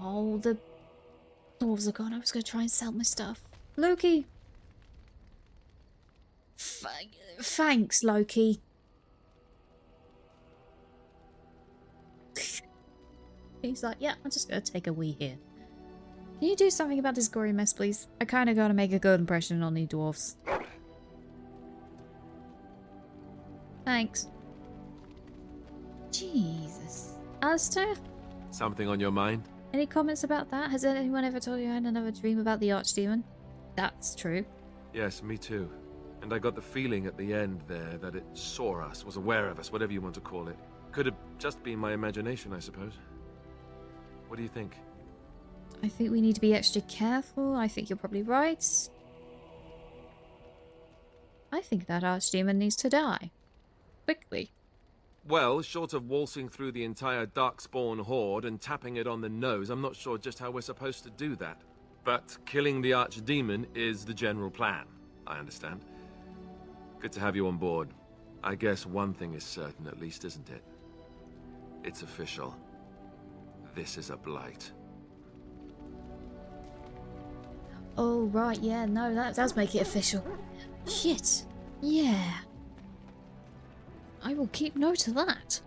Oh, the dwarves are gone. I was going to try and sell my stuff. Loki! Thanks, Loki. He's like, yeah, I'm just going to take a wee here. Can you do something about this gory mess, please? I kind of got to make a good impression on the dwarves. Thanks. Jesus. Alistair? Something on your mind? Any comments about that? Has anyone ever told you I had another dream about the archdemon? That's true. Yes, me too. And I got the feeling at the end there that it saw us, was aware of us, whatever you want to call it. Could have just been my imagination, I suppose. What do you think? I think we need to be extra careful. I think you're probably right. I think that archdemon needs to die. Quickly. Well, short of waltzing through the entire Darkspawn horde and tapping it on the nose, I'm not sure just how we're supposed to do that. But killing the archdemon is the general plan, I understand. Good to have you on board. I guess one thing is certain at least, isn't it? It's official. This is a blight. Oh, right, yeah, no, that does make it official. Shit. Yeah. I will keep note of that.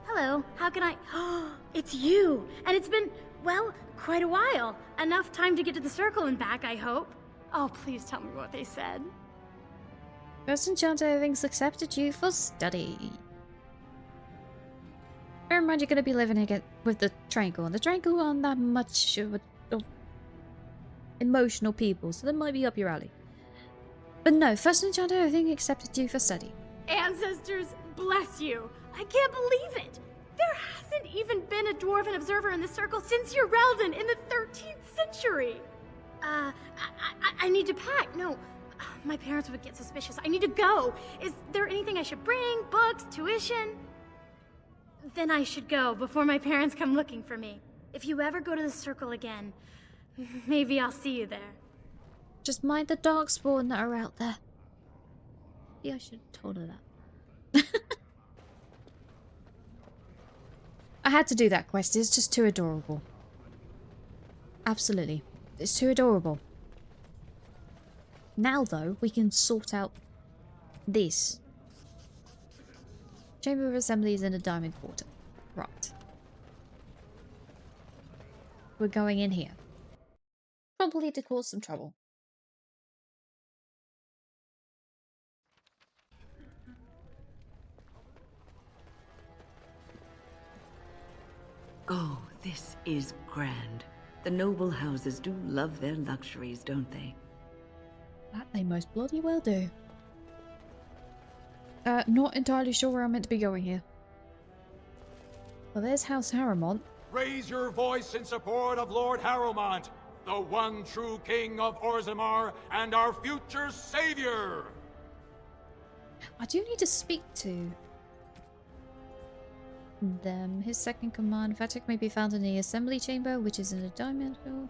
Hello, how can I... Oh, it's you! And it's been, well, quite a while. Enough time to get to the circle and back, I hope. Oh, please tell me what they said. First Enchanter Everything's accepted you for study. Bear in mind you're going to be living again with the Tranquil, and the Tranquil aren't that much of emotional people, so they might be up your alley. But no, First Enchanter Everything accepted you for study. Ancestors, bless you. I can't believe it. There hasn't even been a Dwarven observer in the circle since Urelden in the 13th century. I need to pack. No, my parents would get suspicious. I need to go. Is there anything I should bring? Books? Tuition? Then I should go before my parents come looking for me. If you ever go to the circle again, maybe I'll see you there. Just mind the darkspawn that are out there. Yeah, I should have told her that. I had to do that quest. It's just too adorable. Absolutely. It's too adorable. Now, though, we can sort out this. Chamber of Assembly is in a diamond quarter. Right. We're going in here. Probably to cause some trouble. Oh, this is grand. The noble houses do love their luxuries, don't they? That they most bloody well do. Not entirely sure where I'm meant to be going here. Well, there's House Harrowmont. Raise your voice in support of Lord Harrowmont, the one true king of Orzammar and our future savior! I do need to speak to them. His second command, Vatic, may be found in the assembly chamber, which is in the diamond hill.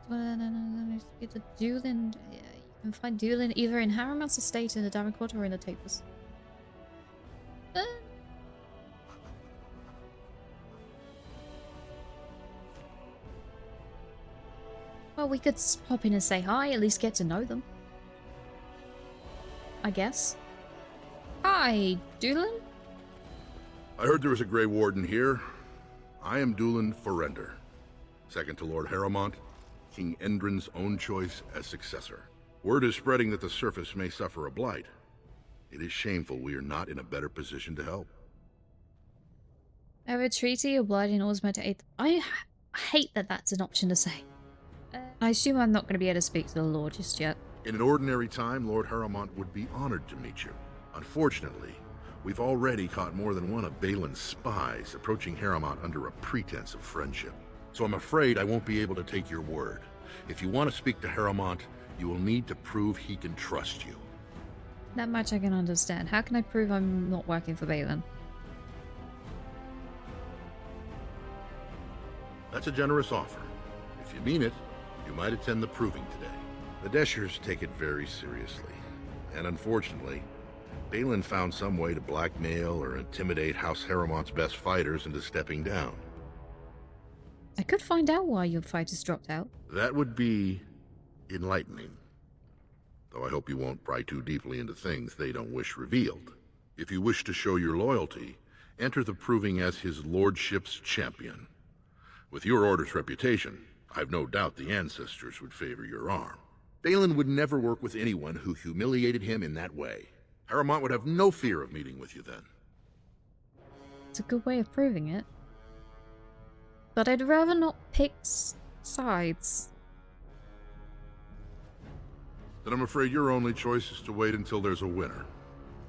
The Dulin, you can find Dulin either in Harrowmont's estate in the diamond quarter or in the tables. Well, we could pop in and say hi, at least get to know them. I guess. Hi, Dulin? I heard there was a Grey Warden here. I am Dulin Forrender, second to Lord Harrowmont, King Endrin's own choice as successor. Word is spreading that the surface may suffer a blight. It is shameful we are not in a better position to help. I have a treaty obliging Orzammar to aid. I hate that that's an option to say. I assume I'm not going to be able to speak to the Lord just yet. In an ordinary time, Lord Harrowmont would be honored to meet you. Unfortunately, we've already caught more than one of Balin's spies approaching Harrowmont under a pretense of friendship. So I'm afraid I won't be able to take your word. If you want to speak to Harrowmont, you will need to prove he can trust you. That much I can understand. How can I prove I'm not working for Balin? That's a generous offer. If you mean it, you might attend the proving today. The Deshers take it very seriously. And unfortunately, Balin found some way to blackmail or intimidate House Harrowmont's best fighters into stepping down. I could find out why your fighters dropped out. That would be enlightening. Though I hope you won't pry too deeply into things they don't wish revealed. If you wish to show your loyalty, enter the proving as his lordship's champion. With your order's reputation, I've no doubt the ancestors would favor your arm. Balin would never work with anyone who humiliated him in that way. Harrowmont would have no fear of meeting with you then. It's a good way of proving it. But I'd rather not pick sides. Then I'm afraid your only choice is to wait until there's a winner.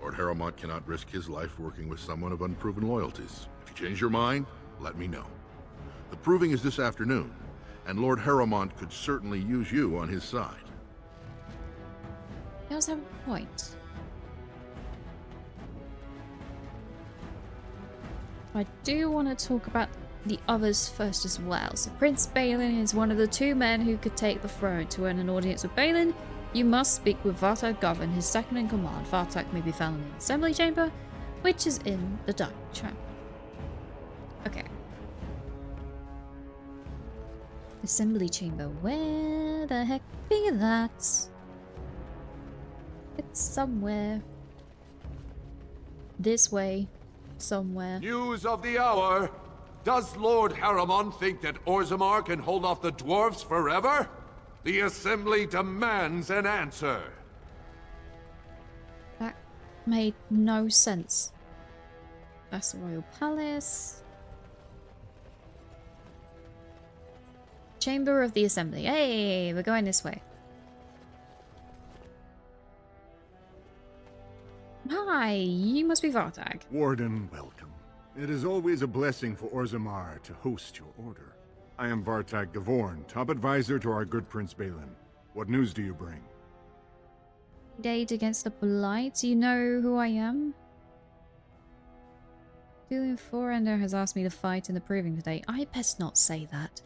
Lord Harrowmont cannot risk his life working with someone of unproven loyalties. If you change your mind, let me know. The proving is this afternoon, and Lord Harrowmont could certainly use you on his side. He does have a point. I do want to talk about the others first as well. So Prince Balin is one of the two men who could take the throne. To earn an audience with Balin, you must speak with Vartag Govern, his second in command. Vartag may be found in the assembly chamber, which is in the Dark Chamber. Okay. Assembly chamber, where the heck be that? It's somewhere. This way. Somewhere. News of the hour! Does Lord Harrowmont think that Orzammar can hold off the dwarves forever? The Assembly demands an answer! That made no sense. That's the Royal Palace. Chamber of the Assembly. Hey, we're going this way. Hi, you must be Vartag. Warden, welcome. It is always a blessing for Orzammar to host your order. I am Vartag Gavorn, top advisor to our good Prince Balin. What news do you bring? Aid against the Blight. You know who I am? Julian Forender has asked me to fight in the proving today. I best not say that.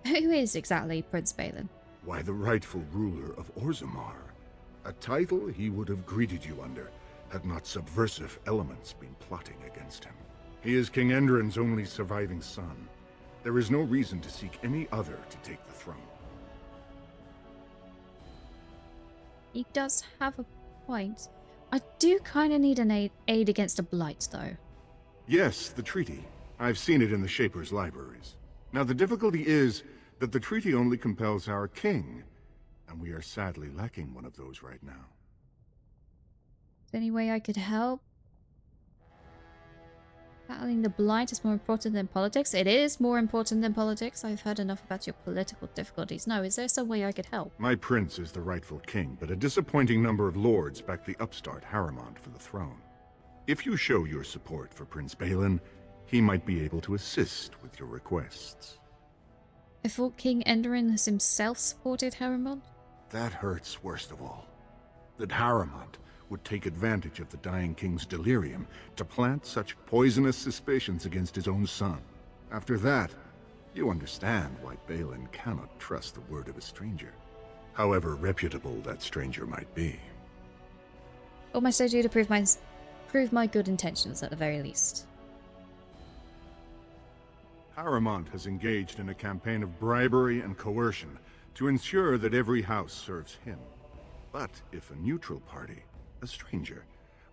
Who is exactly Prince Balin? Why, the rightful ruler of Orzammar. A title he would have greeted you under, had not subversive elements been plotting against him. He is King Endrin's only surviving son. There is no reason to seek any other to take the throne. He does have a point. I do kind of need an aid against a blight, though. Yes, the treaty. I've seen it in the Shaper's libraries. Now, the difficulty is that the treaty only compels our king, and we are sadly lacking one of those right now. Is there any way I could help? Battling the blight is more important than politics. It is more important than politics. I've heard enough about your political difficulties. No, is there some way I could help? My prince is the rightful king, but a disappointing number of lords back the upstart Harrowmont for the throne. If you show your support for Prince Balin, he might be able to assist with your requests. I thought King Endrin has himself supported Harrowmont. That hurts worst of all. That Harrowmont would take advantage of the dying king's delirium to plant such poisonous suspicions against his own son. After that, you understand why Balin cannot trust the word of a stranger, however reputable that stranger might be. What must I do to prove my good intentions at the very least? Harrowmont has engaged in a campaign of bribery and coercion to ensure that every house serves him. But if a neutral party, a stranger,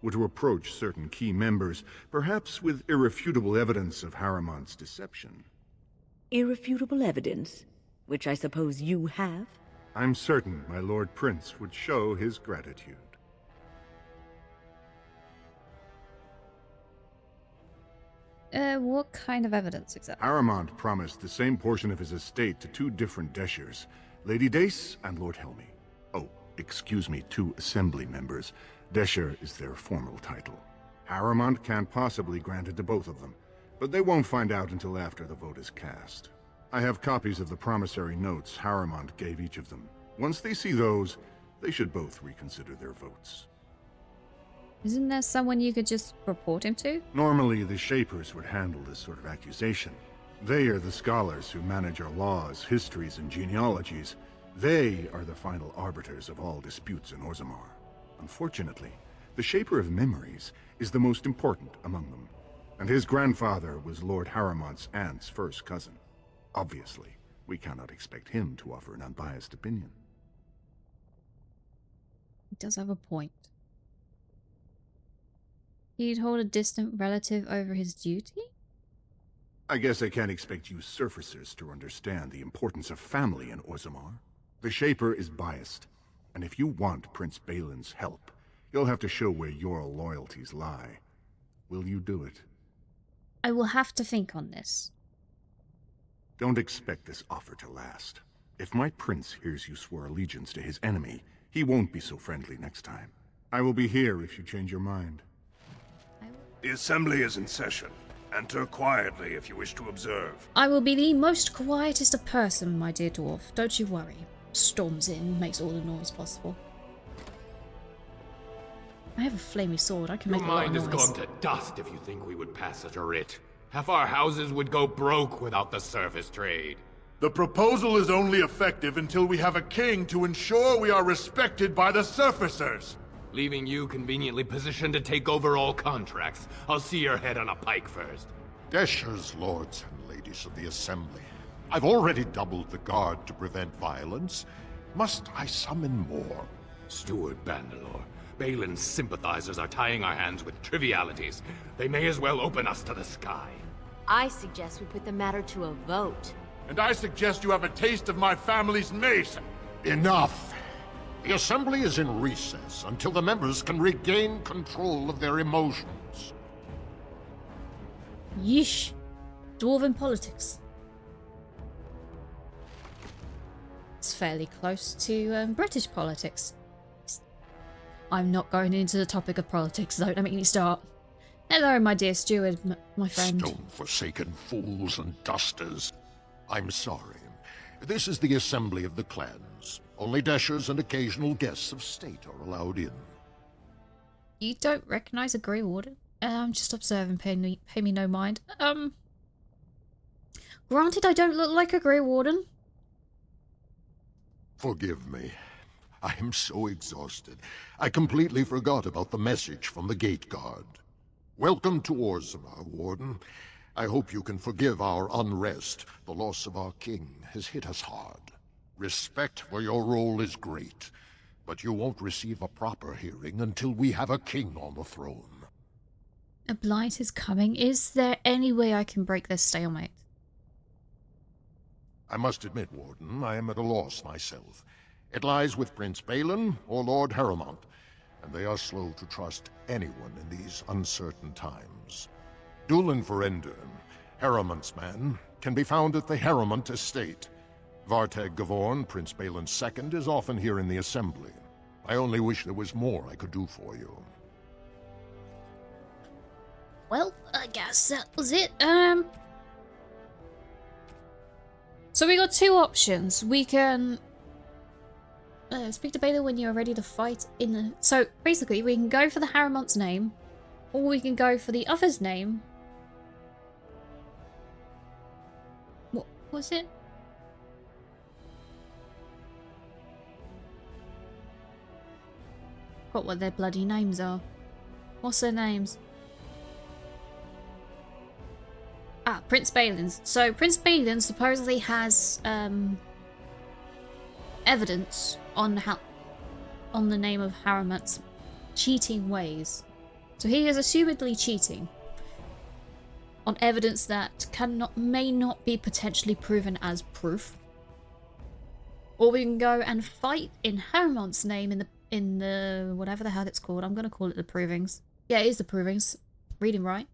were to approach certain key members, perhaps with irrefutable evidence of Harrowmont's deception. Irrefutable evidence, which I suppose you have? I'm certain my Lord Prince would show his gratitude. What kind of evidence exactly? Harrowmont promised the same portion of his estate to two different Deshers, Lady Dace and Lord Helmy. Oh, excuse me, two assembly members. Desher is their formal title. Harrowmont can't possibly grant it to both of them, but they won't find out until after the vote is cast. I have copies of the promissory notes Harrowmont gave each of them. Once they see those, they should both reconsider their votes. Isn't there someone you could just report him to? Normally, the Shapers would handle this sort of accusation. They are the scholars who manage our laws, histories, and genealogies. They are the final arbiters of all disputes in Orzammar. Unfortunately, the Shaper of Memories is the most important among them. And his grandfather was Lord Haramont's aunt's first cousin. Obviously, we cannot expect him to offer an unbiased opinion. He does have a point. He'd hold a distant relative over his duty? I guess I can't expect you surfacers to understand the importance of family in Orzammar. The Shaper is biased, and if you want Prince Balin's help, you'll have to show where your loyalties lie. Will you do it? I will have to think on this. Don't expect this offer to last. If my prince hears you swore allegiance to his enemy, he won't be so friendly next time. I will be here if you change your mind. The assembly is in session. Enter quietly if you wish to observe. I will be the most quietest of person, my dear dwarf. Don't you worry. Storms in, makes all the noise possible. I have a flamey sword. I can Your make a lot of mind noise. has gone to dust if you think we would pass such a writ. Half our houses would go broke without the service trade. The proposal is only effective until we have a king to ensure we are respected by the surfacers. Leaving you conveniently positioned to take over all contracts. I'll see your head on a pike first. Desher's lords and ladies of the Assembly. I've already doubled the guard to prevent violence. Must I summon more? Steward Bandalore, Balin's sympathizers are tying our hands with trivialities. They may as well open us to the sky. I suggest we put the matter to a vote. And I suggest you have a taste of my family's mace. Enough! The Assembly is in recess until the members can regain control of their emotions. Yeesh. Dwarven politics. It's fairly close to British politics. I'm not going into the topic of politics, though. Don't make me start. Hello, my dear steward, my friend. Stone-forsaken fools and dusters. I'm sorry. This is the Assembly of the Clans. Only Deshers and occasional guests of state are allowed in. You don't recognize a Grey Warden? I'm just observing, pay me no mind. Granted, I don't look like a Grey Warden. Forgive me. I am so exhausted. I completely forgot about the message from the gate guard. Welcome to Orzammar, Warden. I hope you can forgive our unrest. The loss of our king has hit us hard. Respect for your role is great, but you won't receive a proper hearing until we have a king on the throne. A blight is coming. Is there any way I can break this stalemate? I must admit, Warden, I am at a loss myself. It lies with Prince Balin or Lord Haramont, and they are slow to trust anyone in these uncertain times. Dulin Ferender, Haramont's man, can be found at the Haramont estate. Vartag Gavorn, Prince Balin's second, is often here in the Assembly. I only wish there was more I could do for you. Well, I guess that was it. So we got two options. We can speak to Balin when you're ready to fight in the... So basically, we can go for the Haramont's name, or we can go for the other's name. What was it? Forgot what their bloody names are. What's their names? Ah, Prince Balin's. So Prince Balin supposedly has evidence on the name of Haramont's cheating ways. So he is assumedly cheating on evidence that may not be potentially proven as proof. Or we can go and fight in Haramont's name in the whatever the hell it's called. I'm gonna call it the Provings. Yeah, it is the Provings. Reading right.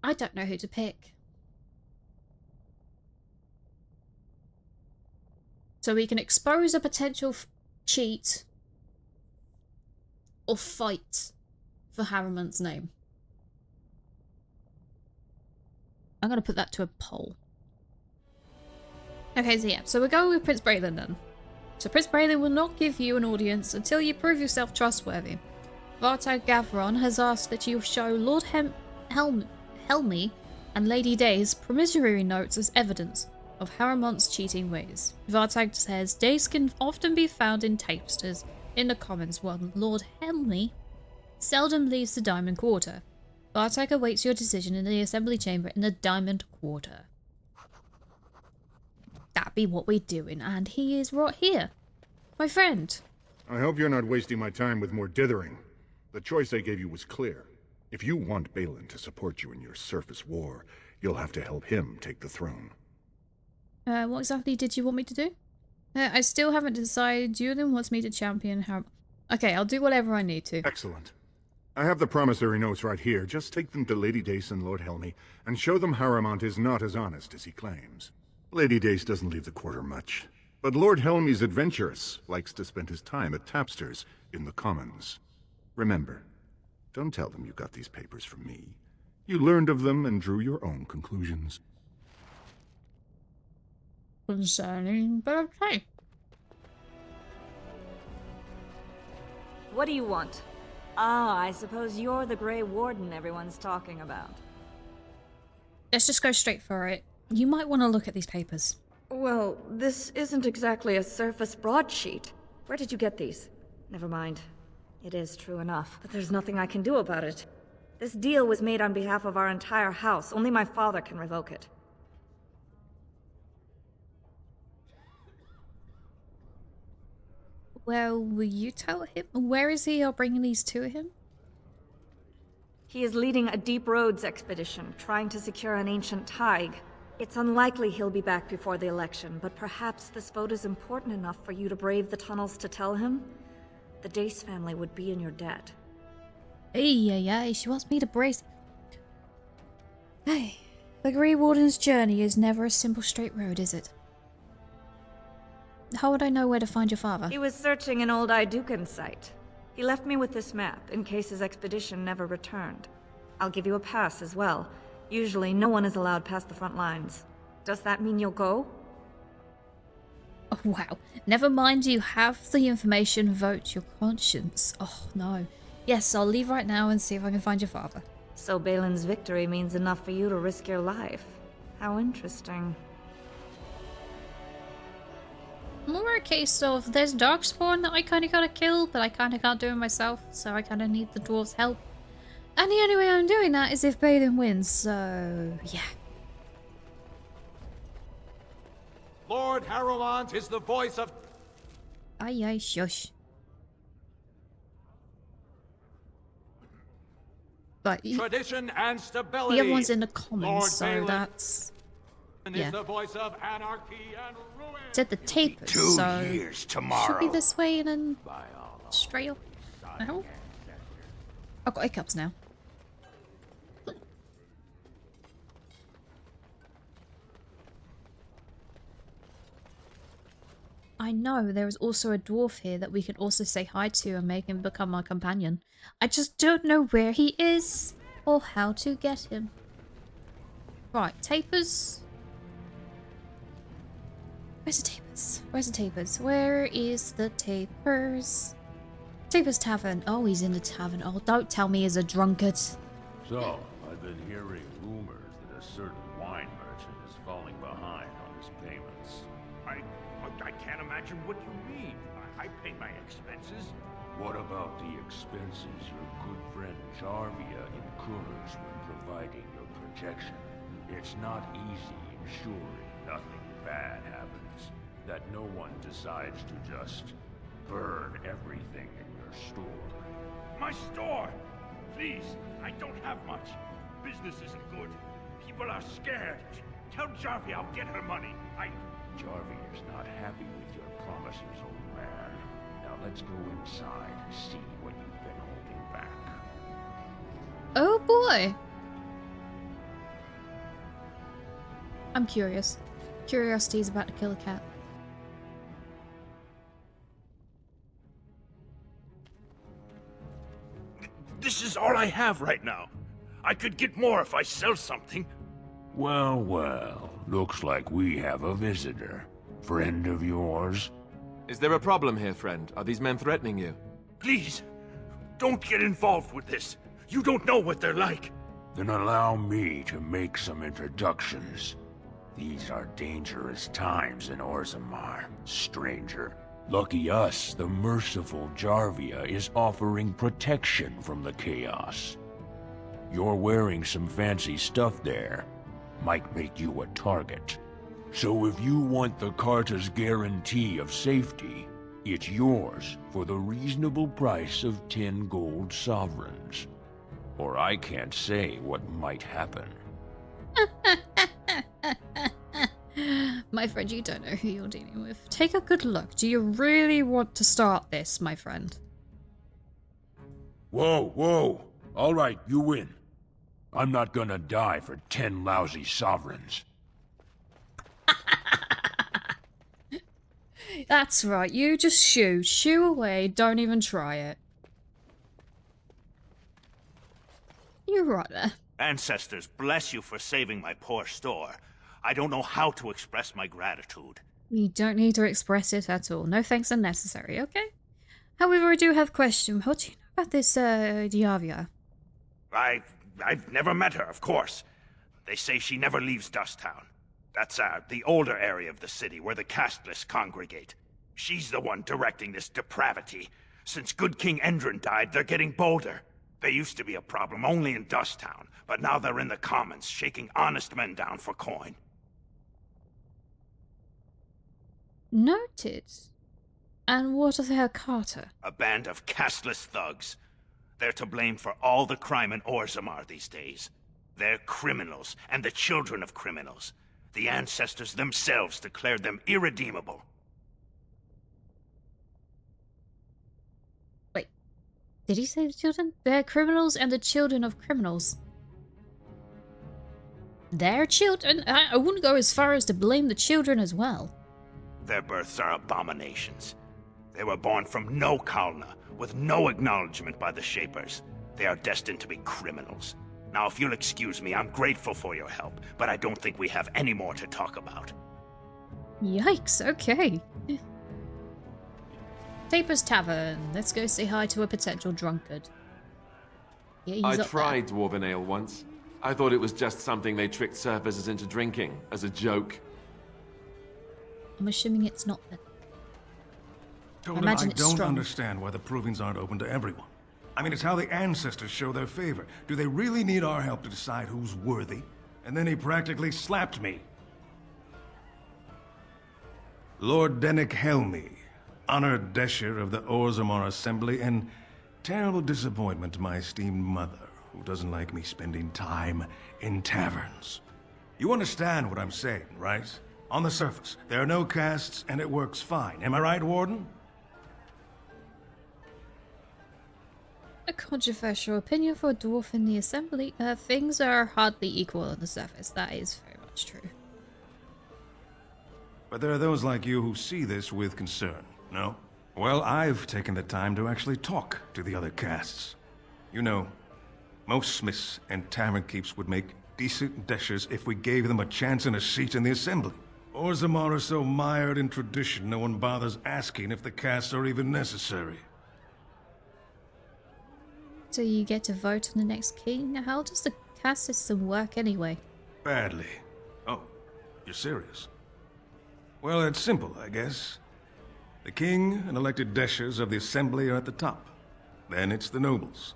I don't know who to pick. So we can expose a potential cheat or fight for Haramont's name. I'm going to put that to a poll. Okay, so yeah, so we're going with Prince Balin then. So Prince Balin will not give you an audience until you prove yourself trustworthy. Vartag Gavron has asked that you show Lord Helmy and Lady Day's promissory notes as evidence of Haramont's cheating ways. Vartag says Days can often be found in tapesters in the commons, while Lord Helmy seldom leaves the Diamond Quarter. Bartek awaits your decision in the assembly chamber in the Diamond Quarter. That be what we're doing, and he is right here. My friend. I hope you're not wasting my time with more dithering. The choice I gave you was clear. If you want Balin to support you in your surface war, you'll have to help him take the throne. What exactly did you want me to do? I still haven't decided. Julian wants me to champion Harm. Okay, I'll do whatever I need to. Excellent. I have the promissory notes right here. Just take them to Lady Dace and Lord Helmy, and show them Harrowmont is not as honest as he claims. Lady Dace doesn't leave the quarter much, but Lord Helmy's adventurous, likes to spend his time at Tapster's in the Commons. Remember, don't tell them you got these papers from me. You learned of them and drew your own conclusions. Concerning, but okay. What do you want? Ah, I suppose you're the Grey Warden everyone's talking about. Let's just go straight for it. You might want to look at these papers. Well, this isn't exactly a surface broadsheet. Where did you get these? Never mind. It is true enough, but there's nothing I can do about it. This deal was made on behalf of our entire house. Only my father can revoke it. Well, will you tell him? Where is he? I'll bring these to him. He is leading a Deep Roads expedition, trying to secure an ancient thaig. It's unlikely he'll be back before the election, but perhaps this vote is important enough for you to brave the tunnels to tell him? The Dace family would be in your debt. Hey, she wants me to brace. Hey, the Grey Warden's journey is never a simple straight road, is it? How would I know where to find your father? He was searching an old Idukan site. He left me with this map, in case his expedition never returned. I'll give you a pass as well. Usually, no one is allowed past the front lines. Does that mean you'll go? Oh, wow. Never mind, you have the information, vote your conscience. Oh, no. Yes, I'll leave right now and see if I can find your father. So Balin's victory means enough for you to risk your life. How interesting. More a case of there's Darkspawn that I kind of gotta kill, but I kind of can't do it myself, so I kind of need the dwarves' help. And the only way I'm doing that is if Balin wins, so yeah. Lord Harrowmont is the voice of... Aye, shush. But tradition and stability. The other one's in the Commons, Lord so Balin that's... Yeah. is the voice of anarchy and ruin. It's at the tapers, 2 so years tomorrow. should be this way and then straight up. No? I've got hiccups now. I know there is also a dwarf here that we can also say hi to and make him become our companion. I just don't know where he is or how to get him. Right, tapers. Where's the tapers? Where's the tapers? Where is the tapers? Tapers Tavern. Oh, he's in the tavern. Oh, don't tell me he's a drunkard. So, I've been hearing rumors that a certain wine merchant is falling behind on his payments. I can't imagine what you mean. I pay my expenses. What about the expenses your good friend Jarvia incurs when providing your protection? It's not easy ensuring nothing bad happens, that no one decides to just burn everything in your store. My store! Please, I don't have much. Business isn't good. People are scared. Tell Jarvia I'll get her money. Jarvia's not happy with your promises, old man. Now let's go inside and see what you've been holding back. Oh boy! I'm curious. Curiosity is about to kill a cat. This is all I have right now. I could get more if I sell something. Well, well. Looks like we have a visitor. Friend of yours? Is there a problem here, friend? Are these men threatening you? Please, don't get involved with this. You don't know what they're like. Then allow me to make some introductions. These are dangerous times in Orzammar, stranger. Lucky us, the merciful Jarvia is offering protection from the chaos. You're wearing some fancy stuff there. Might make you a target. So if you want the Carta's guarantee of safety, it's yours for the reasonable price of 10 gold sovereigns. Or I can't say what might happen. My friend, you don't know who you're dealing with. Take a good look. Do you really want to start this, my friend? Whoa, whoa. All right, you win. I'm not gonna die for 10 lousy sovereigns. That's right. You just shoo. Shoo away. Don't even try it. You're right there. Ancestors, bless you for saving my poor store. I don't know how to express my gratitude. You don't need to express it at all. No thanks unnecessary, okay? However, I do have a question. What do you know about this, Diavia? I've never met her, of course. They say she never leaves Dusttown. That's, the older area of the city where the casteless congregate. She's the one directing this depravity. Since good King Endrin died, they're getting bolder. They used to be a problem only in Dusttown, but now they're in the commons, shaking honest men down for coin. Noted. And what of her Carter? A band of casteless thugs. They're to blame for all the crime in Orzammar these days. They're criminals, and the children of criminals. The ancestors themselves declared them irredeemable. Wait, did he say the children? They're criminals and the children of criminals. Their children? I wouldn't go as far as to blame the children as well. Their births are abominations. They were born from no Kalna, with no acknowledgement by the Shapers. They are destined to be criminals. Now, if you'll excuse me, I'm grateful for your help, but I don't think we have any more to talk about. Yikes, okay. Taper's Tavern. Let's go say hi to a potential drunkard. Yeah, he's I up tried Dwarven Ale once. I thought it was just something they tricked surfacers into drinking, as a joke. I'm assuming it's not then. Told him I don't understand why the provings aren't open to everyone. I mean, it's how the ancestors show their favor. Do they really need our help to decide who's worthy? And then he practically slapped me. Lord Dennick Helmy, honored Desher of the Orzammar Assembly, and terrible disappointment to my esteemed mother, who doesn't like me spending time in taverns. You understand what I'm saying, right? On the surface, there are no castes, and it works fine. Am I right, Warden? A controversial opinion for a dwarf in the assembly. Things are hardly equal on the surface. That is very much true. But there are those like you who see this with concern, no? Well, I've taken the time to actually talk to the other castes. You know, most smiths and tavern keeps would make decent deshers if we gave them a chance and a seat in the assembly. Orzammar is so mired in tradition, no one bothers asking if the castes are even necessary. So you get to vote on the next king? How does the caste system work anyway? Badly. Oh, you're serious? Well, it's simple, I guess. The king and elected deshers of the assembly are at the top. Then it's the nobles.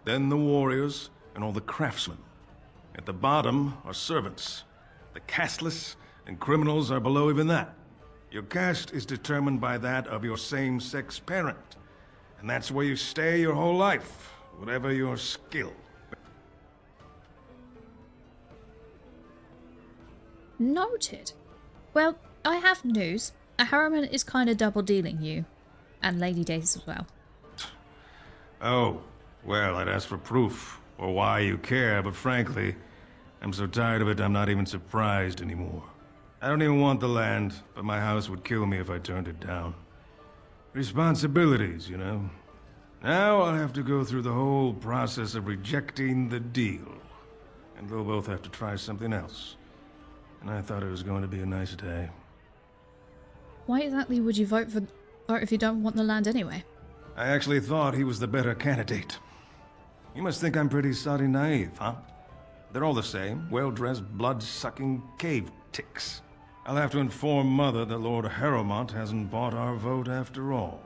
Then the warriors and all the craftsmen. At the bottom are servants. The casteless and criminals are below even that. Your caste is determined by that of your same-sex parent. And that's where you stay your whole life. Whatever your skill. Noted. Well, I have news. Harriman is kind of double-dealing you. And Lady Days as well. Oh, well, I'd ask for proof, or why you care, but frankly, I'm so tired of it I'm not even surprised anymore. I don't even want the land, but my house would kill me if I turned it down. Responsibilities, you know. Now I'll have to go through the whole process of rejecting the deal. And they'll both have to try something else. And I thought it was going to be a nice day. Why exactly would you vote if you don't want the land anyway? I actually thought he was the better candidate. You must think I'm pretty soddy naive, huh? They're all the same, well-dressed, blood-sucking cave ticks. I'll have to inform Mother that Lord Harrowmont hasn't bought our vote after all.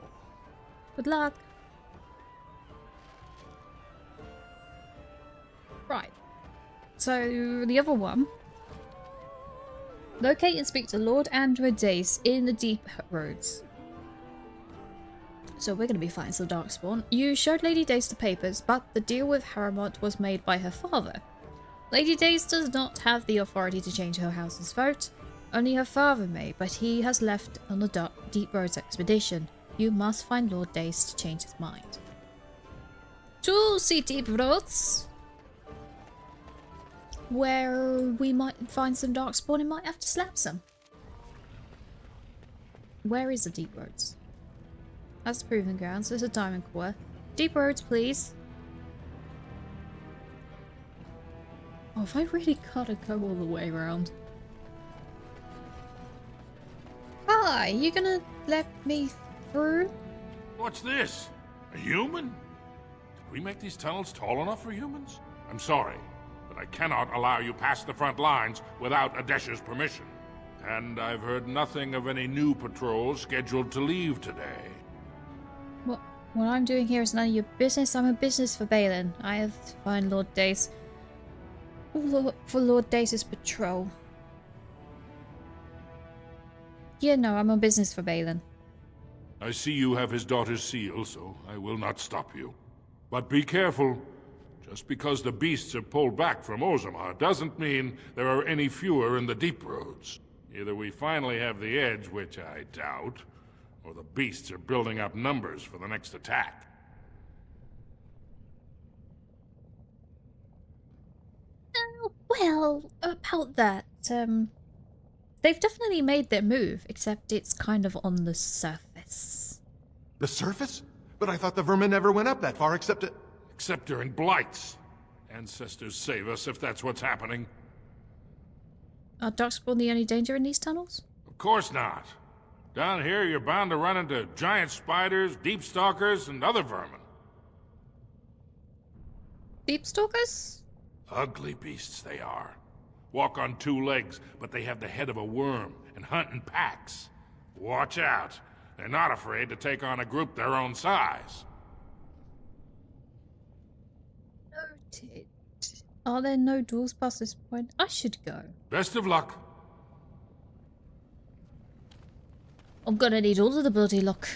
Good luck. Right. So, the other one. Locate and speak to Lord Andrew Dace in the Deep Roads. So we're going to be fighting some Darkspawn. You showed Lady Dace the papers, but the deal with Harrowmont was made by her father. Lady Dace does not have the authority to change her house's vote. Only her father may, but he has left on the Deep Roads expedition. You must find Lord Dace to change his mind. To see Deep Roads, where we might find some Darkspawn and might have to slap some. Where is the Deep Roads? That's the proving grounds. There's a diamond core. Deep Roads, please. Oh, if I really gotta go all the way around. Hi, you gonna let me through? What's this? A human? Did we make these tunnels tall enough for humans? I'm sorry, but I cannot allow you past the front lines without Adesha's permission. And I've heard nothing of any new patrols scheduled to leave today. What I'm doing here is none of your business. I'm a business for Balin. I have to find Lord Dace for Lord Dace's patrol. Yeah, no, I'm on business for Balin. I see you have his daughter's seal, so I will not stop you. But be careful. Just because the beasts are pulled back from Orzammar doesn't mean there are any fewer in the Deep Roads. Either we finally have the edge, which I doubt, or the beasts are building up numbers for the next attack. Well, about that, they've definitely made their move, except it's kind of on the surface. The surface? But I thought the vermin never went up that far except during blights. Ancestors save us if that's what's happening. Are Darkspawn the only danger in these tunnels? Of course not. Down here, you're bound to run into giant spiders, deep stalkers, and other vermin. Deep stalkers? Ugly beasts they are. Walk on two legs, but they have the head of a worm and hunt in packs. Watch out. They're not afraid to take on a group their own size. Noted. Are there no doors past this point? I should go. Best of luck. I'm gonna need all of the bloody luck.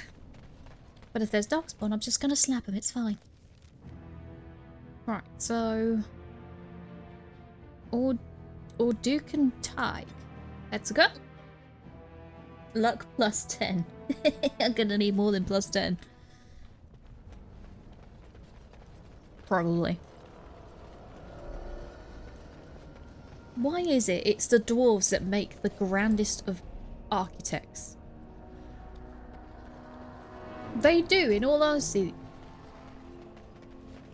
But if there's Darkspawn, I'm just gonna slap him, it's fine. Right, so... Or Duke and Tig. Let's go. Luck plus 10. I'm gonna need more than plus 10. Probably. Why is it it's the dwarves that make the grandest of architects? They do, in all honesty.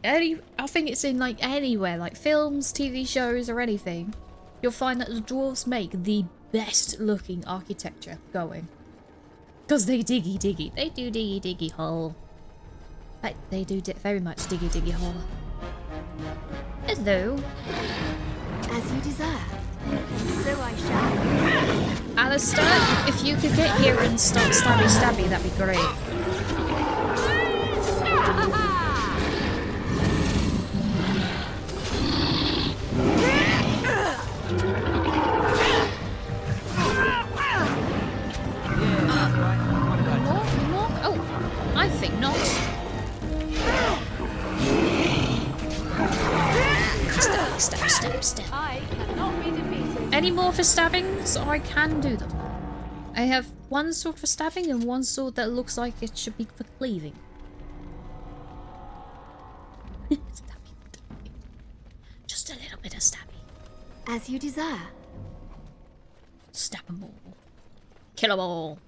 I think it's in like anywhere, like films, TV shows, or anything. You'll find that the dwarves make the best looking architecture going. Because they diggy diggy. They do diggy diggy hole. They do very much diggy diggy hole. Hello. As you desire. So I shall. Alistair, if you could get here and start stabby, that'd be great. Oh, I think not. Stab. I cannot be defeated. Any more for stabbings? I can do them. I have one sword for stabbing and one sword that looks like it should be for cleaving. Stabbing. Just a little bit of stabbing. As you desire. Stab them all. Kill them all.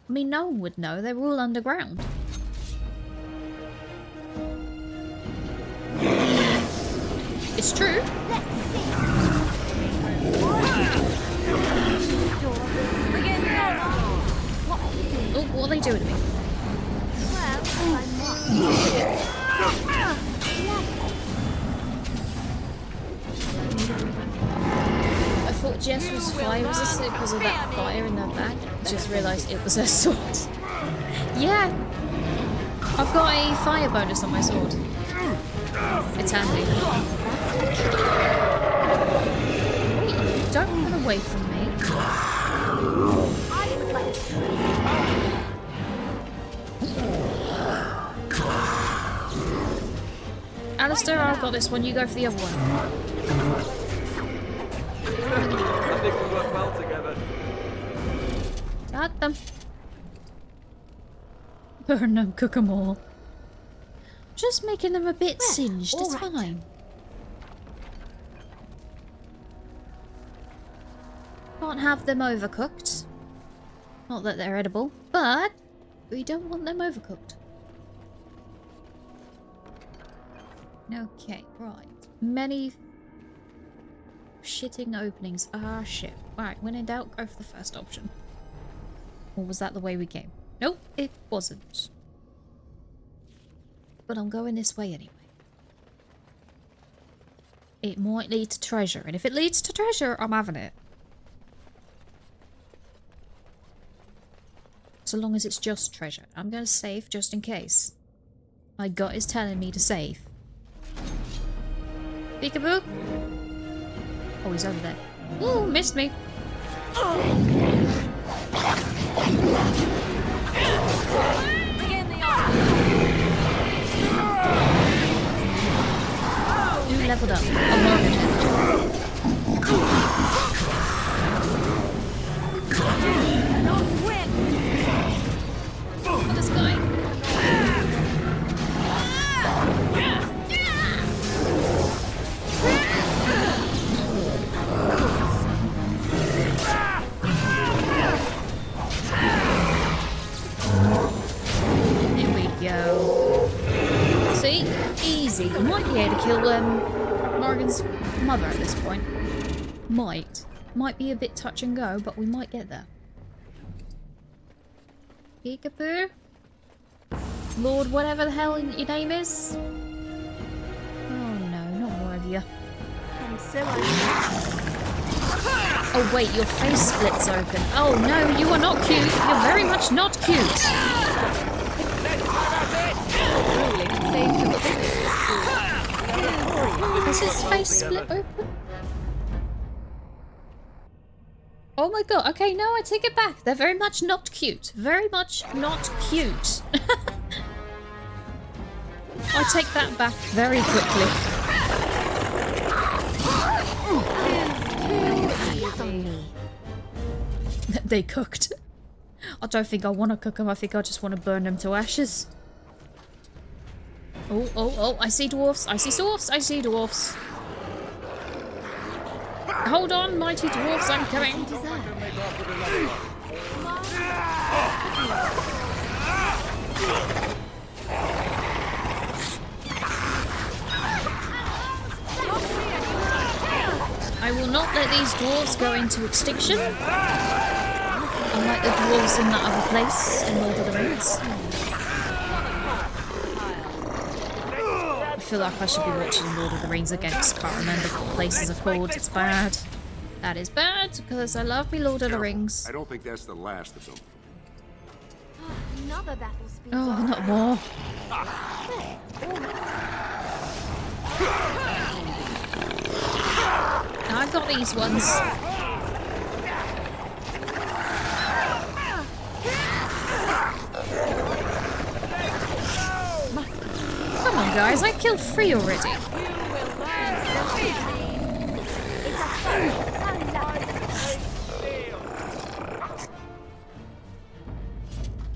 I mean, no one would know. They were all underground. It's true. Oh, what are they doing to me? thought Jess was fire resistant because of that fire in her back. Just realised it was her sword. Yeah! I've got a fire bonus on my sword. It's handy. Wait, don't run away from me. Alistair, I've got this one. You go for the other one. I think we work well together. Got them. Burn them, cook them all. Just making them a bit singed. It's fine. Can't have them overcooked. Not that they're edible, but we don't want them overcooked. Okay, right. Many shitting openings. Ah, shit. Alright, when in doubt, go for the first option. Or was that the way we came? Nope, it wasn't. But I'm going this way anyway. It might lead to treasure, and if it leads to treasure, I'm having it. So long as it's just treasure. I'm going to save just in case. My gut is telling me to save. Peekaboo! Oh, he's over there. Ooh, missed me. You leveled up. A Morgan. This guy. There we go. See? Easy. You might be able to kill Morgan's mother at this point. Might. Might be a bit touch and go, but we might get there. Peekaboo? Lord whatever the hell your name is? Oh no, not more of you. I'm so Oh wait, your face splits open. Oh no, you are not cute. You're very much not cute. Has his face split open? Oh my god, okay, no, I take it back. They're very much not cute. Very much not cute. I take that back very quickly. They cooked. I don't think I want to cook them. I think I just want to burn them to ashes. Oh, oh, oh, I see dwarfs. I see dwarfs. I see dwarfs. Hold on, mighty dwarfs, I'm coming. I will not let these dwarves go into extinction. Unlike the dwarves in that other place in Lord of the Rings. I feel like I should be watching Lord of the Rings again because I can't remember what the places are called. It's bad. That is bad because I love me Lord of the Rings. I don't think that's the last of them. Another battle speed. Oh, not more. I got these ones. Come on, guys, I killed 3 already.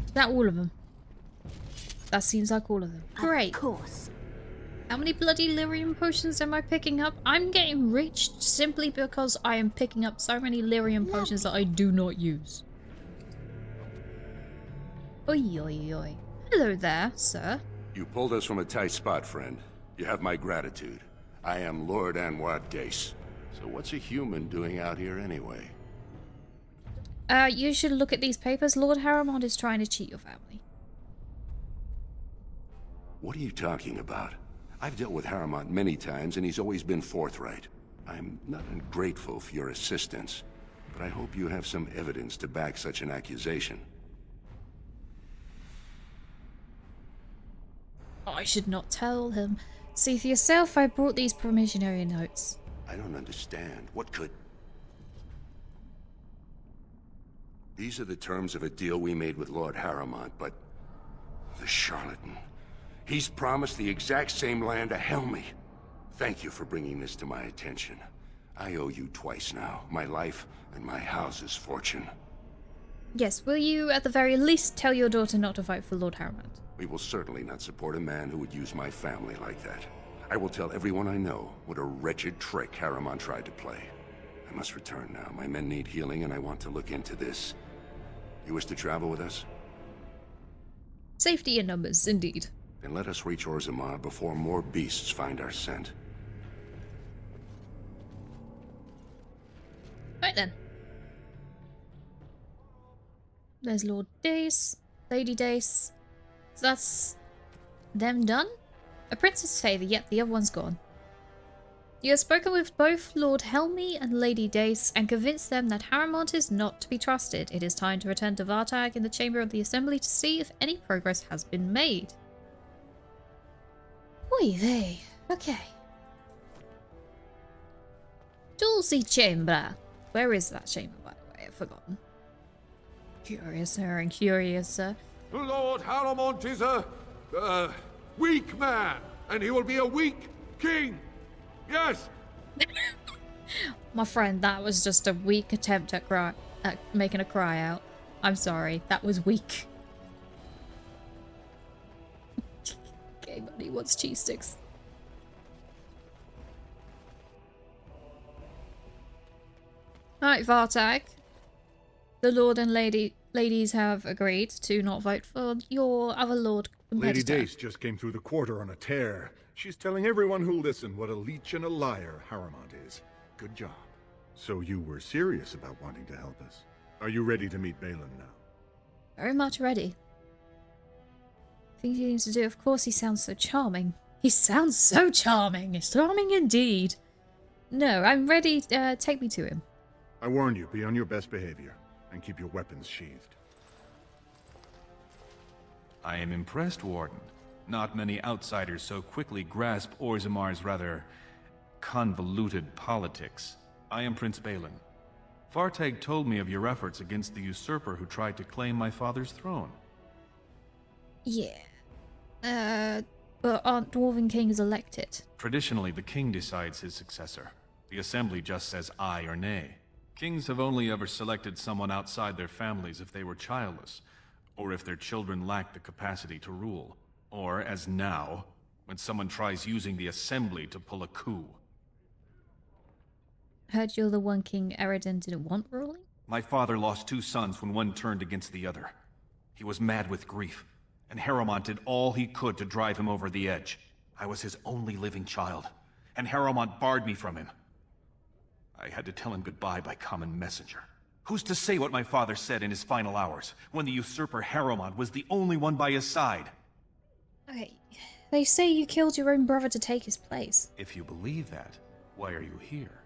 Is that all of them? That seems like all of them. Great. Of course. How many bloody lyrium potions am I picking up? I'm getting rich simply because I am picking up so many lyrium potions that I do not use. Oi, oi, oi. Hello there, sir. You pulled us from a tight spot, friend. You have my gratitude. I am Lord Anwar Dace. So what's a human doing out here anyway? You should look at these papers. Lord Harrimond is trying to cheat your family. What are you talking about? I've dealt with Harrimont many times, and he's always been forthright. I'm not ungrateful for your assistance, but I hope you have some evidence to back such an accusation. I should not tell him. See for yourself, I brought these promissionary notes. I don't understand. What could... These are the terms of a deal we made with Lord Harrowmont, but... the charlatan. He's promised the exact same land to Helmy. Thank you for bringing this to my attention. I owe you twice now. My life and my house's fortune. Yes, will you at the very least tell your daughter not to vote for Lord Harrowmont? We will certainly not support a man who would use my family like that. I will tell everyone I know what a wretched trick Harrowmont tried to play. I must return now. My men need healing and I want to look into this. You wish to travel with us? Safety in numbers, indeed. Then let us reach Orzammar before more beasts find our scent. Right then. There's Lord Dace, Lady Dace. So that's them done? A prince's favour, yet the other one's gone. You have spoken with both Lord Helmy and Lady Dace and convinced them that Harrowmont is not to be trusted. It is time to return to Vartag in the Chamber of the Assembly to see if any progress has been made. Oy vey. Okay. Dulcie Chamber. Where is that chamber, by the way? I've forgotten. Curiouser and curiouser. Lord Harrowmont is a weak man, and he will be a weak king. Yes. My friend, that was just a weak attempt at making a cry out. I'm sorry, that was weak. Okay, buddy, what's cheese sticks? Alright, Vartag. The Lord and ladies have agreed to not vote for your other Lord competitor. Lady Dace just came through the quarter on a tear. She's telling everyone who'll listen what a leech and a liar Harrowmont is. Good job. So you were serious about wanting to help us. Are you ready to meet Balin now? Very much ready. Things he needs to do. Of course, he sounds so charming. He sounds so charming. Charming indeed. No, I'm ready. Take me to him. I warn you, be on your best behavior, and keep your weapons sheathed. I am impressed, Warden. Not many outsiders so quickly grasp Orzammar's rather convoluted politics. I am Prince Balin. Vartag told me of your efforts against the usurper who tried to claim my father's throne. Yeah. But aren't Dwarven kings elected? Traditionally, the king decides his successor. The assembly just says aye or nay. Kings have only ever selected someone outside their families if they were childless, or if their children lacked the capacity to rule, or, as now, when someone tries using the assembly to pull a coup. Heard you're the one King Eredin didn't want ruling? My father lost 2 sons when one turned against the other. He was mad with grief, and Harrowmont did all he could to drive him over the edge. I was his only living child, and Harrowmont barred me from him. I had to tell him goodbye by common messenger. Who's to say what my father said in his final hours, when the usurper Harrowmont was the only one by his side? Okay, they say you killed your own brother to take his place. If you believe that, why are you here?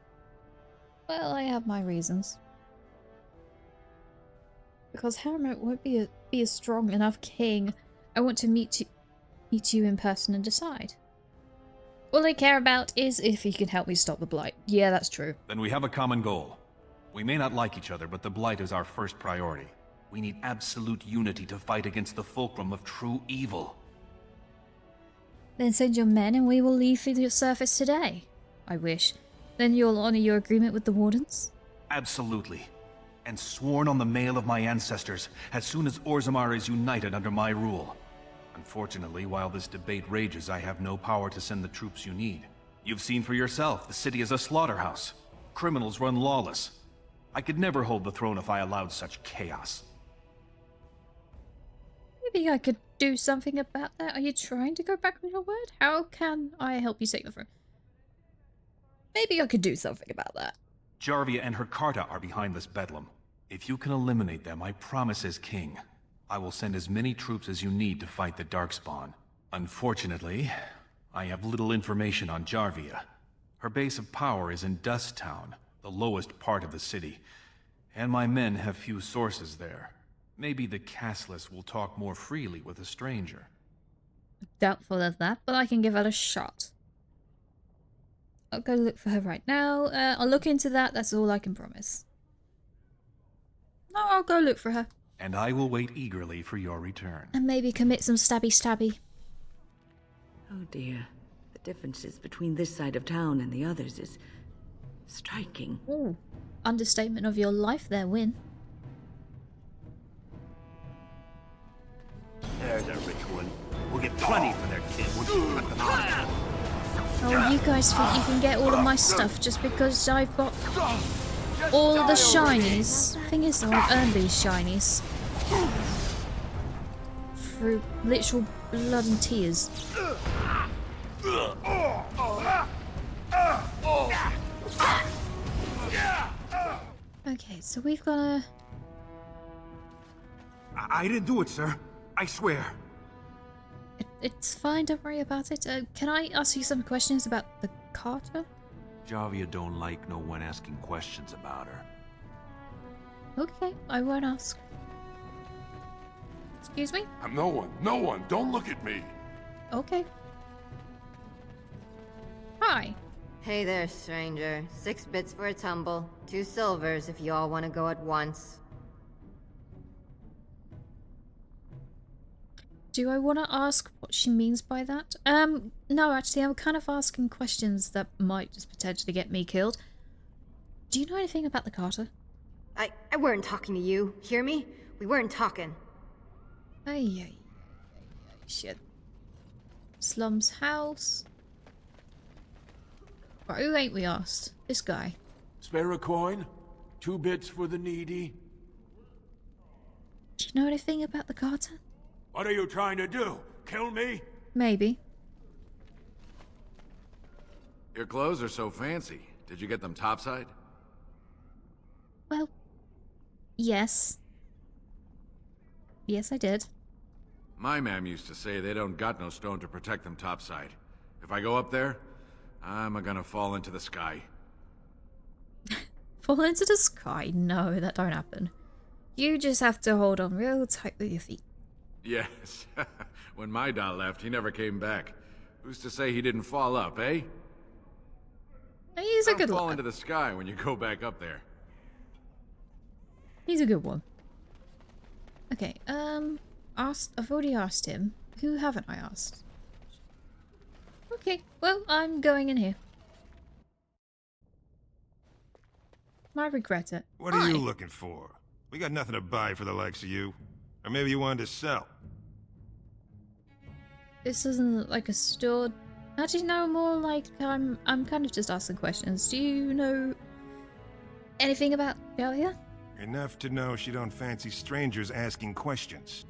Well, I have my reasons. Because Harrowmont won't be a strong enough king. I want to meet you in person and decide. All I care about is if he can help me stop the Blight. Yeah, that's true. Then we have a common goal. We may not like each other, but the Blight is our first priority. We need absolute unity to fight against the fulcrum of true evil. Then send your men and we will leave for the surface today. I wish. Then you'll honor your agreement with the Wardens? Absolutely. And sworn on the mail of my ancestors, as soon as Orzammar is united under my rule. Unfortunately, while this debate rages, I have no power to send the troops you need. You've seen for yourself, the city is a slaughterhouse. Criminals run lawless. I could never hold the throne if I allowed such chaos. Maybe I could do something about that. Are you trying to go back on your word? How can I help you take the throne? Maybe I could do something about that. Jarvia and her Carta are behind this bedlam. If you can eliminate them, I promise as king, I will send as many troops as you need to fight the Darkspawn. Unfortunately, I have little information on Jarvia. Her base of power is in Dust Town, the lowest part of the city, and my men have few sources there. Maybe the castless will talk more freely with a stranger. Doubtful of that, but I can give it a shot. I'll go look for her right now. I'll look into that, that's all I can promise. No, I'll go look for her. And I will wait eagerly for your return. And maybe commit some stabby. Oh dear. The differences between this side of town and the others is striking. Ooh, understatement of your life there, Win. There's a rich one. We'll get plenty for their kids. Oh, you guys think you can get all of my stuff just because I've got all of the shinies? Thing is, though, I've earned these shinies through literal blood and tears. Okay, so we've got a... I didn't do it, sir. I swear. It's fine, don't worry about it. Can I ask you some questions about the Carter? Jarvia don't like no one asking questions about her. Okay, I won't ask. Excuse me? I'm no one. Don't look at me. Okay. Hi. Hey there, stranger. 6 bits for a tumble. 2 silvers if you all want to go at once. Do I want to ask what she means by that? No, actually, I'm kind of asking questions that might just potentially get me killed. Do you know anything about the Carter? I weren't talking to you. Hear me? We weren't talking. Ay, shit. Slum's house. Right, who ain't we asked? This guy. Spare a coin? 2 bits for the needy? Do you know anything about the Carter? What are you trying to do? Kill me? Maybe. Your clothes are so fancy. Did you get them topside? Well, yes. Yes, I did. My mam used to say they don't got no stone to protect them topside. If I go up there, I'm gonna fall into the sky. Fall into the sky? No, that don't happen. You just have to hold on real tight with your feet. Yes. When my dad left, he never came back. Who's to say he didn't fall up, eh? He's a good fall one. into the sky when you go back up there. He's a good one. Okay, I've already asked him. Who haven't I asked? Okay, well, I'm going in here. I regret it. What are you looking for? We got nothing to buy for the likes of you. Or maybe you wanted to sell. This doesn't look like a store. Actually, no, more like I'm kind of just asking questions. Do you know anything about Dahlia? Enough to know she don't fancy strangers asking questions.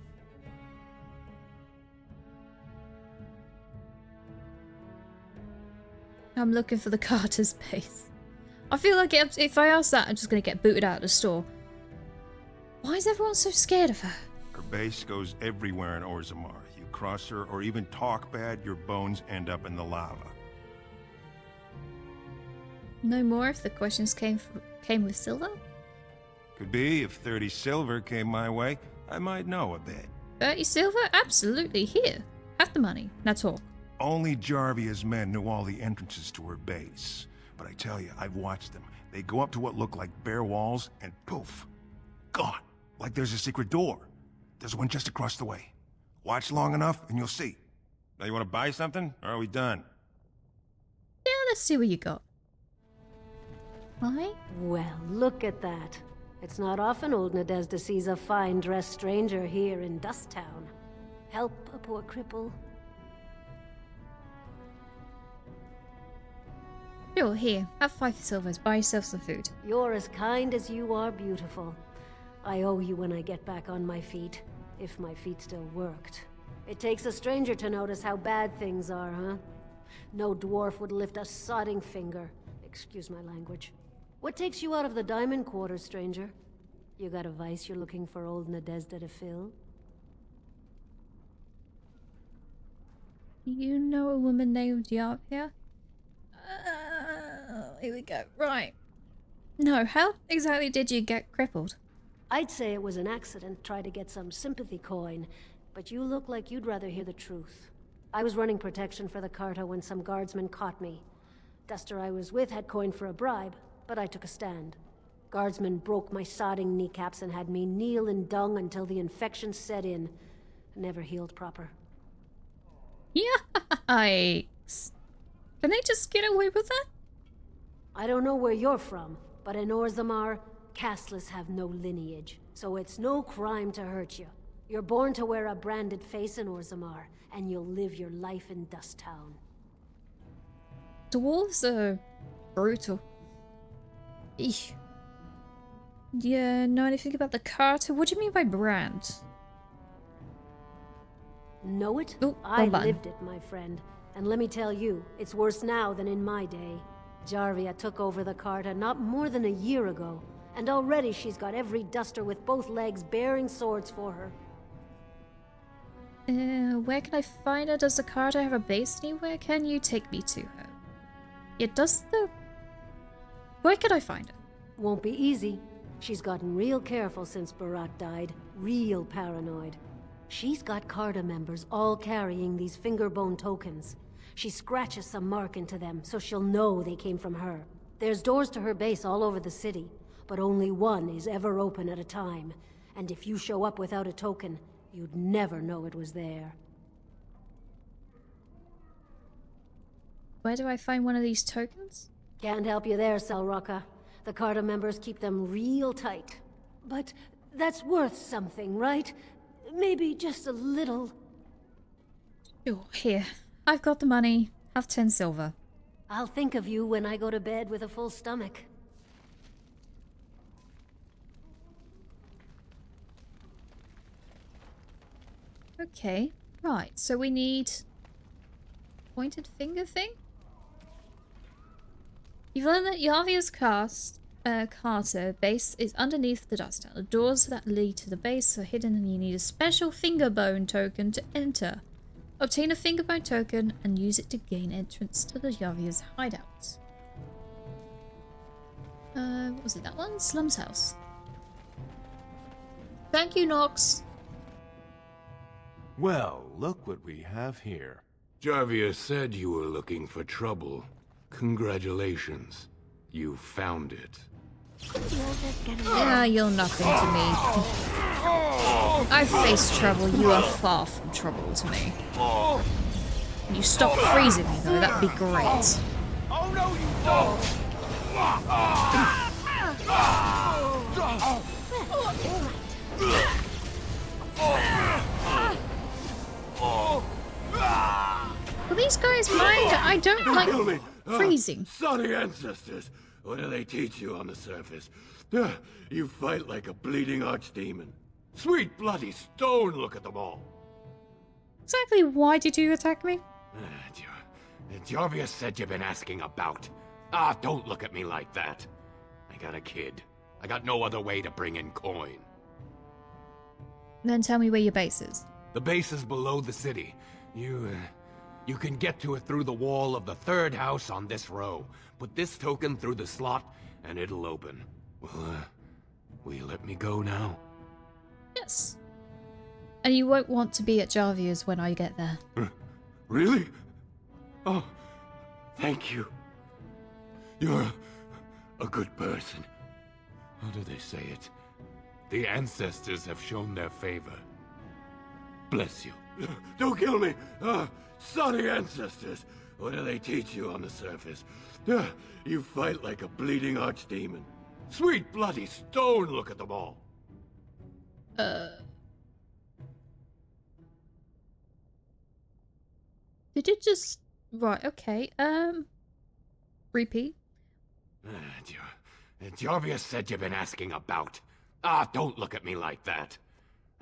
I'm looking for the Carter's base. I feel like if I ask that, I'm just going to get booted out of the store. Why is everyone so scared of her? Her base goes everywhere in Orzammar. You cross her or even talk bad, your bones end up in the lava. No more if the questions came with silver? Could be. If 30 silver came my way, I might know a bit. 30 silver? Absolutely. Here. Have the money. Now talk. Only Jarvia's men knew all the entrances to her base. But I tell you, I've watched them. They go up to what look like bare walls, and poof, gone. Like there's a secret door. There's one just across the way. Watch long enough, and you'll see. Now you want to buy something, or are we done? Yeah, let's see what you got. Why? Well, look at that. It's not often old Nadezda sees a fine-dressed stranger here in Dust Town. Help a poor cripple. Sure, here. Have 5 silvers. Buy yourself some food. You're as kind as you are beautiful. I owe you when I get back on my feet. If my feet still worked. It takes a stranger to notice how bad things are, huh? No dwarf would lift a sodding finger. Excuse my language. What takes you out of the Diamond Quarter, stranger? You got a vice you're looking for old Nadezda to fill? Do you know a woman named Yarp here? here we go. Right. No, how exactly did you get crippled? I'd say it was an accident, try to get some sympathy coin, but you look like you'd rather hear the truth. I was running protection for the Carta when some guardsmen caught me. Duster I was with had coin for a bribe, but I took a stand. Guardsmen broke my sodding kneecaps and had me kneel in dung until the infection set in. Never healed proper. Yikes. Can they just get away with that? I don't know where you're from, but in Orzammar, casteless have no lineage, so it's no crime to hurt you. You're born to wear a branded face in Orzammar, and you'll live your life in Dust Town. Dwarves are brutal. Eesh. Yeah, know anything about the Carta? What do you mean by brand? Know it? Oh, I lived it, my friend. And let me tell you, it's worse now than in my day. Jarvia took over the Carta not more than a year ago, and already she's got every duster with both legs bearing swords for her. Where can I find her? Does the Carta have a base anywhere? Can you take me to her? It does the... Where can I find her? Won't be easy. She's gotten real careful since Barat died. Real paranoid. She's got Carta members all carrying these fingerbone tokens. She scratches some mark into them so she'll know they came from her. There's doors to her base all over the city, but only one is ever open at a time. And if you show up without a token, you'd never know it was there. Where do I find one of these tokens? Can't help you there, Selrocka. The Carta members keep them real tight. But that's worth something, right? Maybe just a little. Oh, here. I've got the money. Have 10 silver. I'll think of you when I go to bed with a full stomach. Okay, right. So we need... pointed finger thing? You've learned that Yarvia's Carta base is underneath the dust town. The doors that lead to the base are hidden and you need a special fingerbone token to enter. Obtain a fingerbone token and use it to gain entrance to the Yarvia's hideout. What was it, that one? Slum's house. Thank you, Nox. Well, look what we have here. Jarvia said you were looking for trouble. Congratulations. You found it. Yeah, you're nothing to me. I've faced trouble. You are far from trouble to me. You stop freezing me, though. That'd be great. Oh no, you don't! Well, these guys mind. I don't like freezing. Sorry ancestors. What do they teach you on the surface? You fight like a bleeding archdemon. Sweet bloody stone, look at them all. Exactly why did you attack me? Jarvia said you've been asking about. Don't look at me like that. I got a kid. I got no other way to bring in coin. Then tell me where your base is. The base is below the city. You can get to it through the wall of the third house on this row. Put this token through the slot, and it'll open. Will you let me go now? Yes. And you won't want to be at Jarvia's when I get there. Really? Oh, thank you. You're a good person. How do they say it? The ancestors have shown their favor. Bless you. Don't kill me! Sorry ancestors. What do they teach you on the surface? You fight like a bleeding archdemon. Sweet bloody stone, look at them all. Did it just... Right, okay, repeat. Jarvia said you've been asking about. Don't look at me like that.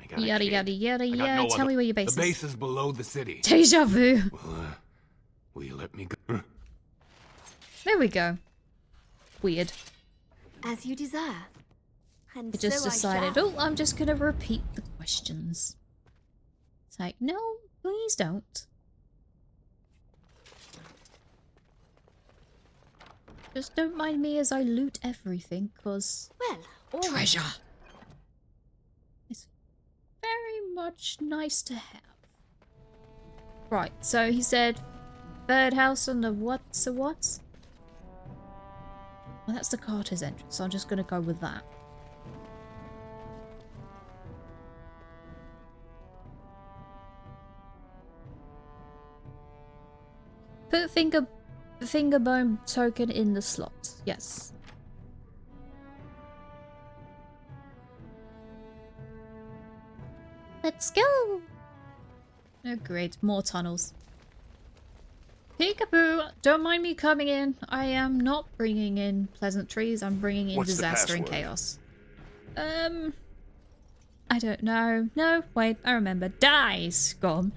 I got Yada yada yada yada. Tell me where your base is. The base is below the city. Deja vu. Will you let me go? There we go. Weird. As you desire. And I just so decided, shall. oh, I'm just gonna repeat the questions. It's like, no, please don't. Just don't mind me as I loot everything, cause treasure. It's very much nice to have. Right, so he said third house on the what's a what? Well, that's the Carter's entrance, so I'm just gonna go with that. Put fingerbone token in the slot. Yes. Let's go! Oh great, more tunnels. Peekaboo! Don't mind me coming in. I am not bringing in pleasantries, I'm bringing in disaster and chaos. I don't know. No, wait, I remember. Die, Scum.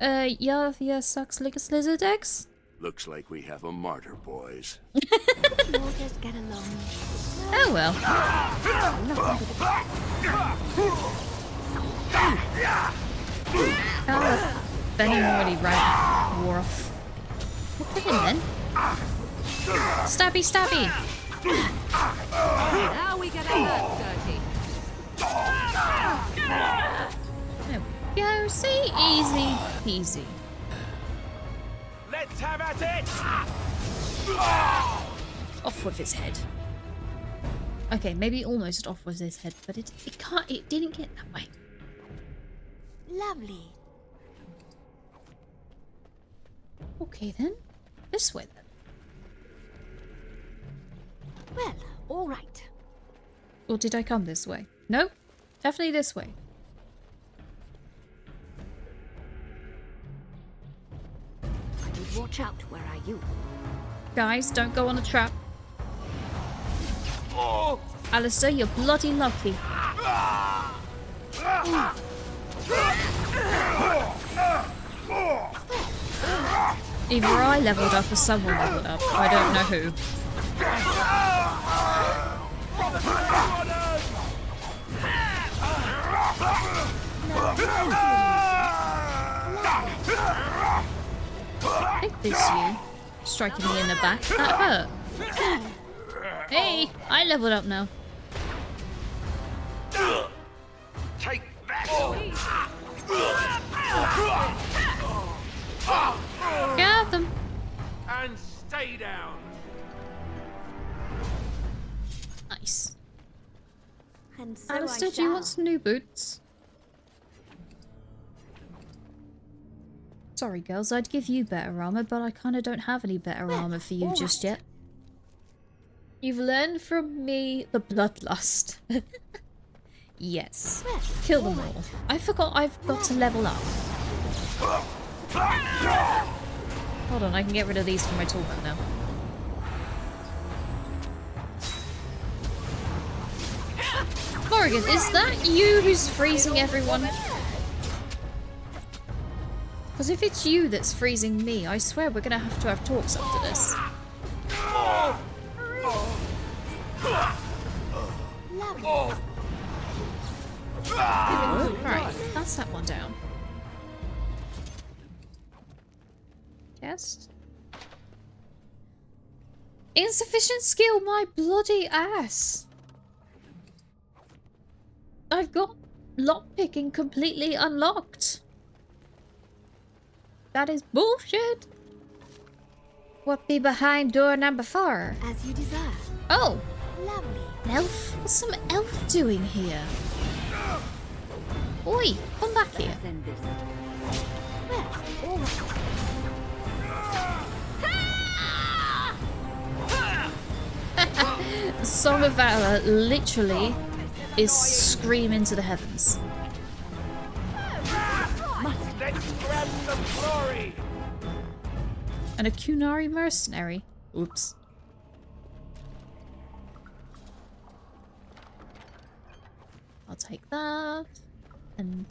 Yeah, sucks like a slizzard eggs? Looks like we have a martyr, boys. We'll just get along. Oh well. Benny already wore off. Look at him then. Stabby, stabby! Now we get our hands dirty. There we go. See? Easy peasy. Let's have at it! Off with his head. Okay, maybe almost off with his head, but it didn't get that way. Lovely. Okay then. This way then. Well, all right. Or did I come this way? No, definitely this way. I would watch out. Where are you? Guys, don't go on a trap. Alistair, you're bloody lucky. Either I leveled up or someone leveled up. I don't know who. I think this you striking me in the back. That hurt. Hey, I leveled up now. Take that! Got them. And stay down. Nice. And so Alistair, do you want some new boots? Sorry, girls, I'd give you better armor, but I kind of don't have any better armor for you just yet. You've learned from me the bloodlust. Yes. Kill them all. I forgot I've got to level up. Hold on, I can get rid of these from my toolbelt now. Morrigan, is that you who's freezing everyone? Because if it's you that's freezing me, I swear we're gonna have to have talks after this. Alright, that's that one down. Chest. Insufficient skill, my bloody ass. I've got lockpicking completely unlocked. That is bullshit. What be behind door number 4? As you desire. Oh. Lovely. Elf? What's some elf doing here? Oi, come back here. Well, all right. Song of Valor literally is screaming to the heavens. Let's grab some glory. And a Kunari mercenary. Oops. I'll take that. And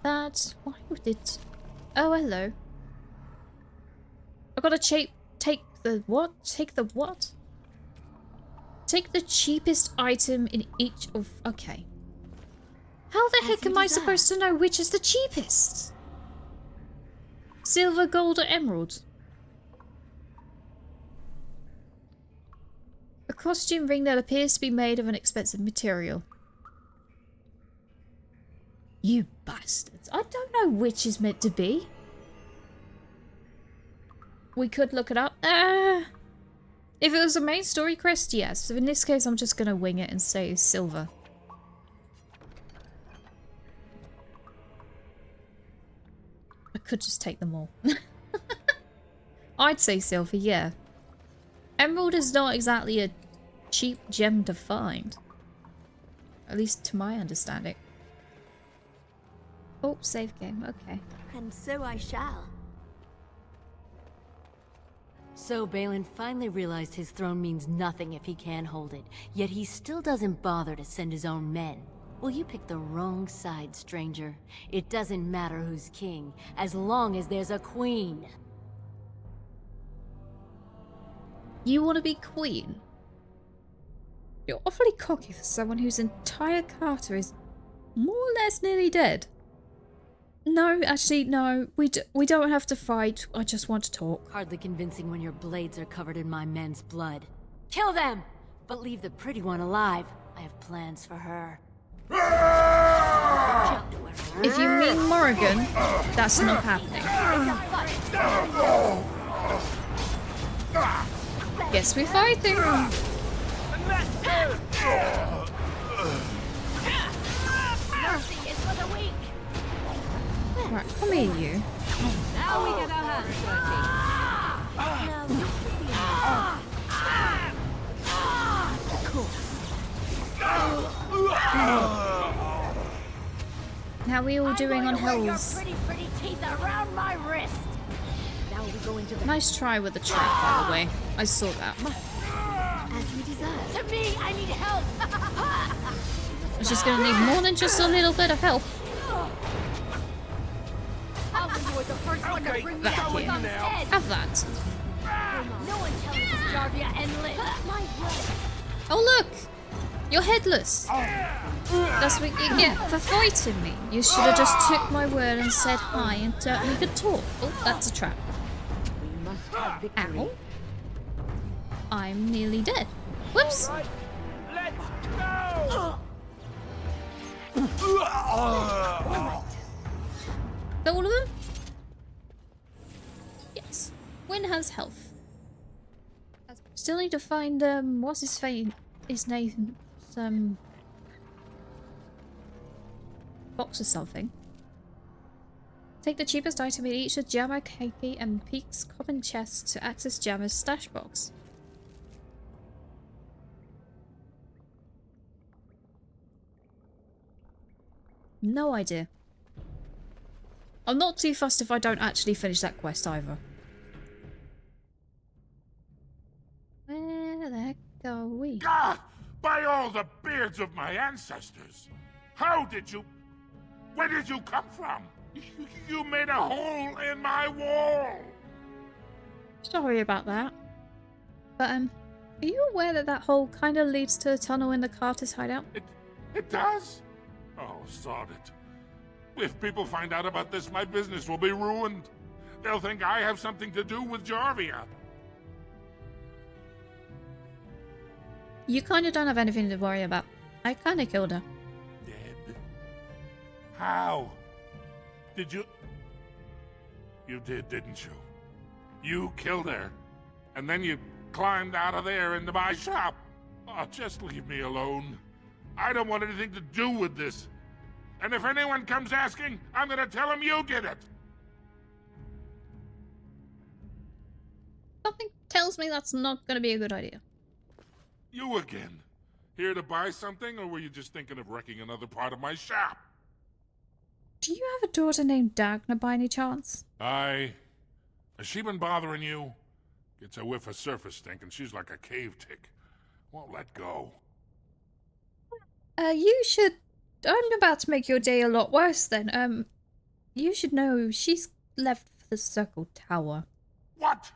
that. Why would it? Oh, hello. I gotta take the what? Take the what? Take the cheapest item in each of... Okay. How the heck am I supposed to know which is the cheapest? Silver, gold, or emerald? A costume ring that appears to be made of an expensive material. You bastards. I don't know which is meant to be. We could look it up. If it was a main story quest, yes. So in this case, I'm just going to wing it and say silver. I could just take them all. I'd say silver, yeah. Emerald is not exactly a cheap gem to find. At least to my understanding. Oh, save game, okay. And so I shall. So Balin finally realized his throne means nothing if he can't hold it, yet he still doesn't bother to send his own men. Well, you picked the wrong side, stranger. It doesn't matter who's king, as long as there's a queen. You want to be queen? You're awfully cocky for someone whose entire Carter is more or less nearly dead. No, actually, no. We don't have to fight. I just want to talk. Hardly convincing when your blades are covered in my men's blood. Kill them! But leave the pretty one alive. I have plans for her. If you mean Morrigan, that's not happening. Guess we're fighting. Mercy is for the weak. Right, come here, you. Now we get our hands dirty. How are we all doing on hills? Pretty teeth around my wrist. Now we go into the Nice try with the trap, by the way. I saw that. as you deserve. To me, I need help. She's gonna need more than just a little bit of help. You were the first one to bring me That down with here. on his head. Have that. No one challenges Jarvia and live. My brother. Oh look! You're headless. That's what you get for fighting me. You should have just took my word and said hi and we could talk. Oh, that's a trap. We must have victory. Ow. I'm nearly dead. Whoops. Let's go! All of them? Yes. Win has health. Still need to find what's his name? Some box or something. Take the cheapest item in each of Jammer, Keiki, and Peek's common chests to access Jammer's stash box. No idea. I'm not too fussed if I don't actually finish that quest either. Where the heck are we? Ah! By all the beards of my ancestors! How did you... Where did you come from? You made a hole in my wall! Sorry about that. But, are you aware that that hole kind of leads to a tunnel in the Carter's hideout? It does? Oh, sod it. If people find out about this, my business will be ruined. They'll think I have something to do with Jarvia. You kind of don't have anything to worry about. I kind of killed her. Dead? How? Did you... You did, didn't you? You killed her. And then you climbed out of there into my shop. Oh, just leave me alone. I don't want anything to do with this. And if anyone comes asking, I'm gonna tell them you did it. Something tells me that's not going to be a good idea. You again. Here to buy something, or were you just thinking of wrecking another part of my shop? Do you have a daughter named Dagna by any chance? Has she been bothering you? Gets a whiff of surface stink and she's like a cave tick. Won't let go. You should... I'm about to make your day a lot worse then. You should know she's left for the Circle Tower. What?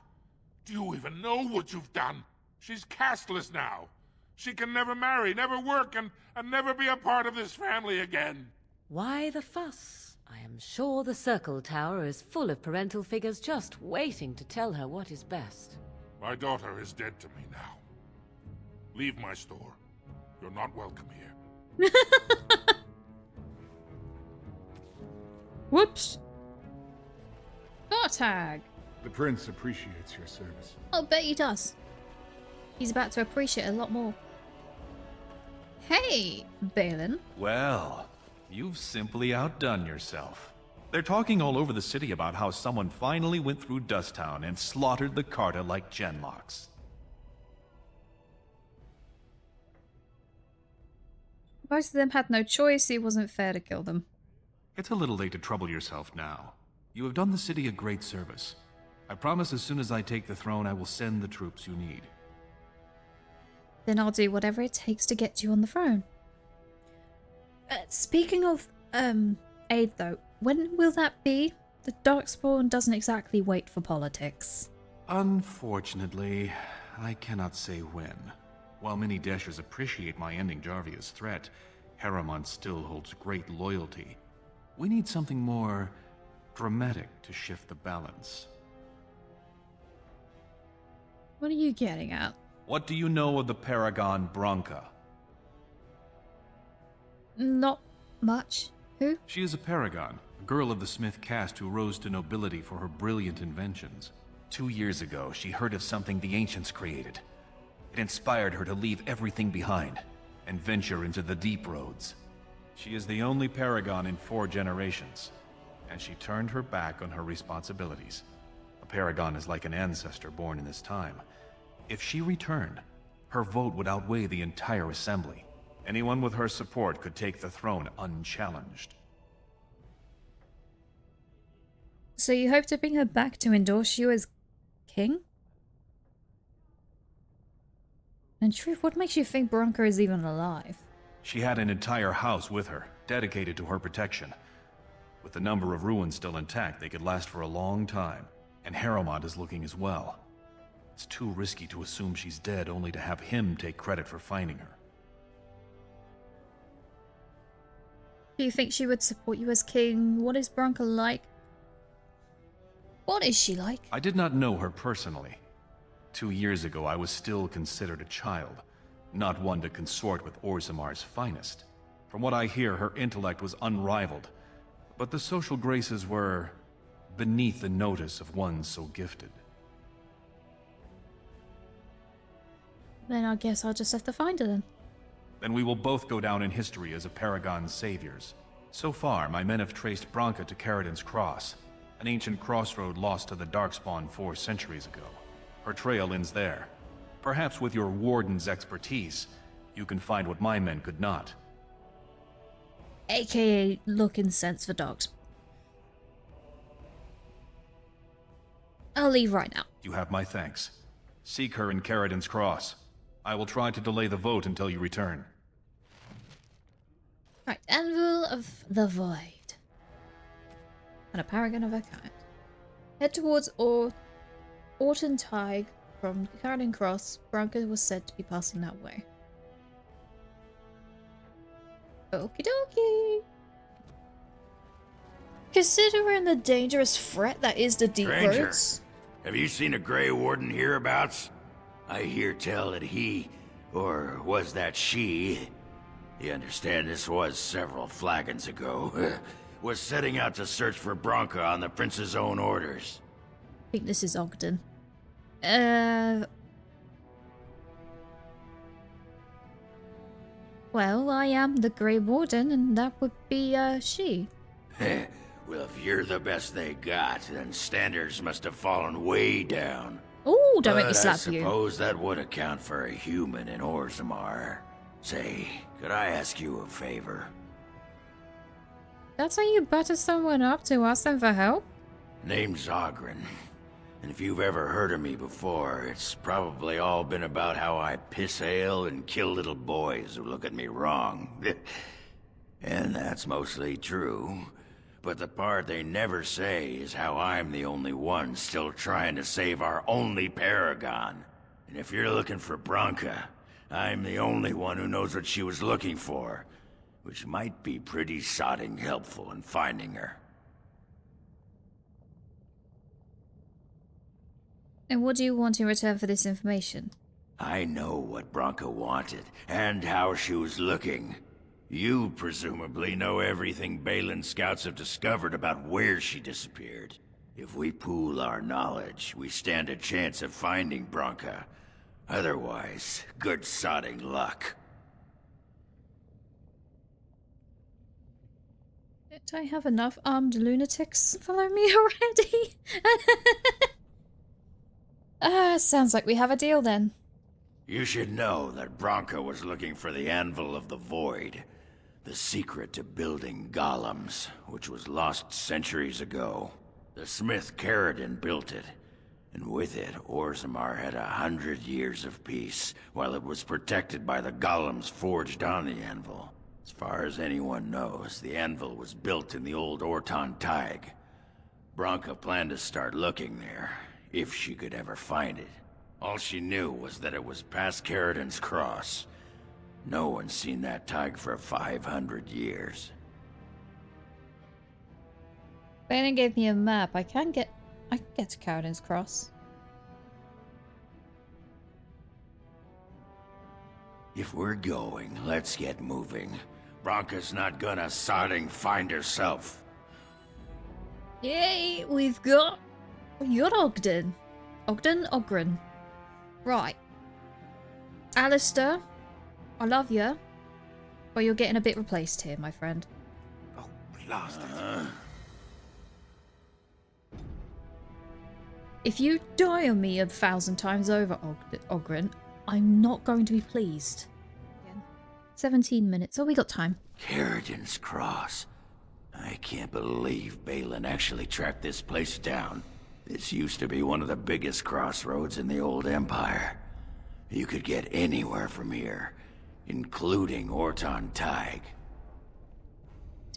Do you even know what you've done? She's castless now. She can never marry, never work, and never be a part of this family again. Why the fuss? I am sure the Circle Tower is full of parental figures just waiting to tell her what is best. My daughter is dead to me now. Leave my store. You're not welcome here. Whoops. Tag. The prince appreciates your service. I'll bet he does. He's about to appreciate a lot more. Hey, Balin. Well, you've simply outdone yourself. They're talking all over the city about how someone finally went through Dusttown and slaughtered the Carta like genlocks. Most of them had no choice. It wasn't fair to kill them. It's a little late to trouble yourself now. You have done the city a great service. I promise as soon as I take the throne, I will send the troops you need. Then I'll do whatever it takes to get you on the throne. Speaking of aid, though, when will that be? The Darkspawn doesn't exactly wait for politics. Unfortunately, I cannot say when. While many Deshers appreciate my ending Jarvia's threat, Harriman still holds great loyalty. We need something more dramatic to shift the balance. What are you getting at? What do you know of the Paragon Branca? Not much. Who? She is a paragon, a girl of the Smith caste who rose to nobility for her brilliant inventions. 2 years ago, she heard of something the ancients created. It inspired her to leave everything behind and venture into the deep roads. She is the only paragon in 4 generations, and she turned her back on her responsibilities. A paragon is like an ancestor born in this time. If she returned, her vote would outweigh the entire assembly. Anyone with her support could take the throne unchallenged. So you hope to bring her back to endorse you as king? In truth, what makes you think Branca is even alive? She had an entire house with her, dedicated to her protection. With the number of ruins still intact, they could last for a long time. And Harriman is looking as well. It's too risky to assume she's dead only to have him take credit for finding her. Do you think she would support you as king? What is Branca like? What is she like? I did not know her personally. 2 years ago, I was still considered a child, not one to consort with Orzamar's finest. From what I hear, her intellect was unrivaled, but the social graces were beneath the notice of one so gifted. Then I guess I'll just have to find her then. Then we will both go down in history as a Paragon's saviors. So far, my men have traced Branca to Caridin's Cross, an ancient crossroad lost to the Darkspawn 4 centuries ago. Her trail ends there. Perhaps with your Warden's expertise, you can find what my men could not. AKA looking sense for dogs. I'll leave right now. You have my thanks. Seek her in Caridin's Cross. I will try to delay the vote until you return. Right, Anvil of the Void. And a paragon of her kind. Head towards Orton Tig from Caridin Cross. Branca was said to be passing that way. Okie dokie. Considering the dangerous threat that is the deep Stranger, roads. have you seen a Grey Warden hereabouts? I hear tell that he, or was that she, you understand this was several flagons ago, was setting out to search for Branca on the Prince's own orders. I think this is Ogden. Well, I am the Grey Warden, and that would be, she. Well, if you're the best they got, then standards must have fallen way down. Ooh, don't make me But slap I you. suppose that would account for a human in Orzammar. Say, could I ask you a favor? That's how you butter someone up to ask them for help? Name's Ogren. And if you've ever heard of me before, it's probably all been about how I piss ale and kill little boys who look at me wrong. And that's mostly true. But the part they never say is how I'm the only one still trying to save our only paragon. And if you're looking for Branca, I'm the only one who knows what she was looking for, which might be pretty sodding helpful in finding her. And what do you want in return for this information? I know what Bronca wanted, and how she was looking. You presumably know everything Balin's scouts have discovered about where she disappeared. If we pool our knowledge, we stand a chance of finding Bronca. Otherwise, good sodding luck. Don't I have enough armed lunatics follow me already? Sounds like we have a deal then. You should know that Bronca was looking for the Anvil of the Void, the secret to building golems, which was lost centuries ago. The smith Caridin built it, and with it, Orzammar had 100 years of peace, while it was protected by the golems forged on the anvil. As far as anyone knows, the anvil was built in the old Orton Tig. Bronca planned to start looking there, if she could ever find it. All she knew was that it was past Caridin's cross. No one's seen that Tig for 500 years. Balin gave me a map. I can get to Caridin's cross. If we're going, let's get moving. Bronca's not gonna sodding find herself. Yay, we've got Ogden. Ogren. Right. Alistair, I love you, but you're getting a bit replaced here, my friend. Oh, blast it. If you die on me 1,000 times over, Ogren, I'm not going to be pleased. 17 minutes. Oh, we got time. Caridin's cross. I can't believe Balin actually tracked this place down. This used to be one of the biggest crossroads in the old Empire. You could get anywhere from here, including Orton Tig.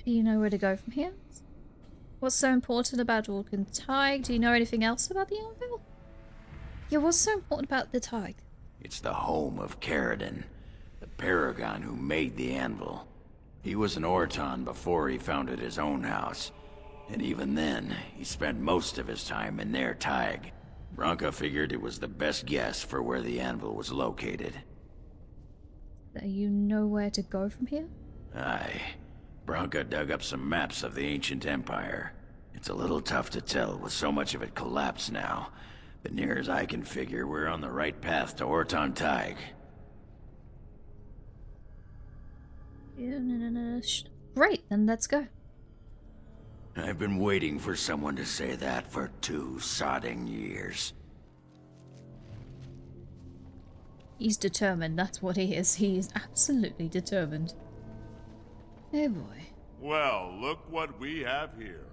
Do you know where to go from here? What's so important about Orton Tig? Do you know anything else about the anvil? Yeah, what's so important about the Tig? It's the home of Caridin, the paragon who made the anvil. He was an Orton before he founded his own house. And even then, he spent most of his time in their Tig. Bronca figured it was the best guess for where the anvil was located. Do you know where to go from here? Aye. Bronca dug up some maps of the ancient empire. It's a little tough to tell with so much of it collapsed now, but near as I can figure, we're on the right path to Orton Tig. Great, then let's go. I've been waiting for someone to say that for 2 sodding years. He's determined, that's what he is. He is absolutely determined. Oh boy. Well, look what we have here.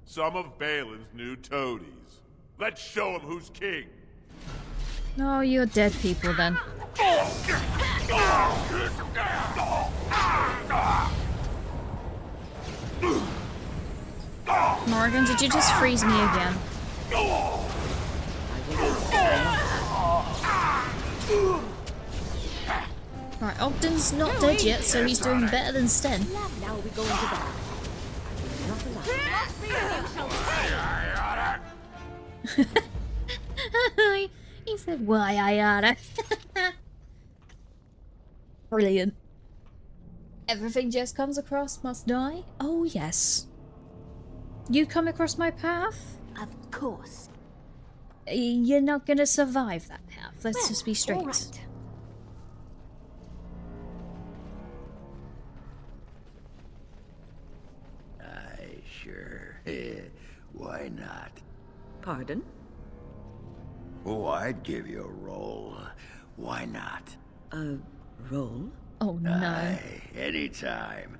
Some of Balin's new toadies. Let's show him who's king. No, you're dead people then. Morgan, did you just freeze me again? Right, Ogden's not dead yet, so he's doing better than Sten. Now we go into battle. He said, "Why I oughta." Brilliant. Everything just comes across must die? Oh, yes. You come across my path? Of course. You're not gonna survive that path. Let's just be straight. All right. Aye, sure. Why not? Pardon? Oh, I'd give you a roll. Why not? A roll? Oh, no. Aye, anytime.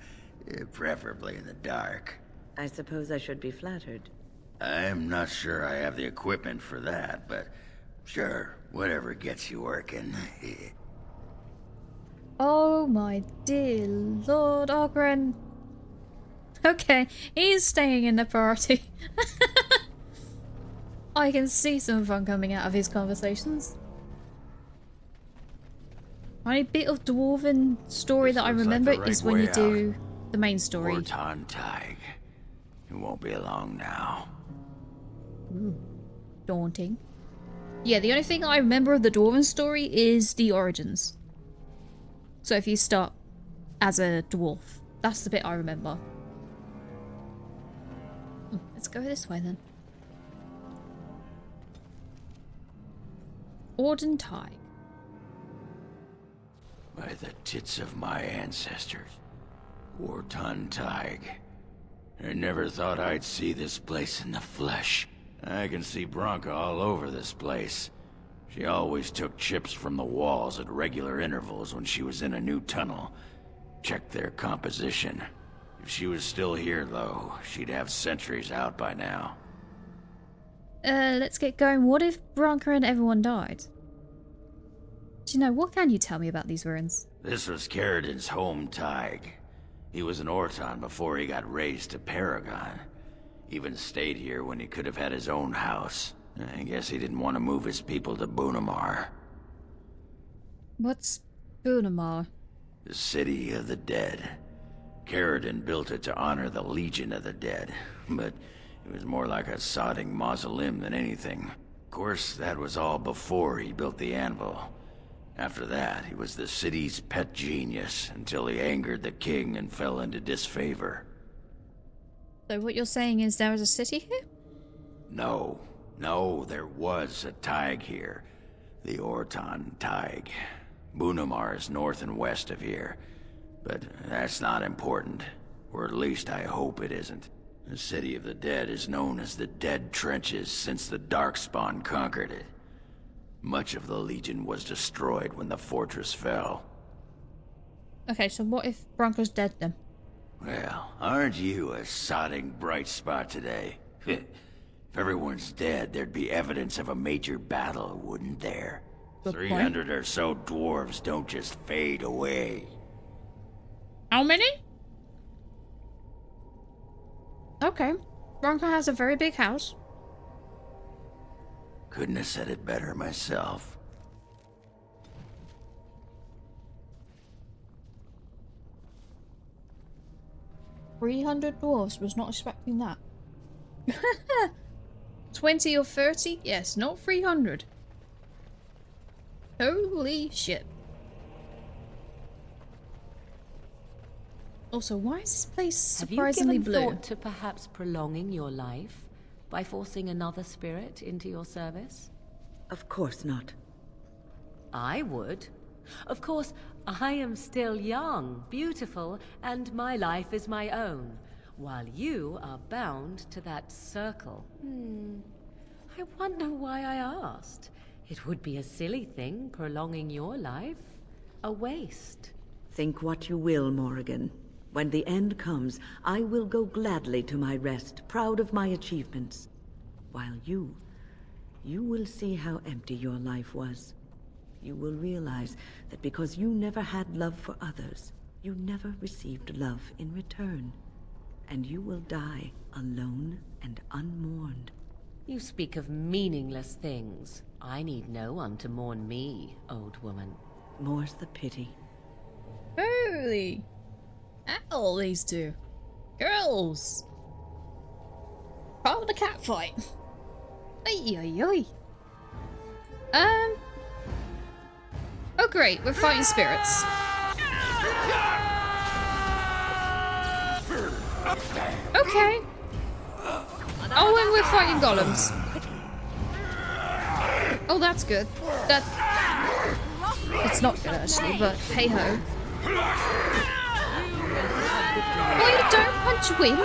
Preferably in the dark. I suppose I should be flattered. I'm not sure I have the equipment for that, but sure, whatever gets you working. Oh my dear Lord Ogren. Okay, he's staying in the party. I can see some fun coming out of his conversations. Only bit of Dwarven story that I remember like the right is when you way do the main story. Orton Tig. It won't be long now. Ooh, daunting. Yeah, the only thing I remember of the Dwarven story is the origins. So if you start as a dwarf, that's the bit I remember. Let's go this way then. Orden Tide. By the tits of my ancestors. Warton Tig. I never thought I'd see this place in the flesh. I can see Bronca all over this place. She always took chips from the walls at regular intervals when she was in a new tunnel. Checked their composition. If she was still here, though, she'd have sentries out by now. Let's get going. What if Bronca and everyone died? Do you know, what can you tell me about these ruins? This was Caridin's home, Tig. He was an Orton before he got raised to Paragon. Even stayed here when he could have had his own house. I guess he didn't want to move his people to Bunamar. What's Bunamar? The city of the dead. Caridin built it to honor the Legion of the Dead, but it was more like a sodding mausoleum than anything. Of course, that was all before he built the anvil. After that, he was the city's pet genius until he angered the king and fell into disfavor. So what you're saying is there was a city here? No, there was a Tig here. The Orton Tig. Bunamar is north and west of here. But that's not important. Or at least I hope it isn't. The City of the Dead is known as the Dead Trenches since the Darkspawn conquered it. Much of the Legion was destroyed when the fortress fell. Okay, so what if Bronca's dead then? Well, aren't you a sodding bright spot today? If everyone's dead, there'd be evidence of a major battle, wouldn't there? 300 or so dwarves don't just fade away. How many? Okay. Bronca has a very big house. Couldn't have said it better myself. 300 dwarves, was not expecting that. 20 or 30? Yes, not 300. Holy shit. Also, why is this place surprisingly Have you blue? given thought to perhaps prolonging your life by forcing another spirit into your service? Of course not. I would. Of course, I am still young, beautiful, and my life is my own, while you are bound to that circle. I wonder why I asked. It would be a silly thing, prolonging your life. A waste. Think what you will, Morrigan. When the end comes, I will go gladly to my rest, proud of my achievements. While you will see how empty your life was. You will realize that because you never had love for others, you never received love in return. And you will die alone and unmourned. You speak of meaningless things. I need no one to mourn me, old woman. More's the pity. Holy! Ow, these two. Girls! Part of the cat fight. Ay, ay, ay. Oh great, we're fighting spirits. Okay. Oh, and we're fighting golems. Oh, that's good. It's not good actually, but hey ho. Oh, you don't punch win.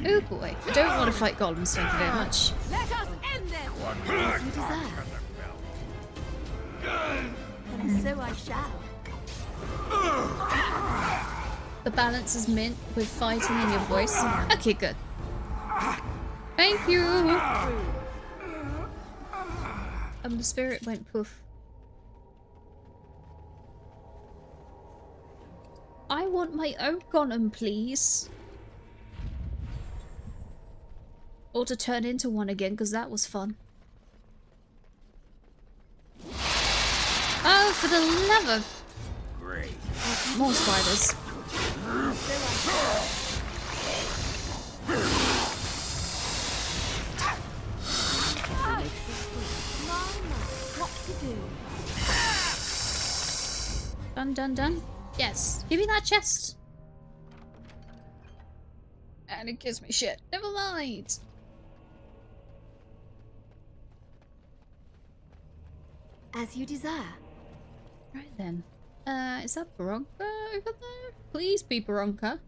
Oh boy, I don't want to fight golems, thank you very much. Let us end them! As you deserve. And so I shall. The balance is mint with fighting in your voice. Okay, good. Thank you! The spirit went poof. I want my own golem, please. Or to turn into one again, because that was fun. Oh, for the love of... Great. More spiders. What to do? Done, done, done. Yes. Give me that chest. And it gives me shit. Never mind. As you desire. Right then. Is that Bronca over there? Please be Bronca.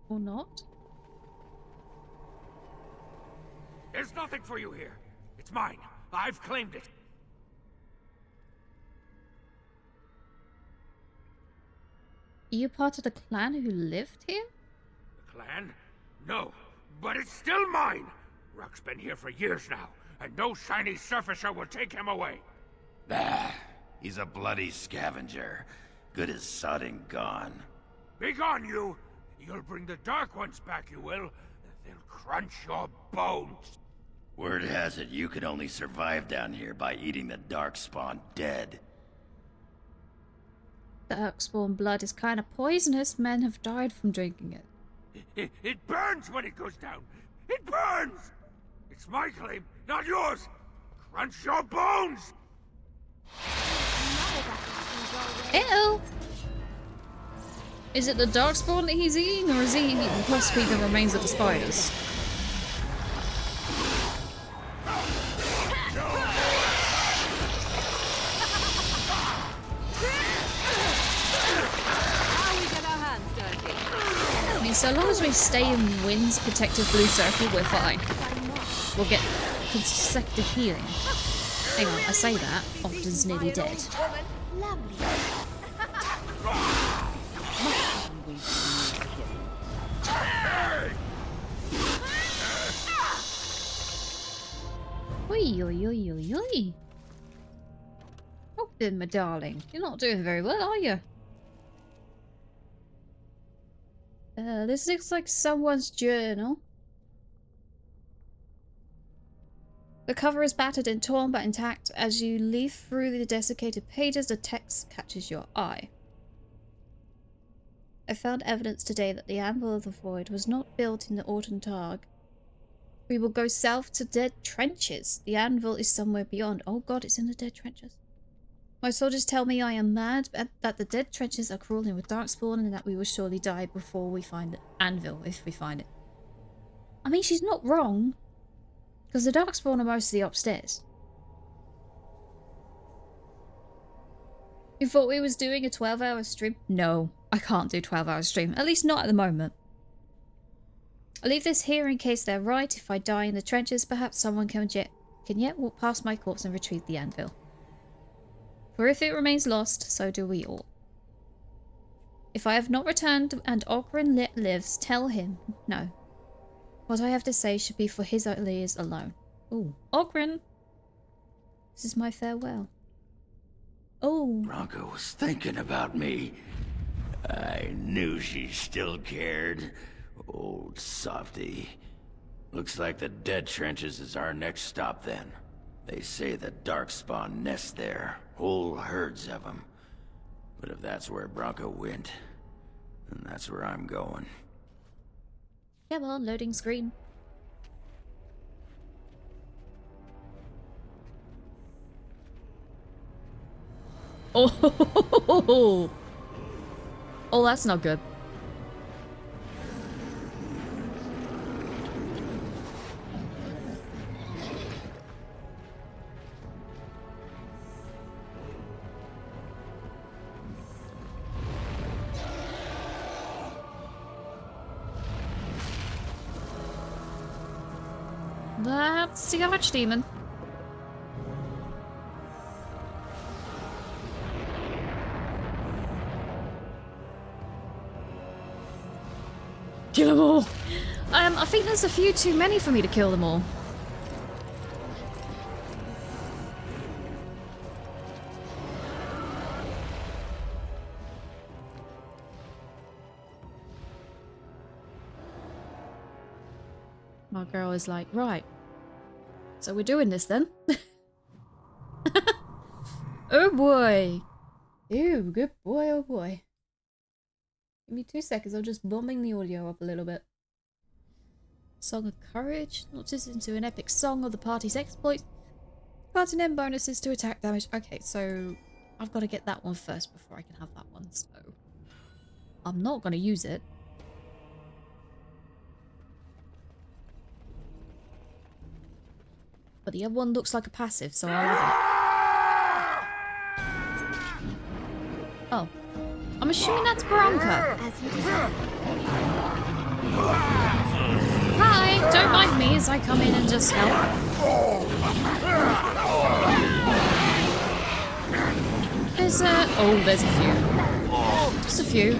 Or not? There's nothing for you here. It's mine. I've claimed it. Are you part of the clan who lived here? The clan? No, but it's still mine. Rock's been here for years now, and no shiny surfacer will take him away. Bah, he's a bloody scavenger. Good as sodding gone. Be gone, you! You'll bring the Dark Ones back, you will. They'll crunch your bones. Word has it you could only survive down here by eating the Darkspawn dead. Darkspawn blood is kind of poisonous. Men have died from drinking it. It burns when it goes down. It burns! It's my claim, not yours. Crunch your bones! Ew! Is it the Darkspawn that he's eating, or is he eating possibly the remains of the spiders? I mean, so long as we stay in Wind's protective blue circle, we're fine. We'll get consecutive healing. Hang on, I say that. Ogden's nearly dead. Oi, oi, oi, oi, oi. Ogden, my darling. You're not doing very well, are you? This looks like someone's journal. The cover is battered and torn but intact. As you leaf through the desiccated pages, the text catches your eye. I found evidence today that the Anvil of the Void was not built in the Ortentarg. We will go south to Dead Trenches. The Anvil is somewhere beyond. Oh god, it's in the Dead Trenches. My soldiers tell me I am mad, but that the Dead Trenches are crawling with Darkspawn and that we will surely die before we find the Anvil, if we find it. I mean, she's not wrong. Because the Darkspawn are mostly upstairs. You thought we was doing a 12-hour stream? No, I can't do 12-hour stream. At least not at the moment. I'll leave this here in case they're right. If I die in the trenches, perhaps someone can yet walk past my corpse and retrieve the anvil. For if it remains lost, so do we all. If I have not returned and Ogren lives, tell him no. What I have to say should be for his ears alone. Ooh, Ogren! This is my farewell. Oh. Bronca was thinking about me. I knew she still cared. Old softy. Looks like the Dead Trenches is our next stop then. They say the Darkspawn nest there. Whole herds of them. But if that's where Bronca went, then that's where I'm going. Come on, loading screen. Oh, oh, that's not good. That's the Archdemon. Kill them all! I think there's a few too many for me to kill them all. My girl is like, right, so we're doing this then. Oh boy. Ew, good boy, oh boy. Give me 2 seconds, I'm just bumping the audio up a little bit. Song of Courage. Launches into an epic song of the party's exploits. Granting them bonuses to attack damage. Okay, so I've got to get that one first before I can have that one, so I'm not going to use it. But the other one looks like a passive, so I'll have it. Oh. I'm assuming that's Bronca. Hi, don't mind me as I come in and just help. There's there's a few. Just a few.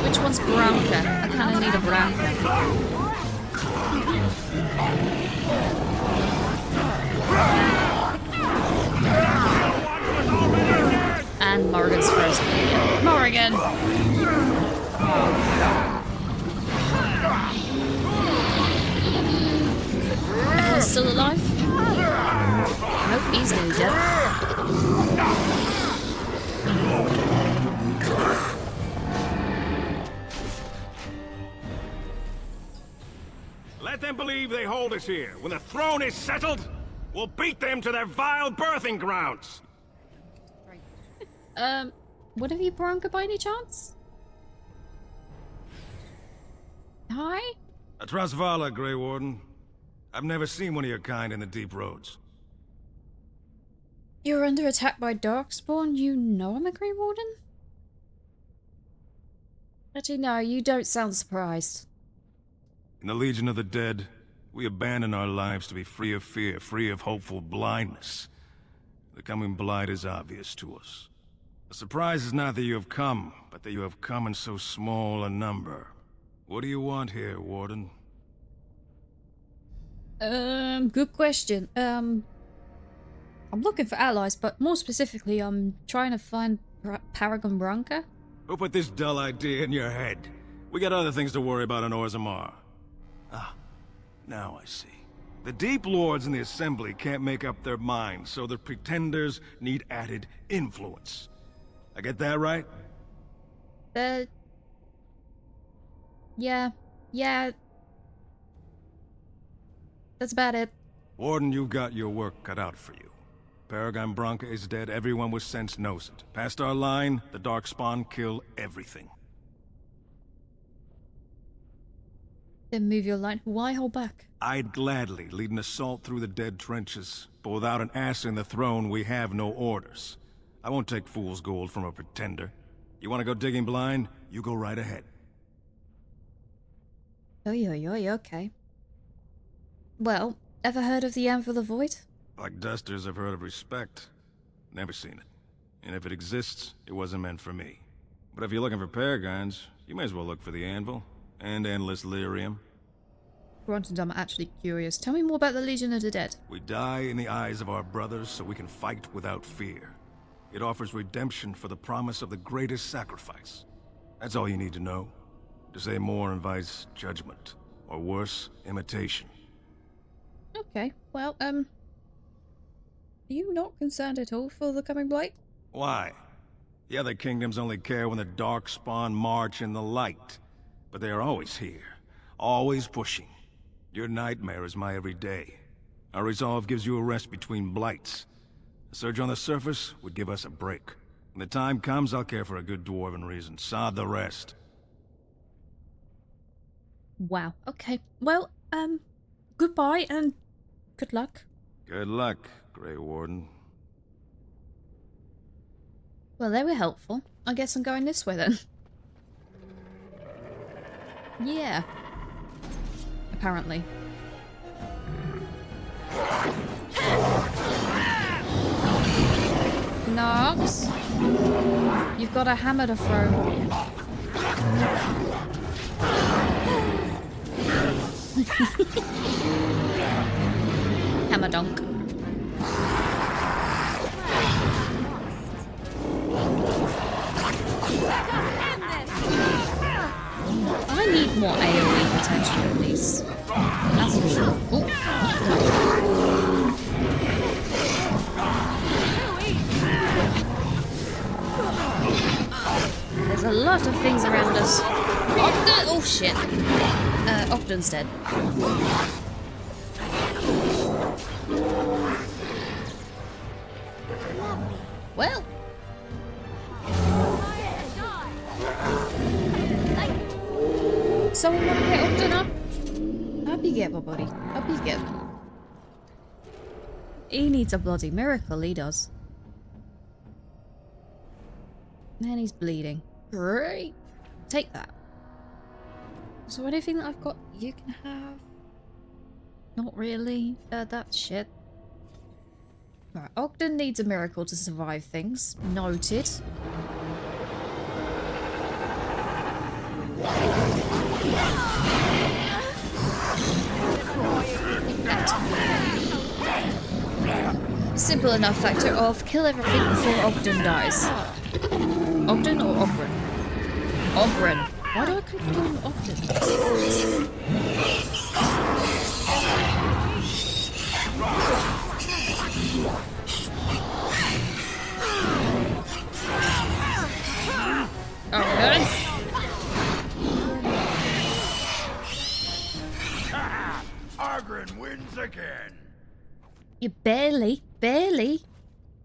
Which one's Bronca? I kind of need a Bronca. And Morrigan's first. Morrigan! Everyone's still alive? Nope, he's nearly dead. Let them believe they hold us here. When the throne is settled, we'll beat them to their vile birthing grounds. What have you, Bronca, by any chance? Hi? Atrasvala, Grey Warden. I've never seen one of your kind in the deep roads. You're under attack by Darkspawn? You know I'm a Grey Warden? Actually, no, you don't sound surprised. In the Legion of the Dead, we abandon our lives to be free of fear, free of hopeful blindness. The coming blight is obvious to us. The surprise is not that you have come, but that you have come in so small a number. What do you want here, Warden? Good question. I'm looking for allies, but more specifically, I'm trying to find Paragon Bronca. Who put this dull idea in your head? We got other things to worry about in Orzammar. Ah, now I see. The Deep Lords in the Assembly can't make up their minds, so the Pretenders need added influence. I get that right? Yeah. That's about it. Warden, you've got your work cut out for you. Paragon Bronca is dead, everyone with sense knows it. Past our line, the Darkspawn kill everything. Then move your line. Why hold back? I'd gladly lead an assault through the dead trenches, but without an ass in the throne, we have no orders. I won't take fool's gold from a pretender. You want to go digging blind? You go right ahead. Okay. Well, ever heard of the Anvil of the Void? Like dusters, I've heard of respect. Never seen it. And if it exists, it wasn't meant for me. But if you're looking for paragons, you may as well look for the Anvil. And endless lyrium. Granted, I'm actually curious. Tell me more about the Legion of the Dead. We die in the eyes of our brothers so we can fight without fear. It offers redemption for the promise of the greatest sacrifice. That's all you need to know. To say more invites judgment. Or worse, imitation. Okay, well, are you not concerned at all for the coming blight? Why? The other kingdoms only care when the Darkspawn march in the light. But they are always here. Always pushing. Your nightmare is my everyday. Our resolve gives you a rest between blights. A surge on the surface would give us a break. When the time comes, I'll care for a good Dwarven reason. Sod the rest. Wow, okay. Well, goodbye and good luck. Good luck, Grey Warden. Well, they were helpful. I guess I'm going this way then. Yeah. Apparently. Nox, you've got a hammer to throw. Hammer dunk. I need more AoE potential in these. That's for sure. Ooh. There's a lot of things around us. Ogden! Oh shit. Ogden's dead. Well. Someone want to get Ogden up? Up you get, my buddy. Up you get. He needs a bloody miracle, he does. Man, he's bleeding. Great. Take that. So anything that I've got you can have? Not really. That's shit. Right, Ogden needs a miracle to survive things. Noted. Simple enough factor of kill everything before Ogden dies. Ogden or Ogren? Ogren. Why do I keep calling Ogden? Okay. Ogren wins again. You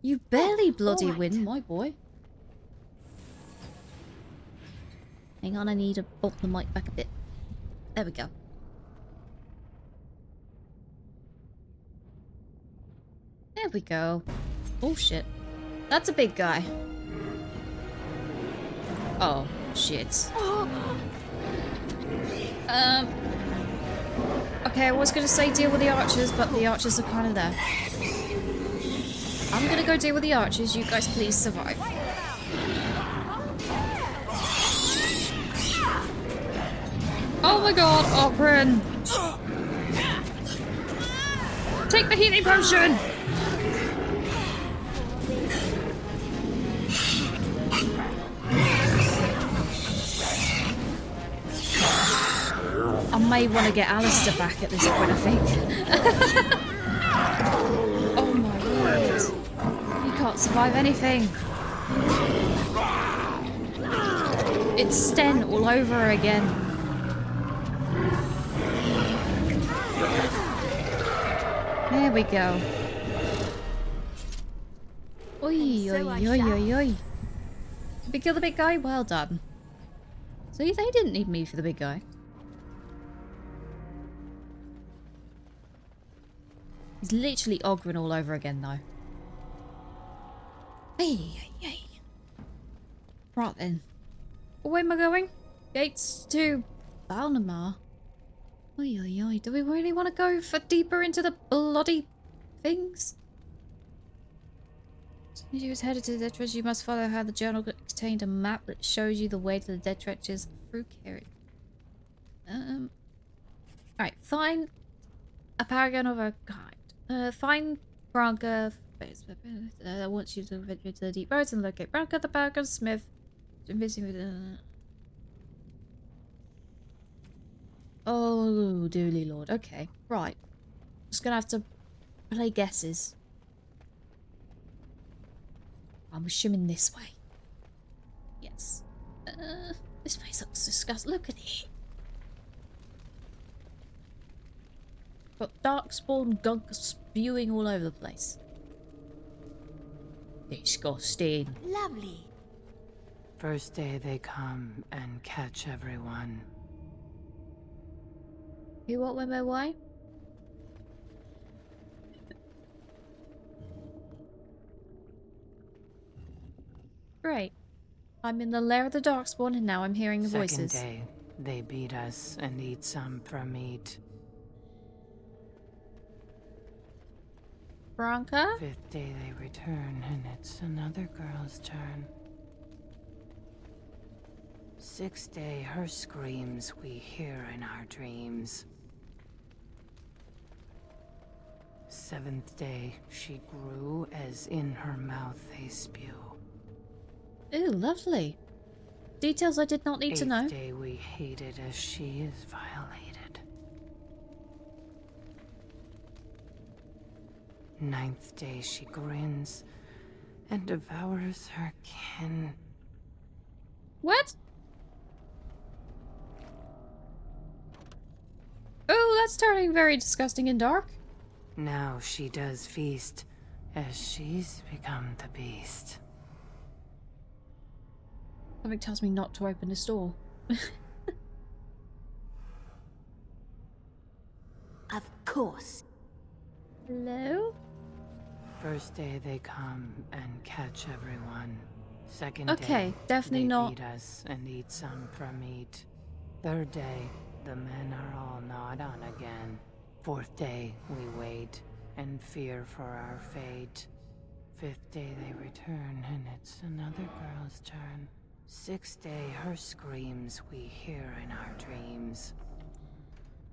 you barely bloody win, my boy. Hang on, I need to bolt the mic back a bit. There we go. There we go. Oh shit. That's a big guy. Oh, shit. Okay, I was gonna say deal with the archers, but the archers are kind of there. I'm gonna go deal with the archers. You guys please survive. Oh my god, Ogren! Take the healing potion! I may want to get Alistair back at this point, I think. Oh my word. You can't survive anything. It's Sten all over again. There we go. Oi, oi, oi, oi, oi. Did we kill the big guy? Well done. So they didn't need me for the big guy. He's literally Ogren all over again, though. Hey. Right then. Where am I going? Gates to Balnamar. Oi. Do we really want to go for deeper into the bloody things? As soon as you was headed to the dead treasure, you must follow how the journal contained a map that shows you the way to the dead treasures through carriage. Alright, find a paragon of a kind. Find Branka. I want you to venture to the deep roads and locate Branka, the paragon smith. Oh, dooley lord. Okay, right. Just gonna have to play guesses. I'm assuming this way. Yes. This place looks disgusting. Look at it. Got darkspawn gunk spewing all over the place. Disgusting. Lovely. First day they come and catch everyone. Who, what, when, where, why? Great. I'm in the lair of the darkspawn and now I'm hearing the voices. Second day, they beat us and eat some for meat. Branka? Fifth day they return and it's another girl's turn. Sixth day, her screams we hear in our dreams. Seventh day, she grew as in her mouth they spew. Ooh, lovely. Details I did not need to know. 8th day we hated as she is violated. 9th day she grins and devours her kin. What? Oh, that's turning very disgusting and dark. Now she does feast as she's become the beast. Something tells me not to open this door. Of course. Hello? First day they come and catch everyone. Second Okay, day, definitely they not. feed us and eat some from meat. Third day, the men are all gnawed on again. 4th day, we wait and fear for our fate. 5th day they return and it's another girl's turn. 6th day, her screams we hear in our dreams.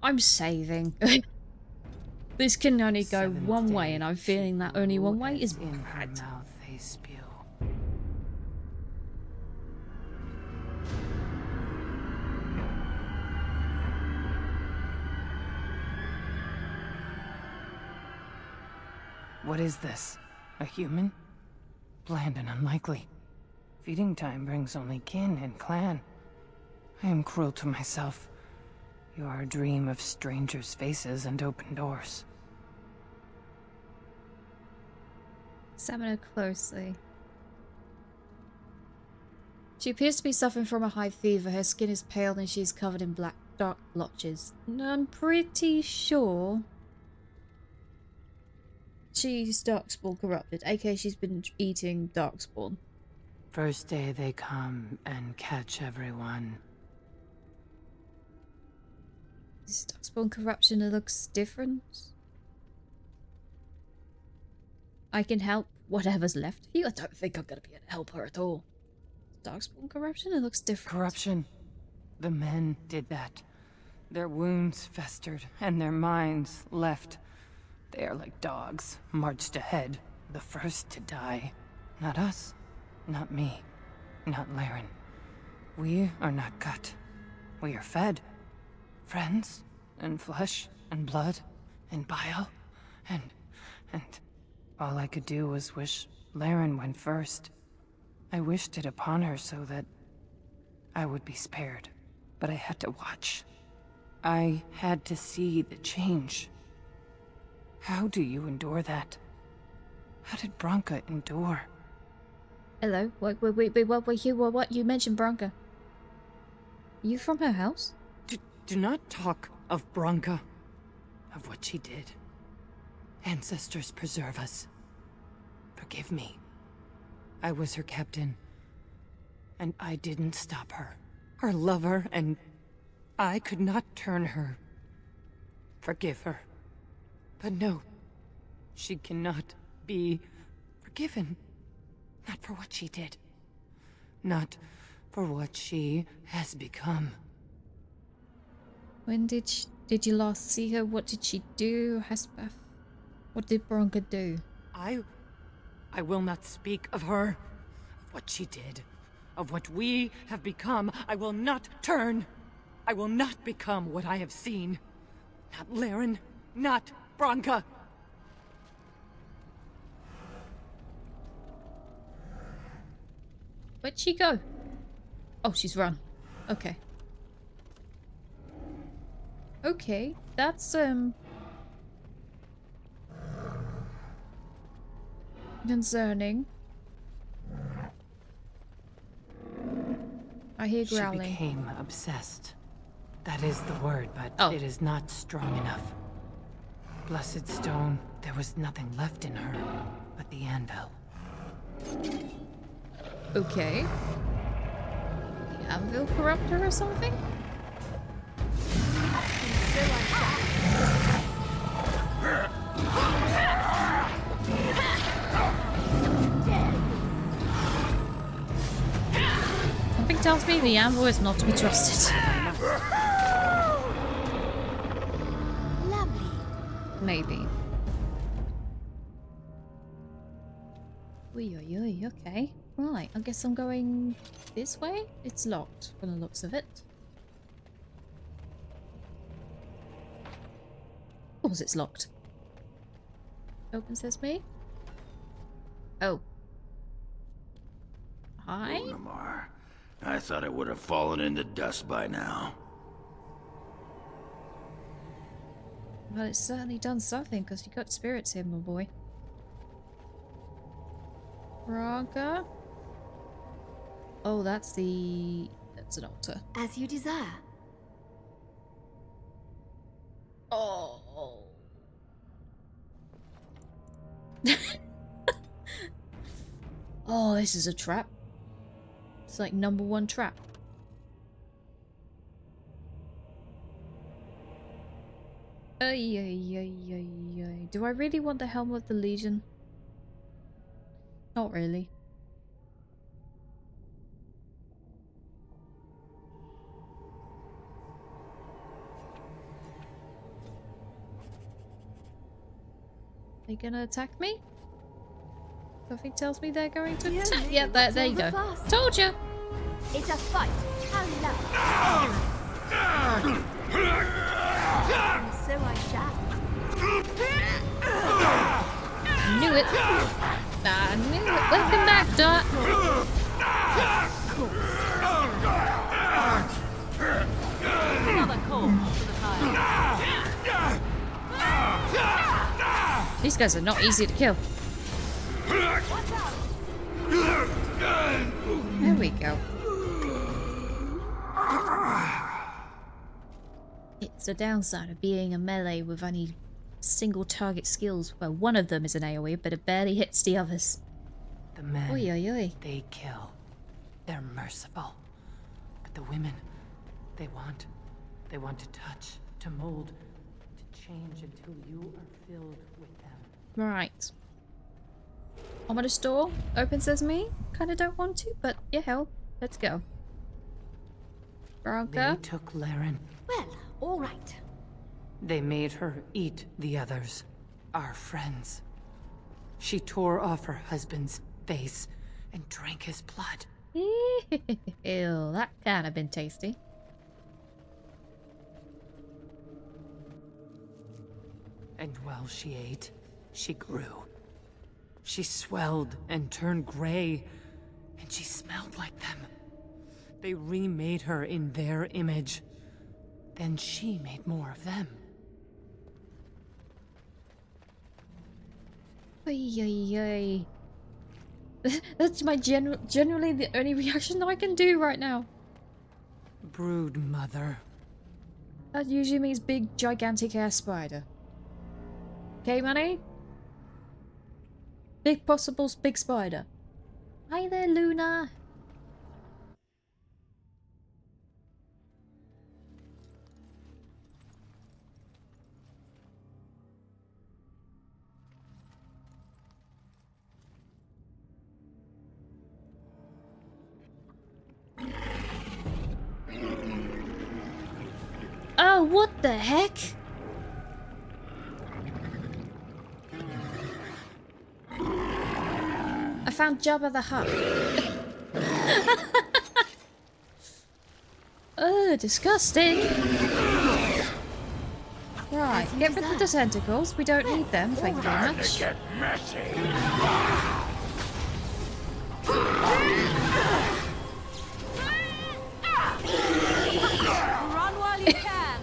I'm saving. This can only go 7th one way, day, and I'm feeling that only one way is in her bad. mouth they spew. What is this? A human? Bland and unlikely. Feeding time brings only kin and clan. I am cruel to myself. You are a dream of strangers' faces and open doors. Examine her closely. She appears to be suffering from a high fever. Her skin is pale and she's covered in black, dark blotches. I'm pretty sure she's Darkspawn corrupted, aka she's been eating Darkspawn. First day they come and catch everyone. Is Darkspawn corruption that looks different? I can help whatever's left of you. I don't think I'm gonna be able to help her at all. Darkspawn corruption? It looks different. Corruption. The men did that. Their wounds festered and their minds left. They are like dogs, marched ahead, the first to die. Not us, not me, not Laren. We are not cut. We are fed. Friends, and flesh, and blood, and bile, and all I could do was wish Laren went first. I wished it upon her so that I would be spared, but I had to watch. I had to see the change. How do you endure that? How did Branka endure? Hello? Wait, what? You mentioned Branka. You from her house? Do not talk of Branka, of what she did. Ancestors preserve us. Forgive me. I was her captain, and I didn't stop her. Her lover, and I could not turn her. Forgive her. But no, she cannot be forgiven. Not for what she did. Not for what she has become. When did you last see her? What did she do, Hespeth? What did Branka do? I will not speak of her, of what she did, of what we have become. I will not turn. I will not become what I have seen. Not Laren, not Branka. Where'd she go? Oh, she's run. Okay. Okay, that's concerning. I hear growling. She became obsessed. That is the word, but it is not strong enough. Blessed stone, there was nothing left in her but the anvil. Okay. The anvil corrupt her or something? Something tells me the anvil is not to be trusted. Lovely. Maybe. Oi, oi, oi, okay. Right, I guess I'm going this way? It's locked from the looks of it. Of course it's locked. Open sesame. Oh. Hi? Lunamar. I thought it would have fallen into dust by now. Well, it's certainly done something, because you got spirits here, my boy. Braga? Oh, that's an altar. As you desire. Oh. Oh, this is a trap. It's like #1 trap. Ay. Do I really want the Helm of the Legion? Not really. They gonna attack me? Something tells me they're going to attack. Yeah, there you go. Told you. It's a fight. How and so I shall. Knew it. I knew it. Welcome back, Dot. Another call to the fire. These guys are not easy to kill. There we go. It's the downside of being a melee with only single target skills. Well, one of them is an AoE, but it barely hits the others. The men, Oy, oy, oy. they kill. They're merciful. But the women, they want to touch, to mold, to change until you are filled with them. Right. I'm at a store. Open sesame. Kinda don't want to, but yeah, hell. Let's go. Braga. They took Laren. Well, all right. They made her eat the others, our friends. She tore off her husband's face and drank his blood. Ew, that can't have been tasty. And while she ate, she grew. She swelled and turned gray, and she smelled like them. They remade her in their image. Then she made more of them. Ay. That's my generally the only reaction I can do right now. Brood mother. That usually means big, gigantic ass spider. Okay, money? Big possible big spider. Hi there, Luna. Oh, what the heck? I found Jabba the Hutt. Oh, disgusting. Right, get rid of the tentacles. We don't need them, thank you very much. Get messy. Run while you can.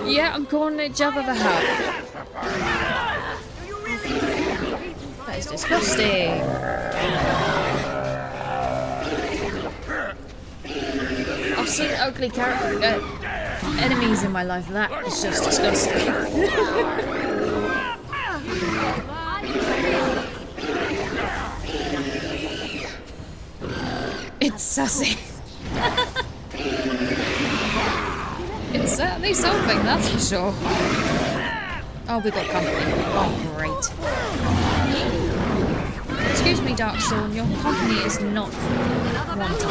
Yeah, I'm calling it Jabba the Hutt. That is disgusting. I've seen ugly enemies in my life. That is just disgusting. It's sassy. It's certainly something, that's for sure. Oh, we got company. Oh, great. Excuse me, Dark Soul, your company is not wanted.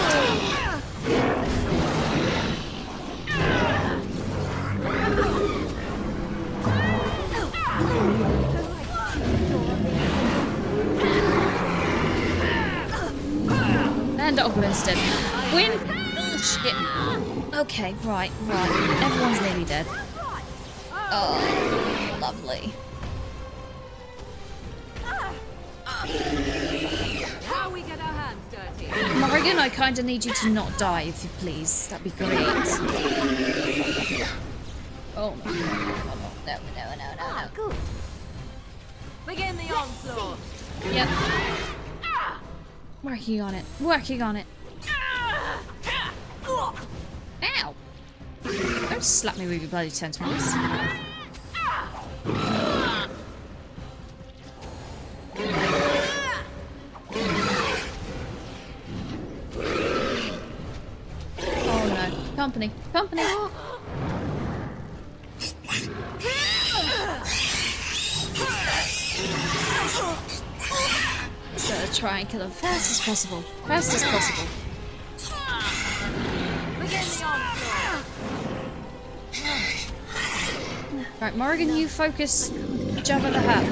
send Ogren instead. Win! Oh, shit. Okay, right. Everyone's nearly dead. Oh, lovely. How we get our hands dirty? Morrigan, I kind of need you to not die, if you please. That'd be great. Oh my god. No. Good. Begin the onslaught. Yep. Working on it. Ow! Don't slap me with your bloody tentacles. Oh no. Company. Gotta try and kill him fast as possible. Right, Morrigan, you focus Jabba the Hutt.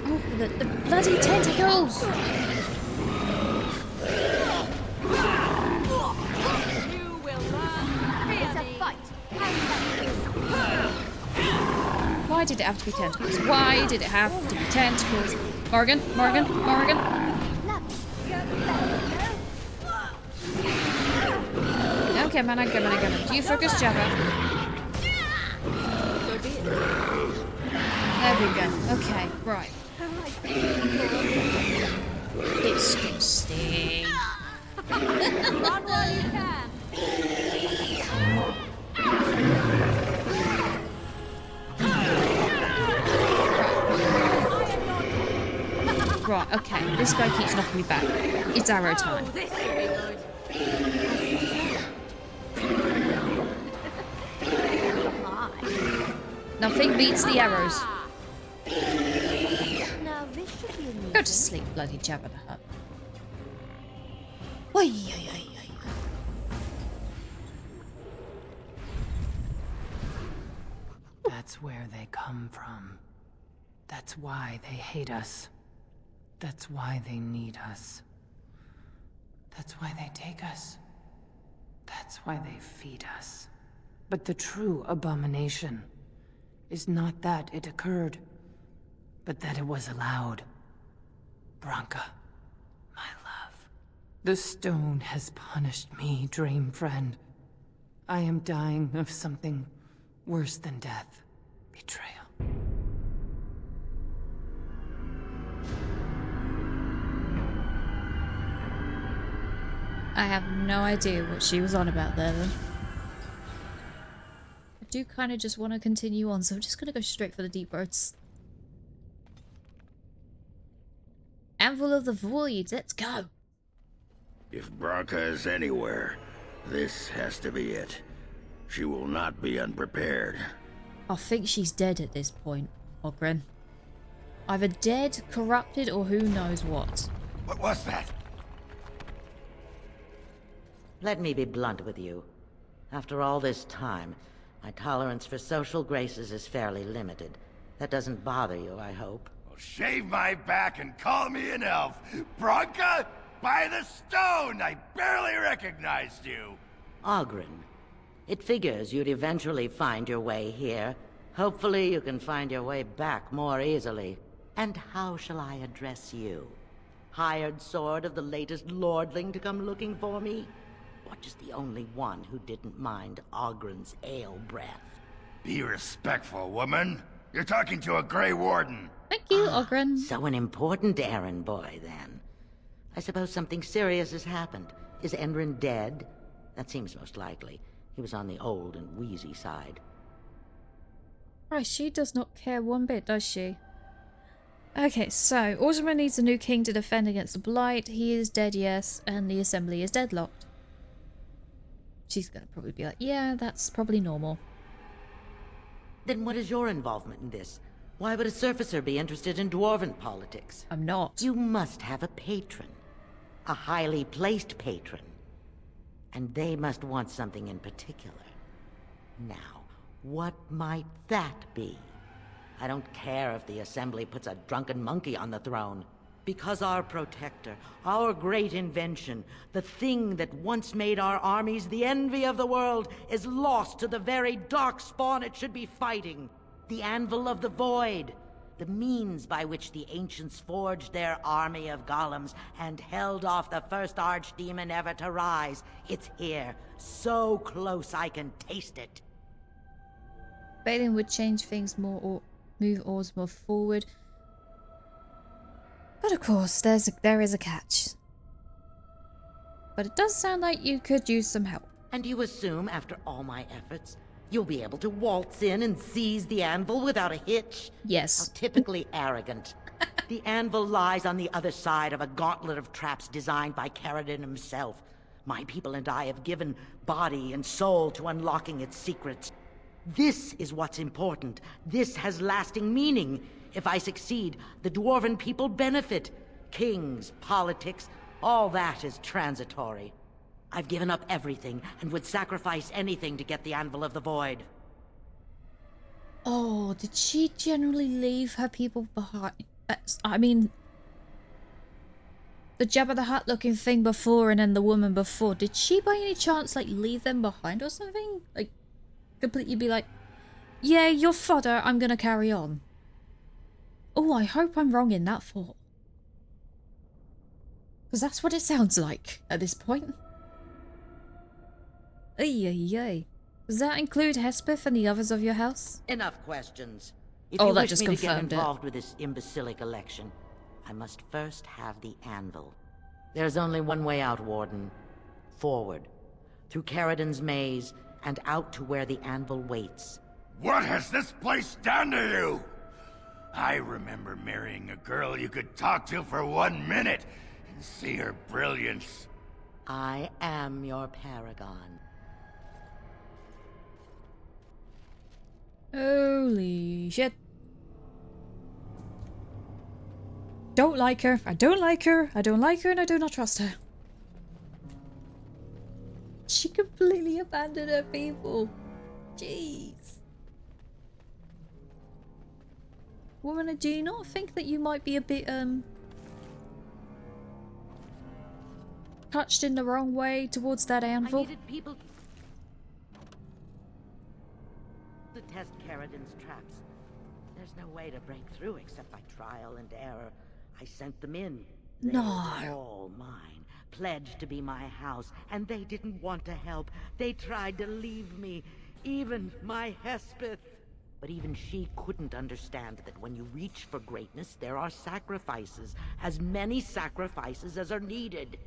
Oh, the bloody tentacles! Why did it have to be tentacles? Why did it have to be tentacles? Morrigan. Okay, man, I'm good. You focus Jabba. There we go. Okay, right. Disgusting. Run while you can. Right, okay. This guy keeps knocking me back. It's arrow time. Nothing beats the arrows. Go to sleep, bloody Jabba the Hutt. That's where they come from. That's why they hate us. That's why they need us. That's why they take us. That's why they feed us. But the true abomination is not that it occurred, but that it was allowed. Branka, my love. The stone has punished me, dream friend. I am dying of something worse than death. Betrayal. I have no idea what she was on about there then. I do kind of just want to continue on, so I'm just going to go straight for the deep roads. Anvil of the Void, let's go! If Branka is anywhere, this has to be it. She will not be unprepared. I think she's dead at this point, Ogren. Either dead, corrupted, or who knows what. What was that? Let me be blunt with you. After all this time, my tolerance for social graces is fairly limited. That doesn't bother you, I hope. Well, shave my back and call me an elf. Branka, by the stone! I barely recognized you. Ogren. It figures you'd eventually find your way here. Hopefully you can find your way back more easily. And how shall I address you? Hired sword of the latest lordling to come looking for me? Or just the only one who didn't mind Ogren's ale breath? Be respectful, woman. You're talking to a Grey Warden. Thank you, Ogren. So an important errand boy, then. I suppose something serious has happened. Is Endrin dead? That seems most likely. He was on the old and wheezy side. Right, she does not care one bit, does she? Okay, so Orzammar needs a new king to defend against the Blight. He is dead, yes, and the Assembly is deadlocked. She's gonna probably be like, yeah, that's probably normal. Then what is your involvement in this? Why would a surfacer be interested in Dwarven politics? I'm not. You must have a patron. A highly placed patron. And they must want something in particular. Now, what might that be? I don't care if the Assembly puts a drunken monkey on the throne. Because our protector, our great invention, the thing that once made our armies the envy of the world, is lost to the very dark spawn it should be fighting. The Anvil of the Void. The means by which the ancients forged their army of golems and held off the first archdemon ever to rise. It's here, so close I can taste it. Balin would change things more or move oars more forward. But of course, there is a catch. But it does sound like you could use some help. And you assume, after all my efforts, you'll be able to waltz in and seize the anvil without a hitch? Yes. How typically arrogant. The anvil lies on the other side of a gauntlet of traps designed by Caradon himself. My people and I have given body and soul to unlocking its secrets. This is what's important. This has lasting meaning. If I succeed, the Dwarven people benefit. Kings, politics, all that is transitory. I've given up everything and would sacrifice anything to get the Anvil of the Void. Oh, did she generally leave her people behind? I mean, the Jabba the Hutt looking thing before and then the woman before, did she by any chance like leave them behind or something? Like completely be like, yeah, you're fodder, I'm gonna carry on. Oh, I hope I'm wrong in that thought. Because that's what it sounds like at this point. Ay. Does that include Hespeth and the others of your house? Enough questions. If Oh, you that wish just me to get confirmed it. involved with this imbecilic election, I must first have the anvil. There's only one way out, Warden. Forward. Through Caradon's maze, and out to where the anvil waits. What has this place done to you? I remember marrying a girl you could talk to for 1 minute and see her brilliance. I am your paragon. Holy shit. Don't like her. I don't like her. I don't like her and I do not trust her. She completely abandoned her people. Jeez. Woman, do you not think that you might be a bit, touched in the wrong way towards that anvil? I needed people to test Caradon's traps. There's no way to break through except by trial and error. I sent them in. They No. were all mine, pledged to be my house, and they didn't want to help. They tried to leave me, even my Hespeth. But even she couldn't understand that when you reach for greatness, there are sacrifices, as many sacrifices as are needed.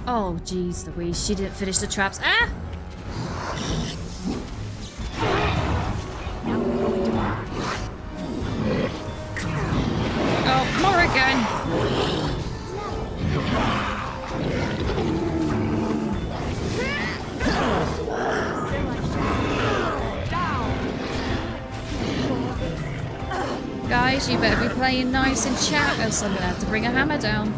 Oh, jeez Louise, she didn't finish the traps. Ah! Oh, Morrigan! Guys, you better be playing nice in chat, else I'm gonna have to bring a hammer down.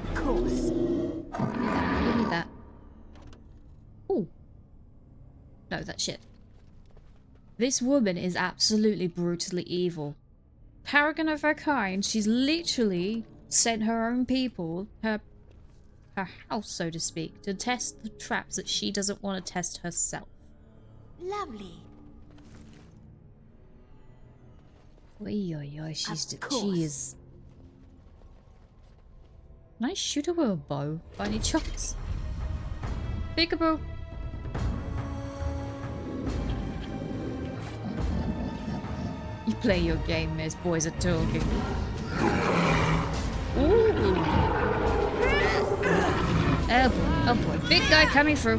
Of course. Give me that. Ooh. No, that's shit. This woman is absolutely brutally evil. Paragon of her kind, she's literally sent her own people, her house, so to speak, to test the traps that she doesn't want to test herself. Lovely. Oi, she is. Can I shoot her with a bow by any chance? Peekaboo. You play your game as boys are talking. Ooh. Oh boy, big guy coming through.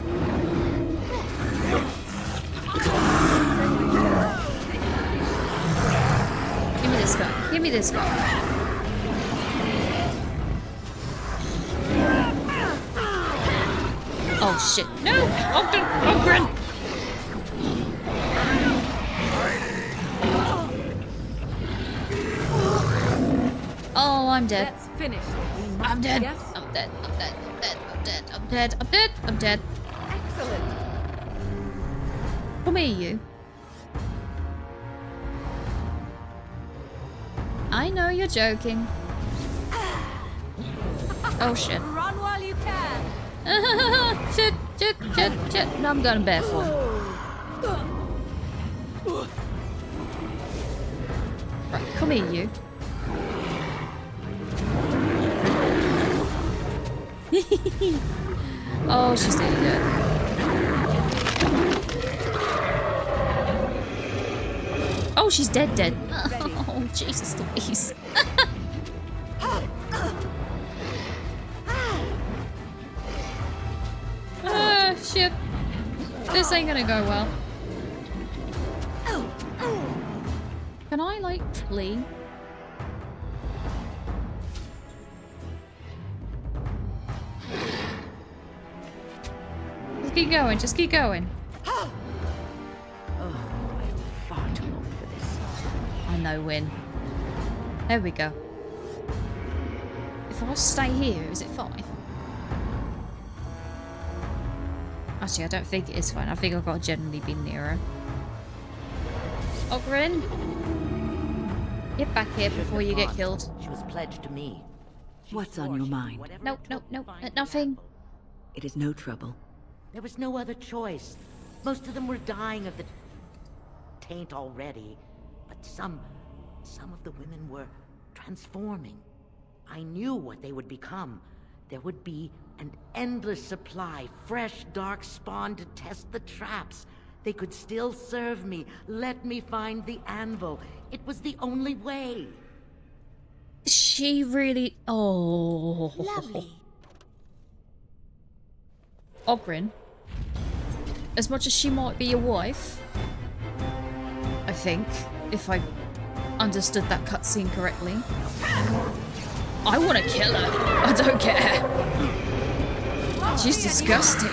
Give me this guy. Give me this guy. Oh shit. No! Ogren! Oh, I'm dead. Let's finish this. I'm dead. Yes? I'm dead. I'm dead. I'm dead. I'm dead. I'm dead. I'm dead. I'm dead. Excellent. Come here, you. I know you're joking. Oh shit. Run while you can. Shit, shit, shit, shit. No, I'm going barefoot. Right, come here, you. Oh, she's doing good. Oh, she's dead. Oh, Jesus Louise. Shit. This ain't gonna go well. Can I, like, flee? Just keep going, just keep going. Oh, I'm far too old for this. I know when. There we go. If I stay here, is it fine? Actually, I don't think it is fine. I think I've got to generally be nearer. Ogren! Get back here before you get killed. She was pledged to me. What's on your mind? Nope, nothing. It is no trouble. There was no other choice. Most of them were dying of the taint already, but some of the women were transforming. I knew what they would become. There would be an endless supply, fresh, dark spawn to test the traps. They could still serve me. Let me find the anvil. It was the only way. She really... Oh. Lovely. Ogren, as much as she might be your wife, I think, if I understood that cutscene correctly, I want to kill her. I don't care. She's disgusting.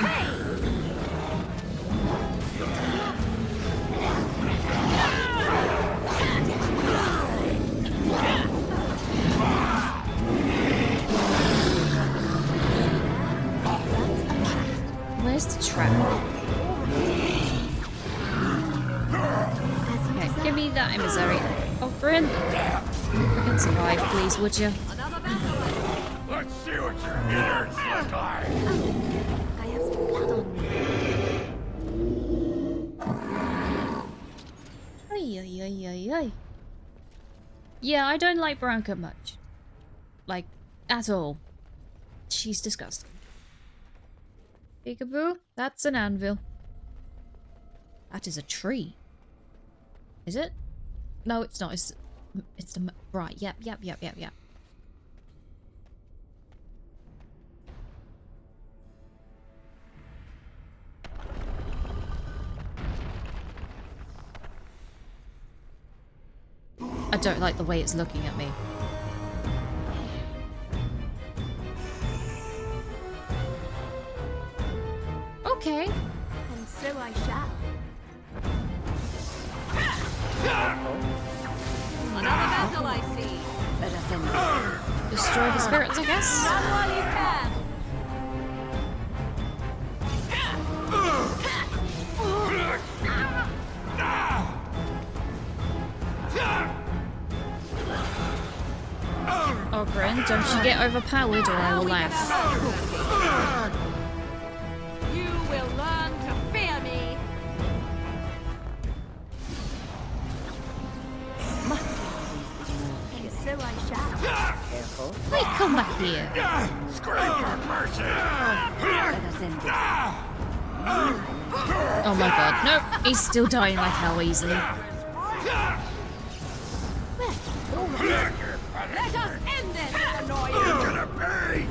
Where's the trap? Okay, give me that emissary. Oh, Bryn! I can survive, please, would you? Let's see what your innards look like. I have some blood on me. Ay. Yeah, I don't like Branka much. Like, at all. She's disgusting. Peekaboo, that's an anvil. That is a tree. Is it? No, it's not. It's the... Right, yep. I don't like the way it's looking at me. Okay. And so I shall. Another vessel I see. Let us end this. Destroy the spirits, I guess. Run while you can. Ogren, don't you get overpowered or I will laugh. You will learn to fear me. And so I shall. Careful. Wait, come back here. Scream for mercy. Let us end this. Oh my god, nope, he's still dying like how easily. Let us end this, annoying. You're gonna pay.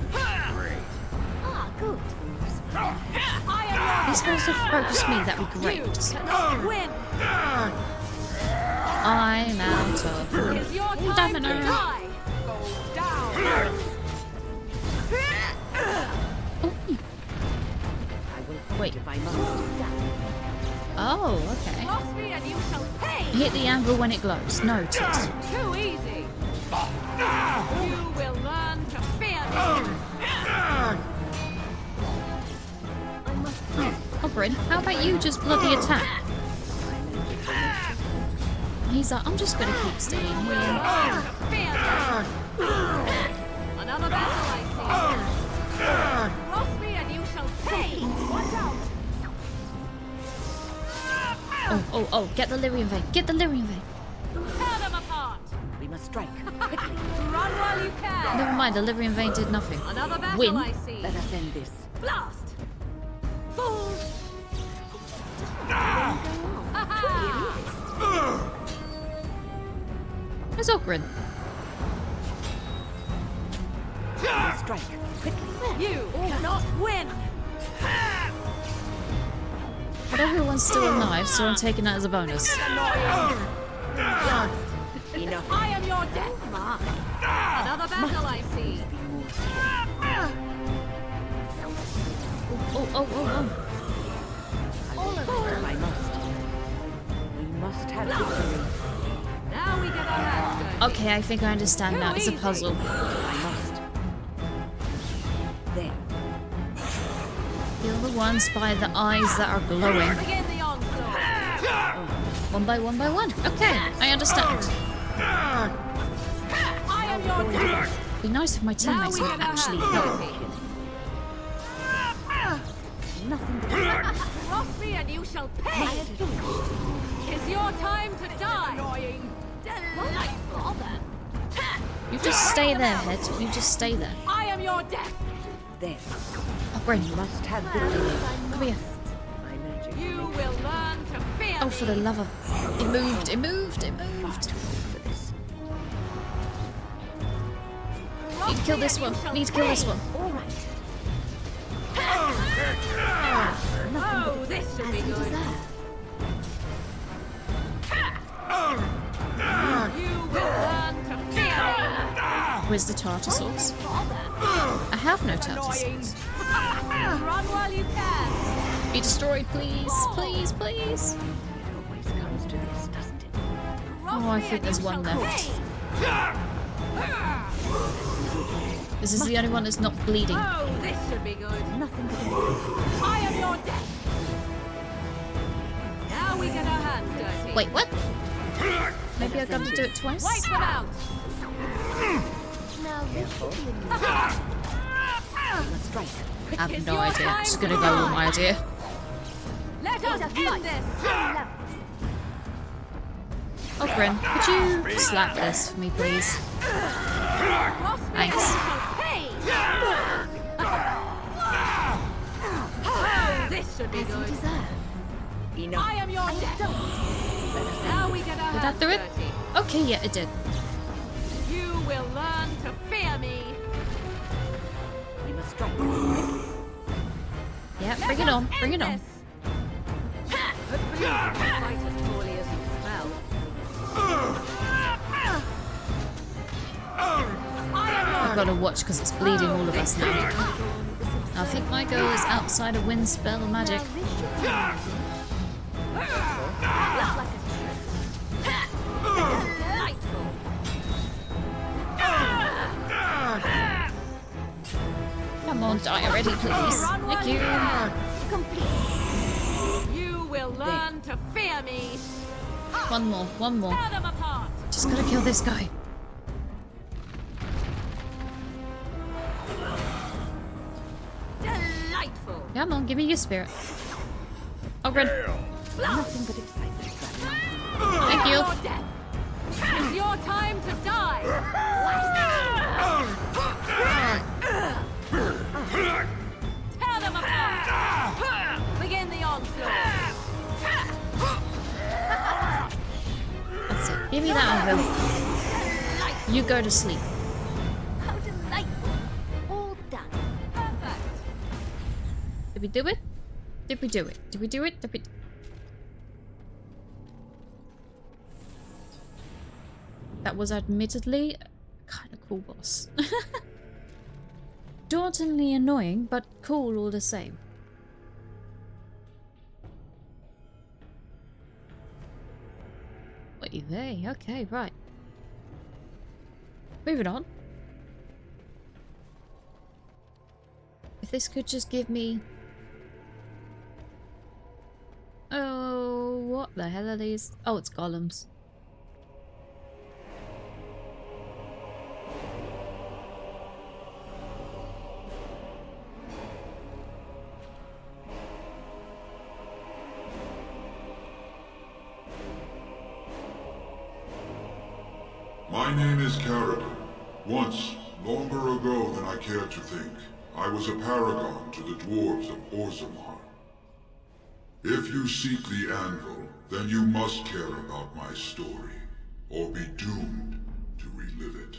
Ah, good. He's going to focus me, that'd be great. Win. I'm out of It's your time stamina. to die. Go down. Wait. If I must. Oh, okay. Cross me and you shall pay. Hit the anvil when it glows. Noted. Too easy. You will learn to fear me. Oberyn, how about you just bloody attack? He's like, I'm just gonna keep staying here. Another battle I see. Cross me and you shall pay. Watch out. Oh, get the Lyrian vein. Get the Lyrian vein. Tear them apart. We must strike quickly. Run while you can. Never mind, the Lyrian vein did nothing. Another battle Win. I see. Let us end this. Blast. Fools. Where's Oberyn? We must strike quickly. You cannot win. But everyone's still alive, so I'm taking that as a bonus. Enough. I am your death mark. Another battle I see. Oh. All of them I must. We must have victory. Now we get our hands dirty. Okay, I think I understand now. It's a puzzle. I must. There. Kill the ones by the eyes that are glowing. Begin the onslaught. One by one by one. Okay, I understand. I am your death. It'd be nice if my teammates would actually help me. Nothing but Cross me and you shall pay. It's your time to die. Delightful. You just stay there, Head. You just stay there. I am your death. there. Oberyn, We must have victory. come here. My magic. You will learn to fear Oh, for the me. love of... It moved, it moved, it moved. For this. Need to kill this one. Need to kill this one. All right. Oh, this should be good. You will learn to fear me. Where's the tartar sauce? I have no tartar sauce. Run while you can. Be destroyed, please. Please, please. It always comes to this, doesn't it? Oh, I think there's one left. This is the only one that's not bleeding. Oh, this should be good. Nothing but I am your death. Now we get our hands dirty. Wait, what? Maybe I got to do it twice? Wipe them out. Now this should be Let's strike. I have no idea. I'm just gonna go with my idea. Let us end this. Oberyn, could you slap this for me, please? Thanks. Oh, this should be good. Enough. I am your death. Now we get our Did that hands do it? dirty. Okay, yeah, it did. You will learn to fear me. We must strike. Yeah, bring it on, bring it on. Hopefully you don't fight as poorly as you smell. I've got to watch because it's bleeding all of us now. I think my go is outside of wind spell magic. Come on, die already, please. Thank you. You will learn to fear me. One more, one more. Tear them apart. Just gotta kill this guy. Delightful. Come on, give me your spirit. Oberyn. Nothing but excitement. Thank you. Your death. It's your time to die. Tear them apart. Begin the onslaught. That's it. Give me that anvil. You go to sleep. How delightful. All done. Perfect. Did we do it? Did we do it? Did we do it? Did we... That was admittedly a kind of cool boss. Dauntingly annoying, but cool all the same. Wait, they? Okay, right. moving on. If this could just give me... Oh, what the hell are these? Oh, it's golems. My name is Karadin. Once, longer ago than I care to think, I was a paragon to the dwarves of Orzammar. If you seek the anvil, then you must care about my story, or be doomed to relive it.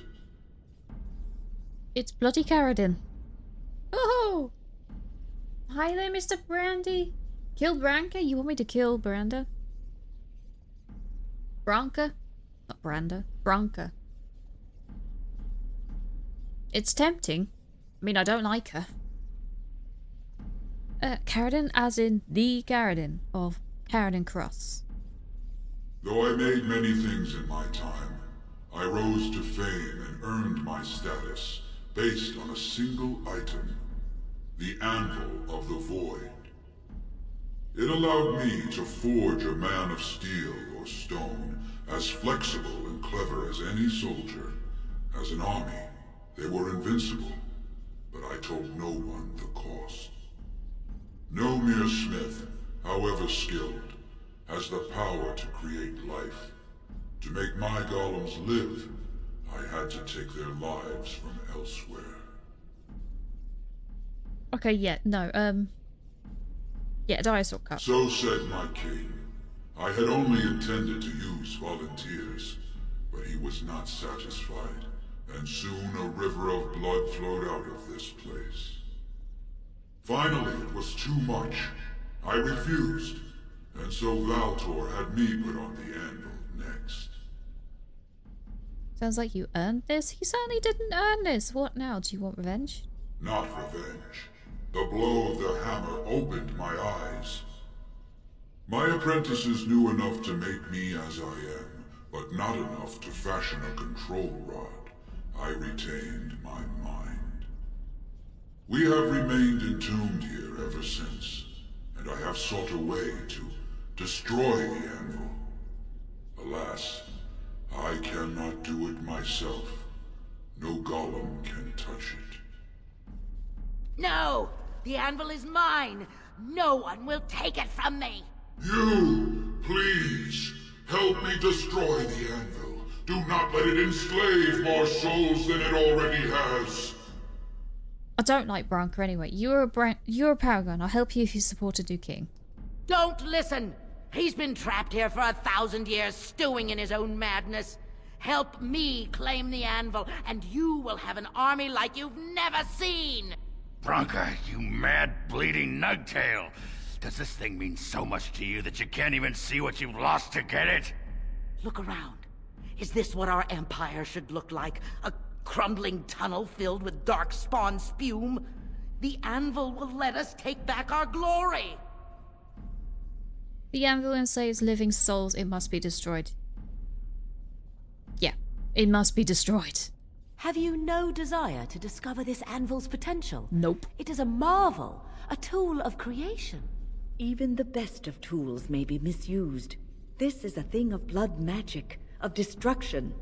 It's bloody Karadin. Oh! Hi there, Mr. Brandy. Kill Branka? You want me to kill Branda? Branka? Not Branda. Branka. It's tempting. I mean, I don't like her. Karadin as in the Karadin of Karadin Cross. Though I made many things in my time, I rose to fame and earned my status based on a single item, the Anvil of the Void. It allowed me to forge a man of steel or stone as flexible and clever as any soldier. As an army, they were invincible, but I told no one the cost. No mere smith, however skilled, has the power to create life. To make my golems live, I had to take their lives from elsewhere. Okay, yeah, no, yeah, dinosaur cup. So said my king. I had only intended to use volunteers, but he was not satisfied, and soon a river of blood flowed out of this place. Finally, it was too much. I refused, and so Valtor had me put on the anvil next. Sounds like you earned this. He certainly didn't earn this. What now? Do you want revenge? Not revenge. The blow of the hammer opened my eyes. My apprentices knew enough to make me as I am, but not enough to fashion a control rod. I retained my mind. We have remained entombed here ever since, and I have sought a way to destroy the anvil. Alas, I cannot do it myself. No golem can touch it. No! The anvil is mine! No one will take it from me! You, please, help me destroy the anvil. Do not let it enslave more souls than it already has. I don't like Branka anyway. You're a paragon. I'll help you if you support a new king. Don't listen! He's been trapped here for 1,000 years, stewing in his own madness. Help me claim the anvil, and you will have an army like you've never seen! Branka, you mad, bleeding nugtail! Does this thing mean so much to you that you can't even see what you've lost to get it? Look around. Is this what our empire should look like? A crumbling tunnel filled with dark spawn spume? The anvil will let us take back our glory! The anvil enslaves living souls. It must be destroyed. Yeah, it must be destroyed. Have you no desire to discover this anvil's potential? Nope. It is a marvel, a tool of creation. Even the best of tools may be misused. This is a thing of blood magic, of destruction.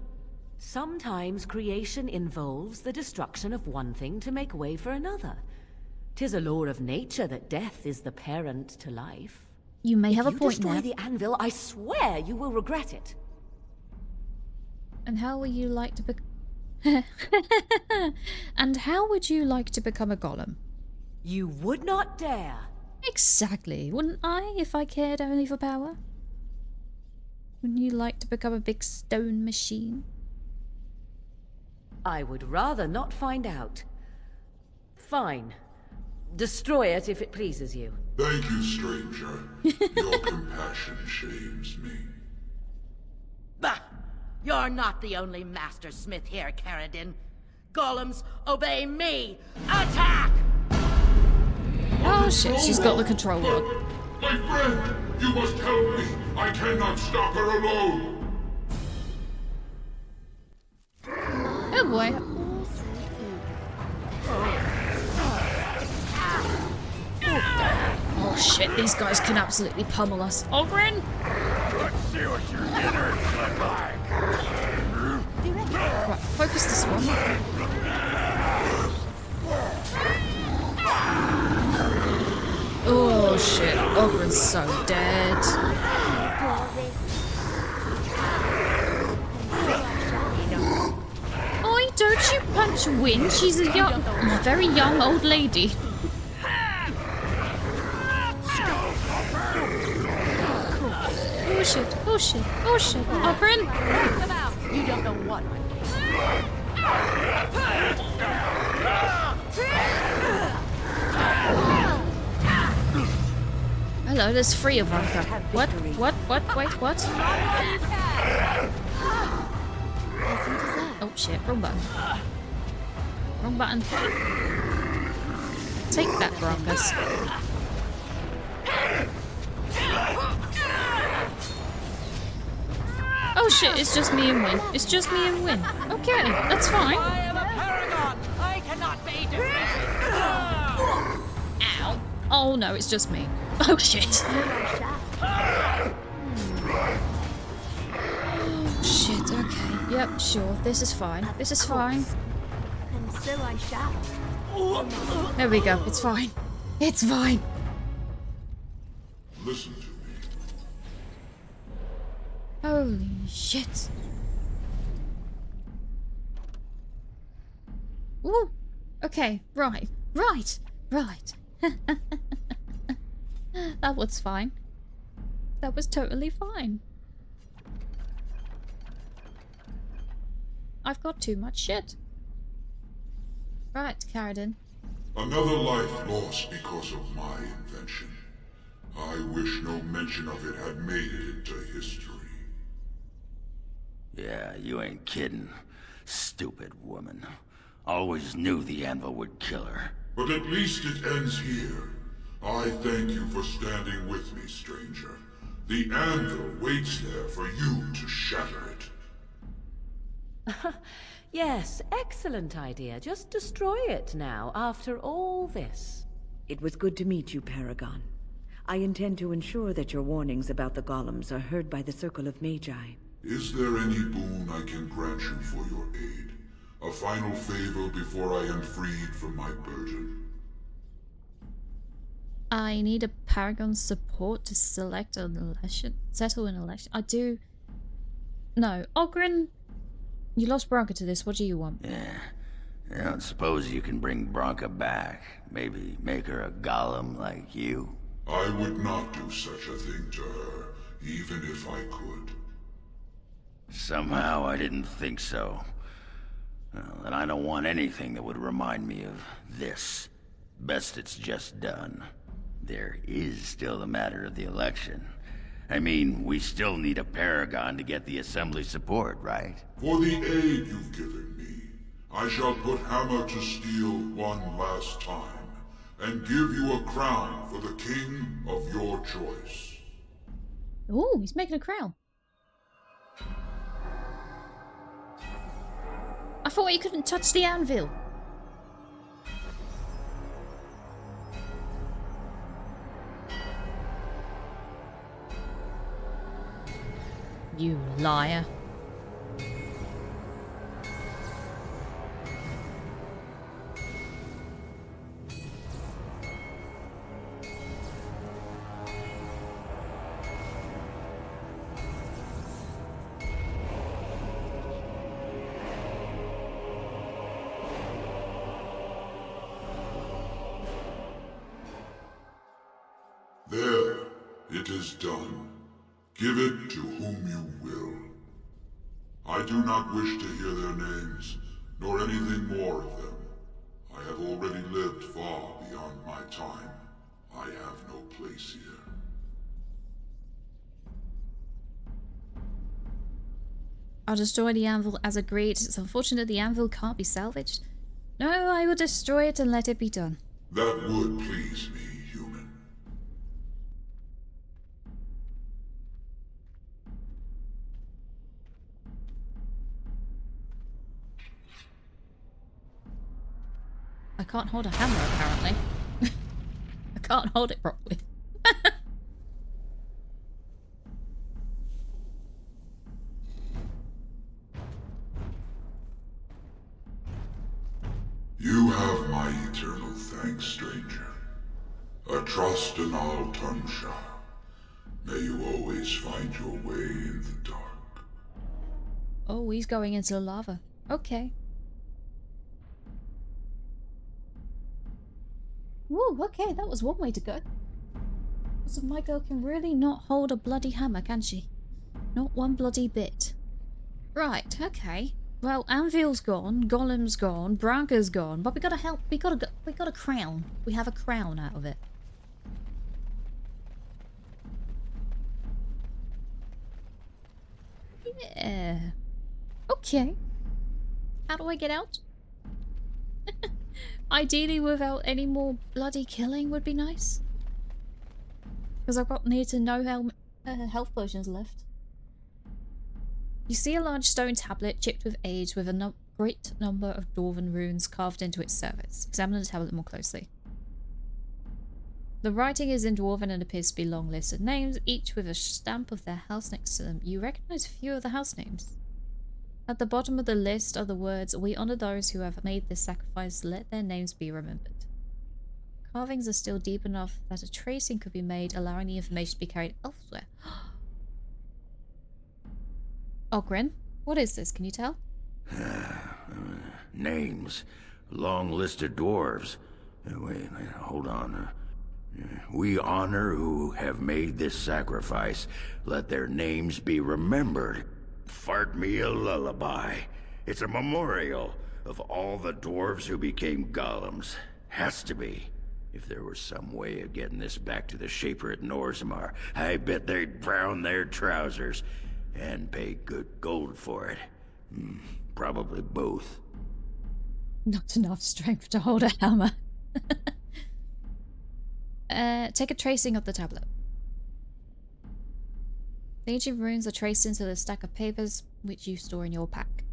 Sometimes creation involves the destruction of one thing to make way for another. 'Tis a law of nature that death is the parent to life. You may have a point there. If you destroy there. the anvil, I swear you will regret it. And how would you like to And how would you like to become a golem? You would not dare. Exactly. Wouldn't I, if I cared only for power? Wouldn't you like to become a big stone machine? I would rather not find out. Fine. Destroy it if it pleases you. Thank you, stranger. Your compassion shames me. Bah! You're not the only master smith here, Karadin. Golems, obey me! Attack! Oh shit, she's got the control rod. My friend, you must help me. I cannot stop her alone. Oh boy. Oh shit, these guys can absolutely pummel us. Ogren! Let's see what your innards look like. Right, focus this one. Oh shit, Ogren's so dead. Oi, don't you punch Win? She's a young, very young old lady. Oh shit, oh shit, oh shit. Ogren! You don't know what. Hello, there's 3 of them. What? What? Wait, what? Oh shit, wrong button. Wrong button. Take that, Broncos. Oh shit, it's just me and Win. It's just me and Win. Okay, that's fine. I am a paragon. I cannot be defeated. Ow. Oh no, it's just me. Oh shit. Oh shit, okay. Yep, sure. This is fine. This is fine. And so I shall. There we go. It's fine. It's fine. Listen to me. Holy shit. Ooh. Okay, right. Right. That was fine. That was totally fine. I've got too much shit. Right, Carradine. Another life lost because of my invention. I wish no mention of it had made it into history. Yeah, you ain't kidding. Stupid woman. Always knew the anvil would kill her. But at least it ends here. I thank you for standing with me, stranger. The anvil waits there for you to shatter it. Yes, excellent idea. Just destroy it now, after all this. It was good to meet you, Paragon. I intend to ensure that your warnings about the golems are heard by the Circle of Magi. Is there any boon I can grant you for your aid? A final favor before I am freed from my burden? I need a Paragon support to select an election, settle an election. I do. No, Ogren, you lost Bronca to this. What do you want? Yeah. I don't suppose you can bring Bronca back. Maybe make her a golem like you. I would not do such a thing to her, even if I could. Somehow I didn't think so. Well, and I don't want anything that would remind me of this. Best it's just done. There is still the matter of the election. I mean, we still need a paragon to get the assembly support, right? For the aid you've given me, I shall put hammer to steel one last time, and give you a crown for the king of your choice. Ooh, he's making a crown. I thought you couldn't touch the anvil. You liar. There, it is done. Give it to whom you will. I do not wish to hear their names, nor anything more of them. I have already lived far beyond my time. I have no place here. I'll destroy the anvil as agreed. It's unfortunate the anvil can't be salvaged. No, I will destroy it and let it be done. That would please me, human. I can't hold a hammer, apparently. I can't hold it properly. You have my eternal thanks, stranger. A trust in all Tunsha. May you always find your way in the dark. Oh, he's going into the lava. Okay. Woo, okay, that was one way to go. So my girl can really not hold a bloody hammer, can she? Not one bloody bit. Right, okay. Well, Anvil's gone, Golem's gone, Branka's gone, but we gotta help. We got a crown. We have a crown out of it. Yeah. Okay. How do I get out? Ideally, without any more bloody killing would be nice. Because I've got near to no health potions left. You see a large stone tablet chipped with age with a great number of Dwarven runes carved into its surface. Examine the tablet more closely. The writing is in Dwarven and appears to be long listed names, each with a stamp of their house next to them. You recognize few of the house names. At the bottom of the list are the words, "We honor those who have made this sacrifice, let their names be remembered." Carvings are still deep enough that a tracing could be made, allowing the information to be carried elsewhere. Ogren, what is this? Can you tell? Names. Long list of dwarves. Wait, hold on. We honor who have made this sacrifice. Let their names be remembered. Fart me a lullaby. It's a memorial of all the dwarves who became golems. Has to be. If there was some way of getting this back to the Shaper at Norzamar, I bet they'd brown their trousers. And pay good gold for it. Probably both. Not enough strength to hold a hammer. Take a tracing of the tablet. The ancient runes are traced into the stack of papers which you store in your pack.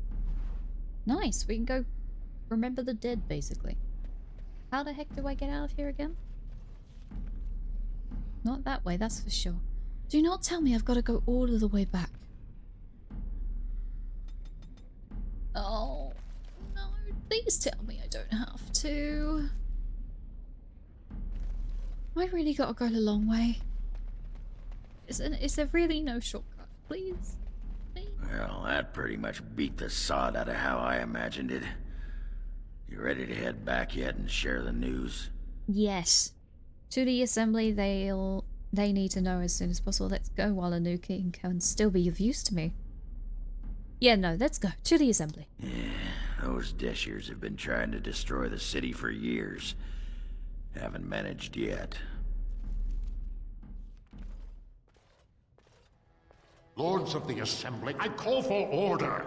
Nice, we can go remember the dead, basically. How the heck do I get out of here again? Not that way, that's for sure. Do not tell me I've got to go all of the way back. Oh, no, please tell me I don't have to. I really gotta go the long way. Is there really no shortcut? Please? Please? Well, that pretty much beat the sod out of how I imagined it. You ready to head back yet and share the news? Yes. To the assembly, they need to know as soon as possible. Let's go while Anuki can still be of use to me. Yeah, no, let's go. To the assembly. Yeah, those Deshirs have been trying to destroy the city for years. Haven't managed yet. Lords of the Assembly, I call for order.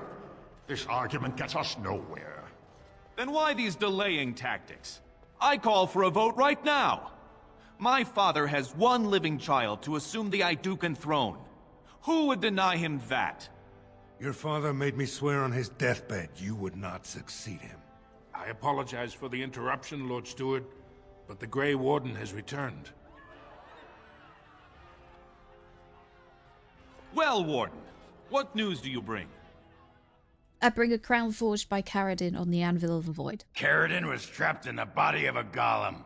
This argument gets us nowhere. Then why these delaying tactics? I call for a vote right now. My father has one living child to assume the Idukan throne. Who would deny him that? Your father made me swear on his deathbed you would not succeed him. I apologize for the interruption, Lord Steward, but the Grey Warden has returned. Well, Warden, what news do you bring? I bring a crown forged by Caradin on the Anvil of the Void. Caradin was trapped in the body of a golem.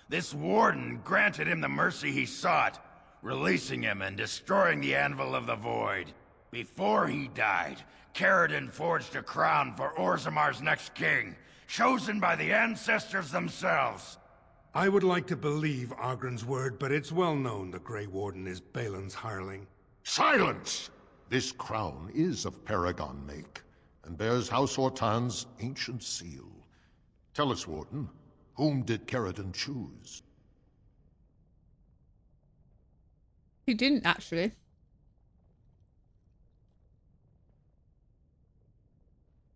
This warden granted him the mercy he sought, releasing him and destroying the Anvil of the Void. Before he died, Caradin forged a crown for Orzamar's next king, chosen by the ancestors themselves. I would like to believe Ogren's word, but it's well known the Grey Warden is Balin's hireling. Silence! This crown is of Paragon make, and bears House Ortan's ancient seal. Tell us, Warden, whom did Caradin choose? He didn't, actually.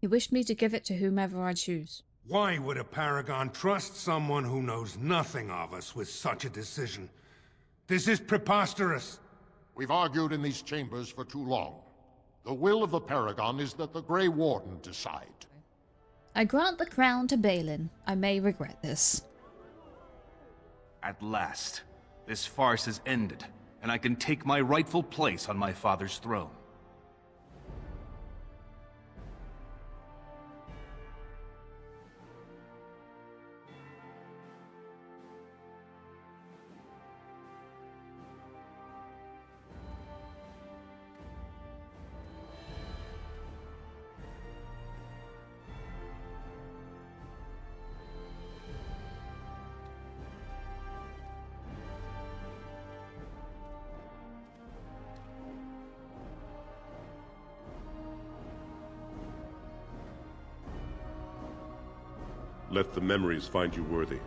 He wished me to give it to whomever I choose. Why would a Paragon trust someone who knows nothing of us with such a decision? This is preposterous. We've argued in these chambers for too long. The will of the Paragon is that the Grey Warden decide. I grant the crown to Balin. I may regret this. At last, this farce has ended, and I can take my rightful place on my father's throne. Let the memories find you worthy.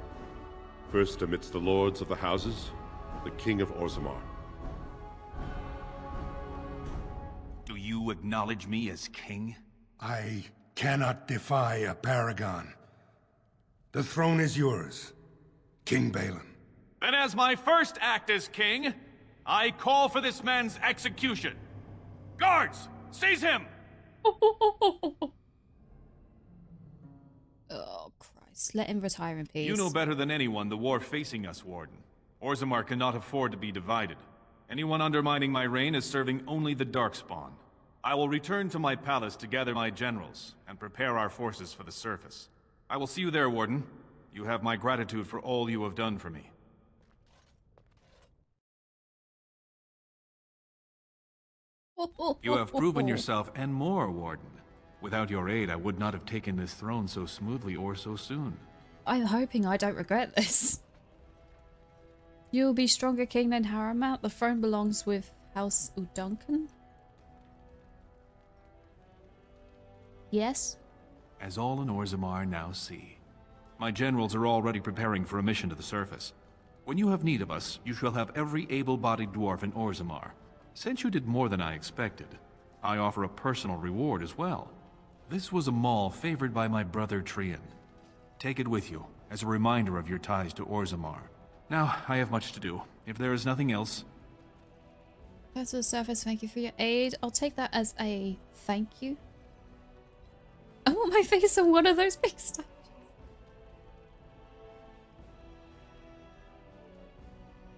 First amidst the lords of the houses, the King of Orzammar. Do you acknowledge me as king? I cannot defy a paragon. The throne is yours, King Balin. Then as my first act as king, I call for this man's execution. Guards, seize him! Oh, Christ. Let him retire in peace. You know better than anyone the war facing us, Warden. Orzammar cannot afford to be divided. Anyone undermining my reign is serving only the Darkspawn. I will return to my palace to gather my generals and prepare our forces for the surface. I will see you there, Warden. You have my gratitude for all you have done for me. You have proven yourself and more, Warden. Without your aid, I would not have taken this throne so smoothly or so soon. I'm hoping I don't regret this. You'll be stronger king than Haramount. The throne belongs with House Uduncan. Yes? As all in Orzammar now see. My generals are already preparing for a mission to the surface. When you have need of us, you shall have every able-bodied dwarf in Orzammar. Since you did more than I expected, I offer a personal reward as well. This was a mall favored by my brother Trian. Take it with you, as a reminder of your ties to Orzammar. Now, I have much to do. If there is nothing else... First to the surface, thank you for your aid. I'll take that as a thank you. I want my face on one of those big statues.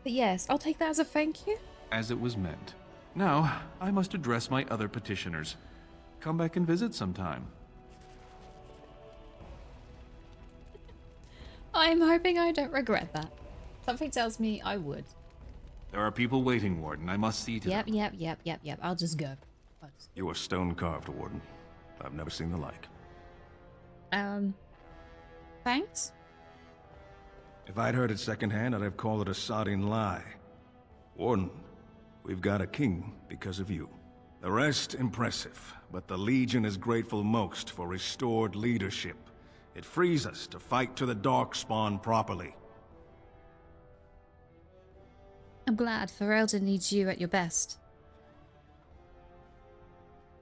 But yes, I'll take that as a thank you. As it was meant. Now, I must address my other petitioners. Come back and visit sometime. I'm hoping I don't regret that. Something tells me I would. There are people waiting, Warden. I must see to them. Yep. I'll just go. You are stone-carved, Warden. I've never seen the like. Thanks? If I'd heard it secondhand, I'd have called it a sodding lie. Warden, we've got a king because of you. The rest, impressive, but the Legion is grateful most for restored leadership. It frees us to fight to the Darkspawn properly. I'm glad Ferelden needs you at your best.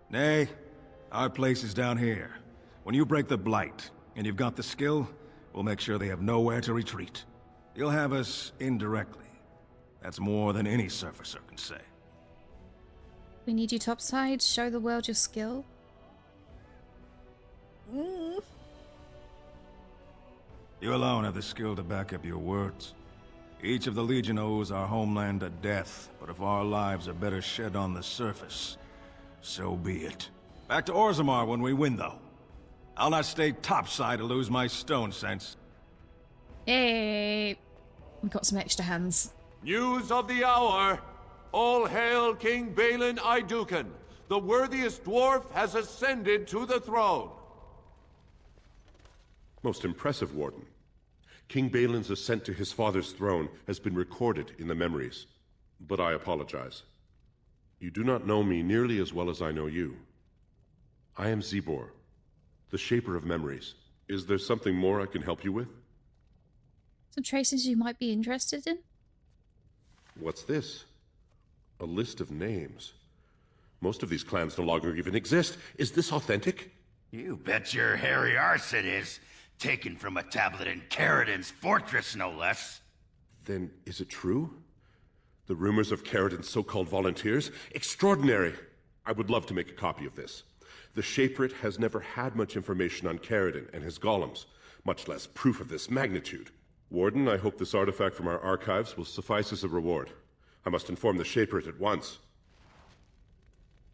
Nay, our place is down here. When you break the Blight, and you've got the skill, we'll make sure they have nowhere to retreat. You'll have us indirectly. That's more than any surfacer can say. We need you topside. Show the world your skill. You alone have the skill to back up your words. Each of the Legion owes our homeland a death, but if our lives are better shed on the surface, so be it. Back to Orzammar when we win, though. I'll not stay topside to lose my stone sense. Hey, we've got some extra hands. News of the hour! All hail King Balin Idukan! The worthiest dwarf has ascended to the throne! Most impressive, Warden. King Balin's ascent to his father's throne has been recorded in the memories. But I apologize. You do not know me nearly as well as I know you. I am Zebor, the Shaper of Memories. Is there something more I can help you with? Some traces you might be interested in? What's this? A list of names. Most of these clans no longer even exist. Is this authentic? You bet your hairy arse it is. Taken from a tablet in Caridin's fortress, no less. Then is it true? The rumors of Caridin's so-called volunteers? Extraordinary! I would love to make a copy of this. The Shaperate has never had much information on Caridin and his golems, much less proof of this magnitude. Warden, I hope this artifact from our archives will suffice as a reward. I must inform the Shaperate at once.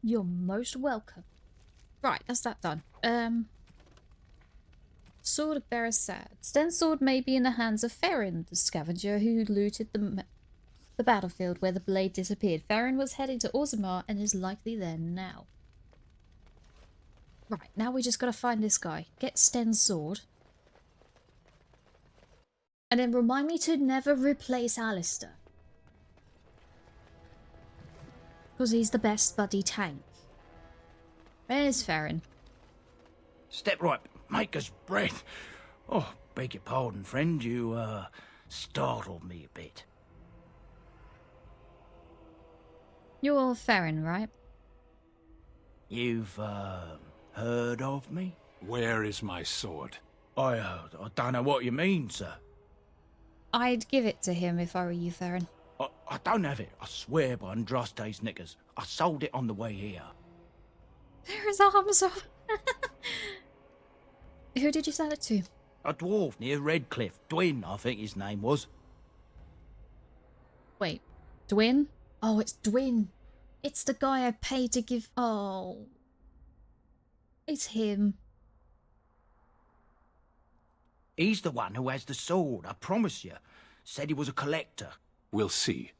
You're most welcome. Right, that's that done. Sword of Beresad. Sten's sword may be in the hands of Ferrin, the scavenger who looted the battlefield where the blade disappeared. Ferrin was heading to Orzammar and is likely there now. Right, now we just gotta find this guy. Get Sten's sword. And then remind me to never replace Alistair. Because he's the best buddy tank. Where's Ferrin? Step right, maker's breath. Oh, beg your pardon, friend. You, startled me a bit. You're Ferrin, right? You've, heard of me? Where is my sword? I don't know what you mean, sir. I'd give it to him if I were you, Ferrin. I don't have it. I swear by Andraste's knickers. I sold it on the way here. There his arms off. Who did you sell it to? A dwarf near Redcliffe. Dwyn, I think his name was. Wait, Dwyn? Oh, it's Dwyn. It's the guy I paid to give... Oh. It's him. He's the one who has the sword, I promise you. Said he was a collector. We'll see.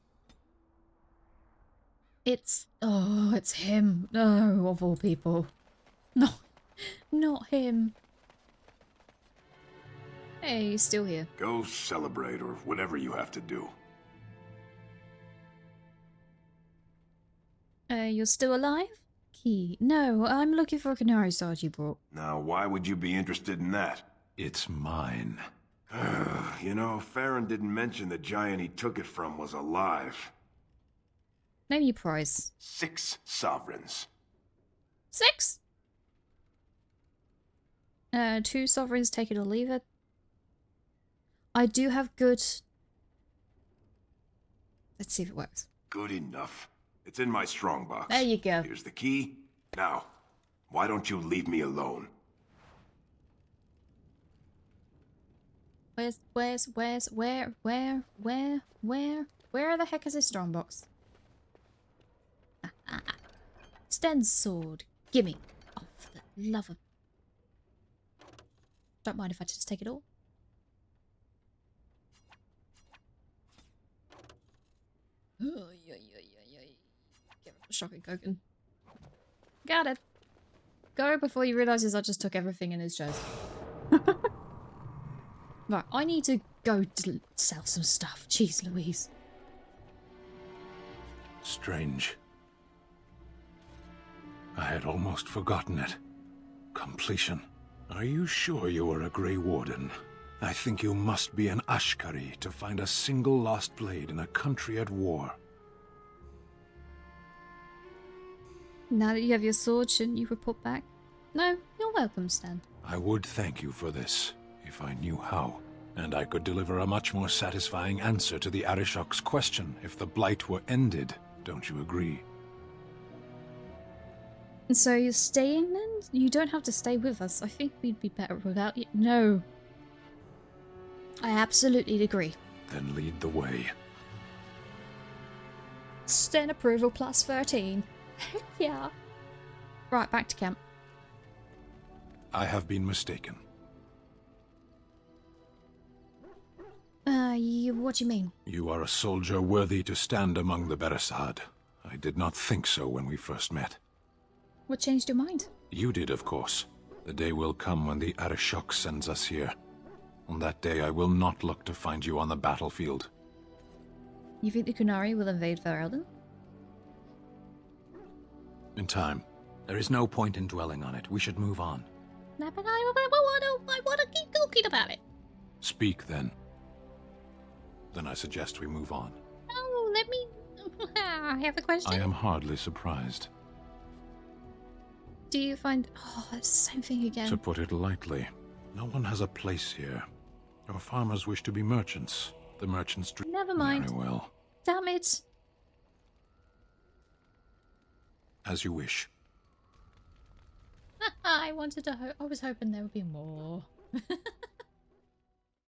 It's... Oh, it's him. No, of all people. No, not him. Hey, he's still here. Go celebrate, or whatever you have to do. You're still alive? Key. No, I'm looking for a canary sword you brought. Now, why would you be interested in that? It's mine. You know, Farron didn't mention the giant he took it from was alive. Name your prize. 6 sovereigns. 6? 2 sovereigns, take it or leave it. I do have good... Let's see if it works. Good enough. It's in my strongbox. There you go. Here's the key. Now, why don't you leave me alone? Where the heck is his strongbox? Sten's sword. Gimme. Oh, for the love of... Don't mind if I just take it all. Give it a shocking token. Got it. Go before he realizes I just took everything in his chest. Right, I need to go to sell some stuff. Jeez Louise. Strange. I had almost forgotten it. Completion. Are you sure you are a Grey Warden? I think you must be an Ashkari to find a single lost blade in a country at war. Now that you have your sword, shouldn't you report back? No, you're welcome, Stan. I would thank you for this, if I knew how. And I could deliver a much more satisfying answer to the Arishok's question if the Blight were ended. Don't you agree? And so you're staying then? You don't have to stay with us. I think we'd be better without you. No. I absolutely agree. Then lead the way. Stan approval plus 13. Heck yeah. Right, back to camp. I have been mistaken. What do you mean? You are a soldier worthy to stand among the Beresad. I did not think so when we first met. What changed your mind? You did, of course. The day will come when the Arishok sends us here. On that day, I will not look to find you on the battlefield. You think the Kunari will invade Ferelden? In time. There is no point in dwelling on it. We should move on. No, but I want to keep talking about it. Speak, then. Then I suggest we move on. Oh, let me... I have a question. I am hardly surprised. Do you find... Oh, it's the same thing again. To put it lightly, no one has a place here. Your farmers wish to be merchants. The merchants... Never mind. Very well. Damn it. As you wish. I wanted to I was hoping there would be more.